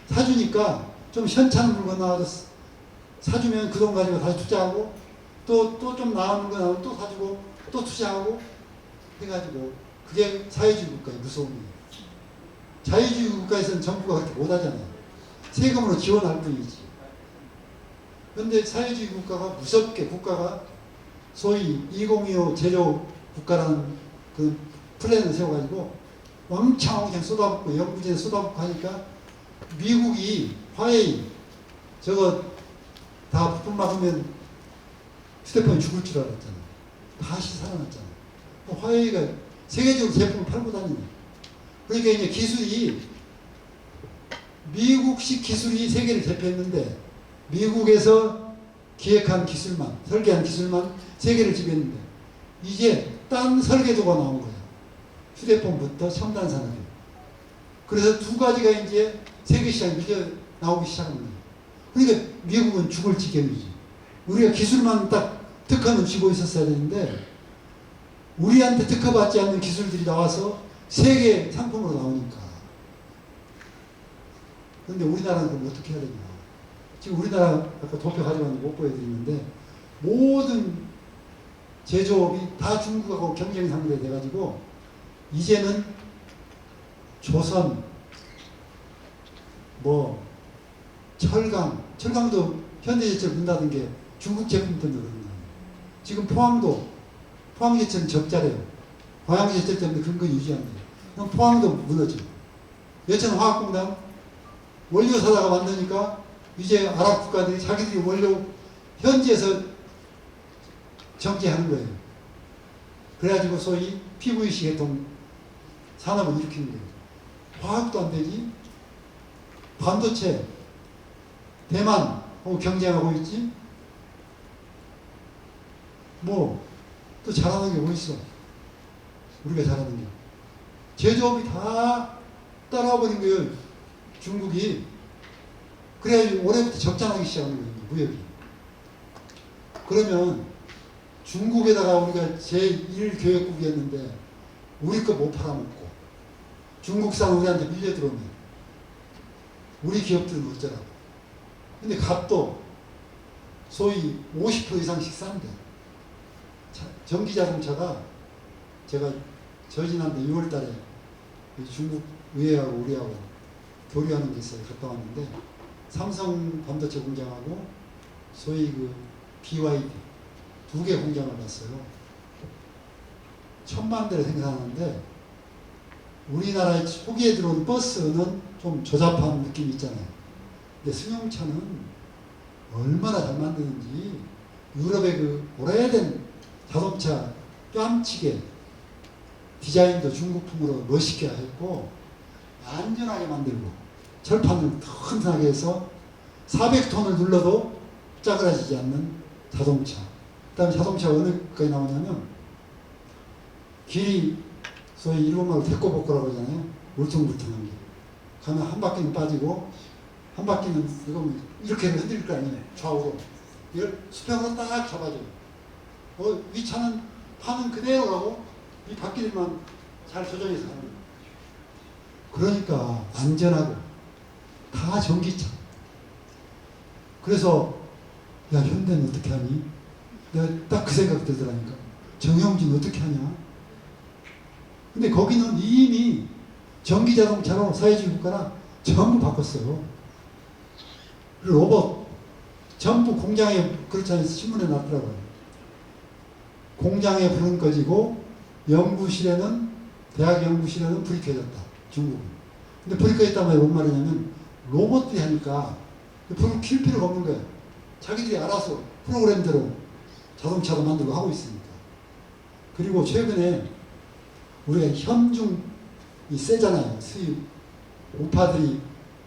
사주니까 좀 현찮은 물건 나와서 사주면 그 돈 가지고 다시 투자하고 또 좀 나오는 거 나오면 또 사주고 또 투자하고 해가지고, 그게 사회주의 국가의 무서움이에요. 자유주의 국가에서는 정부가 그렇게 못하잖아요. 세금으로 지원할 뿐이지. 그런데 사회주의 국가가 무섭게, 국가가 소위 2025 제조 국가라는 그 플랜을 세워가지고 왕창 그냥 쏟아붓고 연구진에 쏟아붓고 하니까 미국이 화웨이 저거 다 부품 막으면 휴대폰이 죽을 줄 알았잖아. 다시 살아났잖아. 화웨이가 세계적으로 제품을 팔고 다니네. 그러니까 이제 기술이 미국식 기술이 세계를 대표했는데, 미국에서 기획한 기술만, 설계한 기술만 세계를 지배했는데, 이제 딴 설계도가 나온 거야. 휴대폰부터 첨단 산업이. 그래서 두 가지가 이제 세계 시장에 밀려 나오기 시작한 거예요. 그러니까 미국은 죽을 지경이지. 우리가 기술만 딱 특허는 쥐고 있었어야 되는데, 우리한테 특허받지 않는 기술들이 나와서 세계 상품으로 나오니까. 그런데 우리나라는 그럼 어떻게 해야 되냐. 지금 우리나라 아까 도표 가져왔는데 못 보여드리는데, 모든 제조업이 다 중국하고 경쟁 상대가 돼가지고 이제는 조선, 뭐 철강도 현대제철 문닫은 게 중국 제품 때문에 그런 거예요. 지금 포항제철은 적자래요. 광양제철 때문에 근거 유지한대요. 그럼 포항도 무너져. 여천 화학공단 원료 사다가 만드니까 이제 아랍 국가들이 자기들이 원래 현지에서 정제하는 거예요. 그래가지고 소위 PVC 계통 산업을 일으키는 거예요. 화학도 안 되지. 반도체 대만하고 경쟁하고 있지. 뭐 또 잘하는 게 뭐 있어? 우리가 잘하는 게 제조업이 다 따라와 버린 거예요. 중국이. 그래가지고 올해부터 적자나기 시작하는 거예요. 무역이. 그러면 중국에다가 우리가 제1교역국이었는데 우리 거 못 팔아먹고 중국산 우리한테 밀려 들어오면 우리 기업들은 어쩌라고. 근데 값도 소위 50% 이상씩 싼데 전기자동차가 제가 저지난달 6월 달에 중국 의회하고 우리하고 교류하는 게 있어요. 갔다 왔는데 삼성 반도체 공장하고 소위 그 BYD 두 개 공장을 봤어요. 1000만 대를 생산하는데 우리나라에 초기에 들어온 버스는 좀 조잡한 느낌이 있잖아요. 근데 승용차는 얼마나 잘 만드는지 유럽의 그 오래된 자동차 뺨치게 디자인도 중국풍으로 멋있게 했고 안전하게 만들고 철판을 튼튼하게 해서 400톤을 눌러도 짜그라지지 않는 자동차. 그 다음에 자동차가 어느 까지 나오냐면 길이 소위 일본말로 대꼬복고라고 하잖아요. 울퉁불퉁한 길. 가면 한 바퀴는 빠지고 한 바퀴는 이렇게 흔들 거 아니에요. 좌우로. 이걸 수평으로 딱 잡아줘요. 위 차는 판은 그대로 가고 이 바퀴들만 잘 조정해서 가는 거예요. 그러니까 안전하고 다 전기차. 그래서 야 현대는 어떻게 하니? 내가 딱 그 생각 들더라니까. 정영진 어떻게 하냐? 근데 거기는 이미 전기자동차로 사회주의 국가라 전부 바꿨어요. 그리고 로봇 전부 공장에 그렇잖아요. 신문에 났더라고요. 공장에 불은 꺼지고 연구실에는 대학 연구실에는 불이 켜졌다. 중국은. 근데 불이 켜졌단 말이 뭔 말이냐면 로봇들이 하니까 불을 킬 필요가 없는 거예요. 자기들이 알아서 프로그램대로 자동차도 만들고 하고 있으니까. 그리고 최근에 우리가 현중이 세잖아요. 수입 우파들이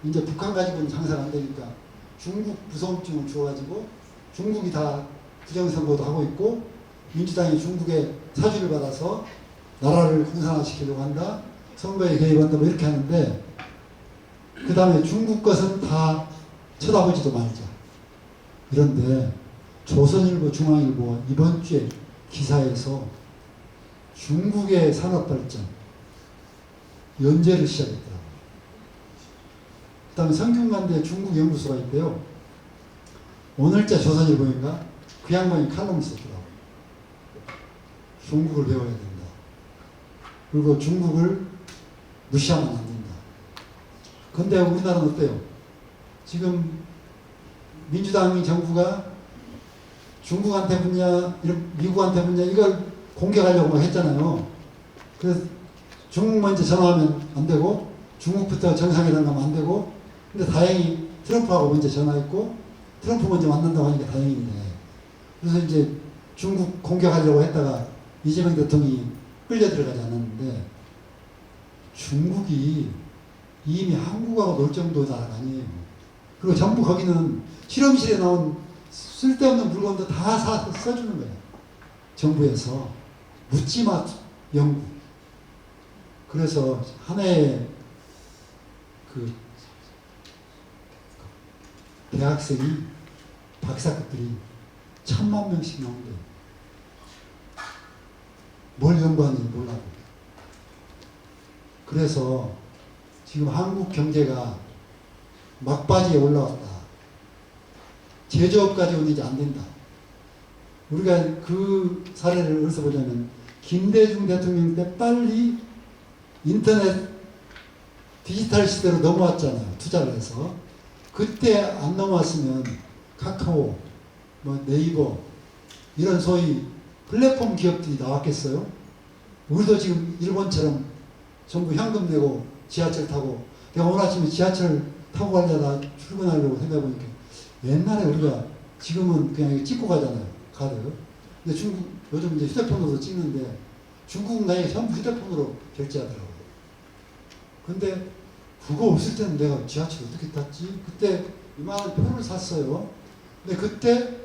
이제 북한 가지고는 장사가 안 되니까 중국 무서움증을 주어가지고 중국이 다 부정선거도 하고 있고 민주당이 중국의 사주를 받아서 나라를 공산화시키려고 한다. 선거에 개입한다. 뭐 이렇게 하는데 그 다음에 중국 것은 다 쳐다보지도 말자. 이런데 조선일보, 중앙일보 이번 주에 기사에서 중국의 산업발전 연재를 시작했더라고요. 그 다음에 성균관대에 중국 연구소가 있대요. 오늘자 조선일보인가? 그 양반이 칼럼을 썼더라고요. 중국을 배워야 된다. 그리고 중국을 무시하면 안 된다. 근데 우리나라는 어때요? 지금 민주당 정부가 중국한테 붙냐, 미국한테 붙냐, 이걸 공격하려고 막 했잖아요. 그래서 중국 먼저 전화하면 안 되고, 중국부터 정상회담 가면 안 되고, 근데 다행히 트럼프하고 먼저 전화했고, 트럼프 먼저 만난다고 하니까 다행인데. 그래서 이제 중국 공격하려고 했다가 이재명 대통령이 끌려 들어가지 않았는데, 중국이 이미 한국하고 놀 정도가 아니에요. 그리고 전부 거기는 실험실에 나온 쓸데없는 물건도 다 써주는 거예요. 정부에서. 묻지마 연구. 그래서 한 해에 그 대학생이 박사급들이 1000만 명씩 나온대요. 뭘 연구하는지 몰라도. 그래서 지금 한국 경제가 막바지에 올라왔다. 제조업까지 오는 이제 안 된다. 우리가 그 사례를 어디서 보자면 김대중 대통령 때 빨리 인터넷 디지털 시대로 넘어왔잖아요. 투자를 해서. 그때 안 넘어왔으면 카카오, 뭐 네이버 이런 소위 플랫폼 기업들이 나왔겠어요? 우리도 지금 일본처럼 전부 현금 내고 지하철 타고, 내가 오늘 아침에 지하철 타고 가려다 출근하려고 생각해보니까 옛날에 우리가 지금은 그냥 찍고 가잖아요. 카드. 근데 중국 요즘 이제 휴대폰으로 찍는데 중국은 나이 전부 휴대폰으로 결제하더라고요. 근데 그거 없을 때는 내가 지하철 어떻게 탔지? 그때 이만한 표를 샀어요. 근데 그때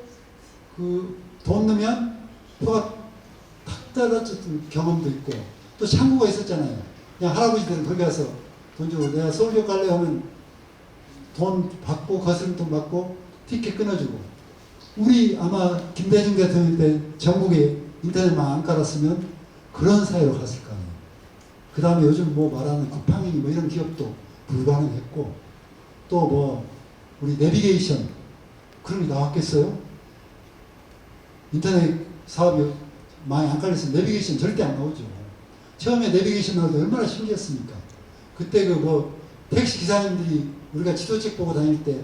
그 돈 넣으면 표가 탁 떨어졌던 경험도 있고 또 창구가 있었잖아요. 그냥 할아버지들은 거기 가서 돈 주고 내가 서울역 갈래 하면 돈 받고 거스름돈 받고 티켓 끊어주고 우리 아마 김대중 대통령 때 전국에 인터넷만 안 깔았으면 그런 사회로 갔을 거 아니에요. 그 다음에 요즘 뭐 말하는 쿠팡이니 뭐 이런 기업도 불가능했고 또 뭐 우리 내비게이션 그런 게 나왔겠어요? 인터넷 사업이 많이 안 깔렸으면 내비게이션 절대 안 나오죠. 처음에 내비게이션 나올 때 얼마나 신기했습니까? 그때 그 뭐 택시 기사님들이 우리가 지도책 보고 다닐 때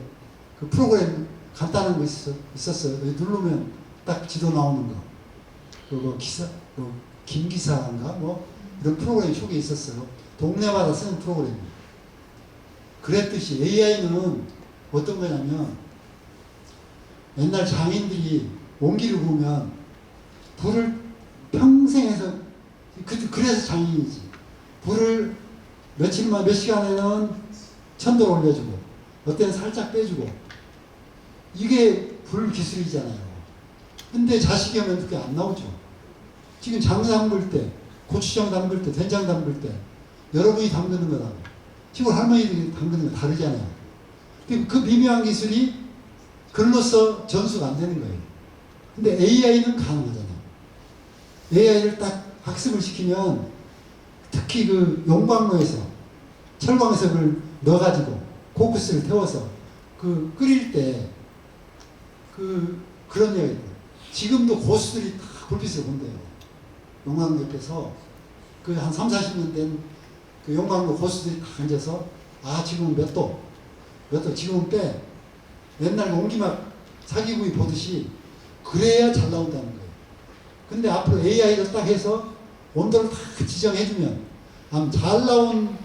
그 프로그램 간단한 거 있었어요. 여기 누르면 딱 지도 나오는 거. 그뭐 기사, 뭐 김기사인가 뭐 이런 프로그램이 속에 있었어요. 동네마다 쓰는 프로그램. 그랬듯이 AI는 어떤 거냐면 옛날 장인들이 옹기를 구우면 불을 평생 해서 그래서 장인이지. 불을 며칠만 몇 시간에는 1000도로 올려주고 어때는 살짝 빼주고 이게 불 기술이잖아요. 근데 자식이 오면 그게 안 나오죠. 지금 장사 담글 때 고추장 담글 때 된장 담글 때 여러분이 담그는 거하고 시골 할머니들이 담그는 거 다르잖아요. 그 미묘한 기술이 글로써 전수가 안 되는 거예요. 근데 AI는 가능하잖아요. AI를 딱 학습을 시키면 특히 그 용광로에서 철광석을 넣어가지고 코크스를 태워서 그 끓일 때 그런 이야기 있어요. 지금도 고수들이 다 불빛을 본대요. 용광로 옆에서 그 한 3, 40년 된 그 용광로 고수들이 다 앉아서 아 지금은 몇 도 지금은 빼 옛날 옹기막 사기구이 보듯이 그래야 잘 나온다는 거예요. 근데 앞으로 AI를 딱 해서 온도를 딱 지정해주면 잘 나온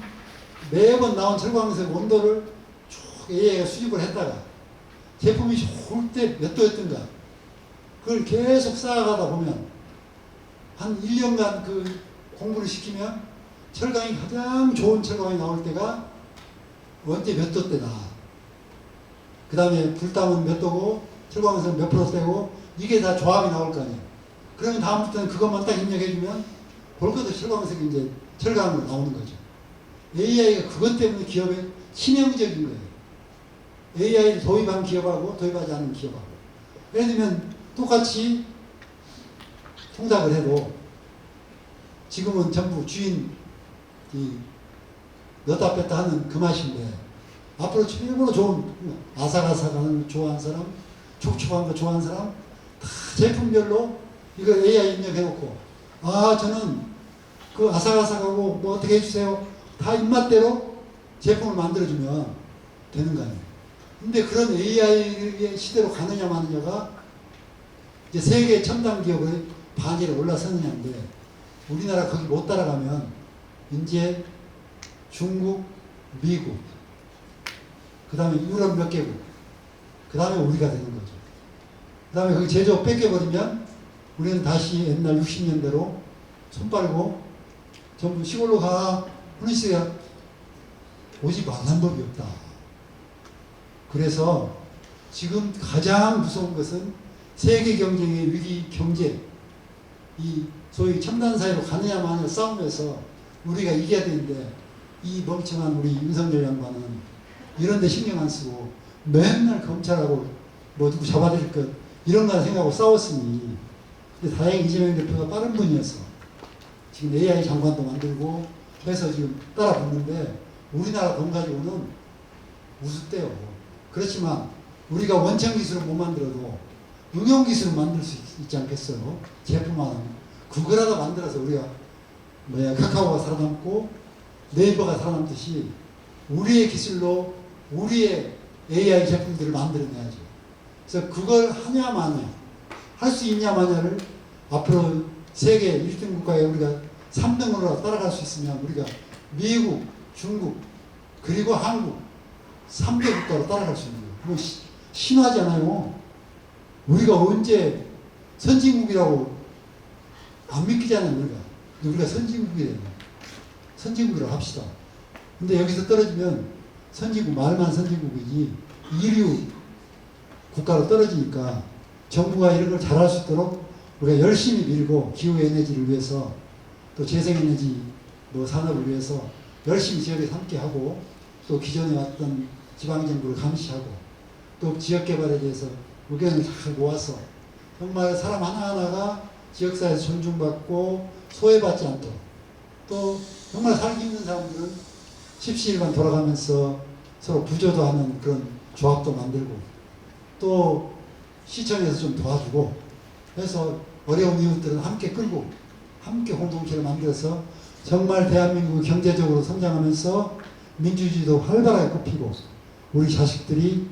매번 나온 철광석 온도를 쭉 AI가 수집을 했다가 제품이 좋을 때 몇 도였던가 그걸 계속 쌓아가다 보면 한 1년간 그 공부를 시키면 철강이 가장 좋은 철강이 나올 때가 언제 몇 도 때다. 그 다음에 불담은 몇 도고 철광석은 몇 프로 되고 이게 다 조합이 나올 거 아니에요. 그러면 다음부터는 그것만 딱 입력해주면 볼 것도 철광석이 이제 철강으로 나오는 거죠. AI가 그것 때문에 기업에 치명적인 거예요. AI를 도입한 기업하고 도입하지 않은 기업하고. 예를 들면 똑같이 통작을 해도 지금은 전부 주인 넣다 뺐다 하는 그 맛인데 앞으로 최고로 좋은 아삭아삭한 거 좋아하는 사람, 촉촉한 거 좋아하는 사람 다 제품별로 이거 AI 입력해놓고 아 저는 그 아삭아삭하고 뭐 어떻게 해주세요 다 입맛대로 제품을 만들어주면 되는 거 아니에요. 근데 그런 AI의 시대로 가느냐 마느냐가 이제 세계 첨단 기업의 반열에 올라서느냐인데 우리나라 거기 못 따라가면 이제 중국, 미국, 그 다음에 유럽 몇 개국, 그 다음에 우리가 되는 거죠. 그 다음에 거기 제조업 뺏겨버리면 우리는 다시 옛날 60년대로 손 빨고 전부 시골로 가 하는 시대가 오지 말란 법이 없다. 그래서 지금 가장 무서운 것은 세계 경쟁의 위기 경제, 이 소위 첨단 사회로 가느냐 마느냐 싸움에서 우리가 이겨야 되는데 이 멍청한 우리 윤석열 양반은 이런 데 신경 안 쓰고 맨날 검찰하고 뭐 누구 잡아들일 것 이런 거 생각하고 싸웠으니 근데 다행히 이재명 대표가 빠른 분이어서 지금 AI 장관도 만들고 해서 지금 따라 붙는데 우리나라 돈 가지고는 우습대요. 그렇지만 우리가 원천 기술을 못 만들어도 응용 기술을 만들 수 있지 않겠어요? 제품 하나. 그거라도 만들어서 우리가 카카오가 살아남고 네이버가 살아남듯이 우리의 기술로 우리의 AI 제품들을 만들어내야죠. 그래서 그걸 하냐 마냐 할 수 있냐 마냐를 앞으로 세계 1등 국가에 우리가 3등으로 따라갈 수 있으면 우리가 미국, 중국 그리고 한국 3대 국가로 따라갈 수 있는 거예요. 뭐 신화잖아요. 우리가 언제 선진국이라고 안 믿기잖아요. 우리가 선진국이래요. 선진국이라고 합시다. 근데 여기서 떨어지면 선진국 말만 선진국이지 이류 국가로 떨어지니까 정부가 이런 걸 잘할 수 있도록 우리가 열심히 밀고 기후에너지를 위해서 또 재생에너지 뭐 산업을 위해서 열심히 지역에서 함께하고 또 기존에 왔던 지방정부를 감시하고 또 지역개발에 대해서 의견을 잘 모아서 정말 사람 하나하나가 지역사회에서 존중받고 소외받지 않도록 또 정말 살기 힘든 사람들은 십시일반 돌아가면서 서로 부조도 하는 그런 조합도 만들고 또 시청에서 좀 도와주고 해서 어려운 이웃들은 함께 끌고 함께 공동체를 만들어서 정말 대한민국이 경제적으로 성장하면서 민주주의도 활발하게 꼽히고 우리 자식들이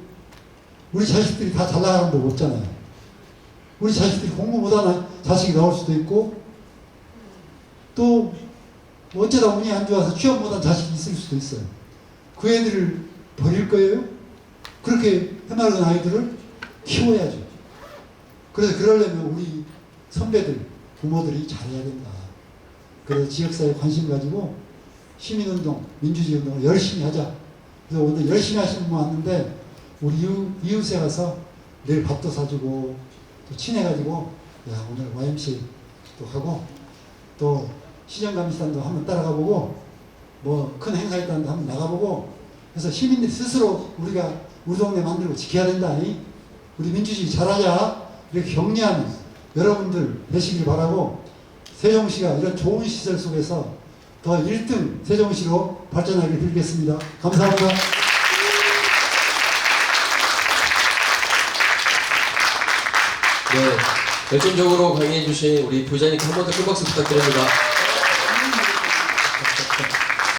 다 잘 나가는 데 없잖아요. 우리 자식들이 공부 못하는 자식이 나올 수도 있고 또 어쩌다 운이 안 좋아서 취업 못한 자식이 있을 수도 있어요. 그 애들을 버릴 거예요? 그렇게 해맑은 아이들을 키워야죠. 그래서 그러려면 우리 선배들, 부모들이 잘해야 된다. 그래서 지역사회에 관심 가지고 시민운동, 민주주의 운동을 열심히 하자. 그래서 오늘 열심히 하시는 분 왔는데 우리 이웃에 가서 늘 밥도 사주고 또 친해가지고 야 오늘 YMC 또 하고 또 시정감시단도 한번 따라가보고 뭐 큰 행사 있다는데 한번 나가보고 그래서 시민들 스스로 우리가 우리 동네 만들고 지켜야 된다. 우리 민주주의 잘하자 이렇게 격려하는 여러분들 되시길 바라고 세종시가 이런 좋은 시설 속에서 더 1등 세종시로 발전하길 빌겠습니다. 감사합니다. 네, 열정적으로 강의해주신 우리 부장님께 한 번 더 큰 박수 부탁드립니다.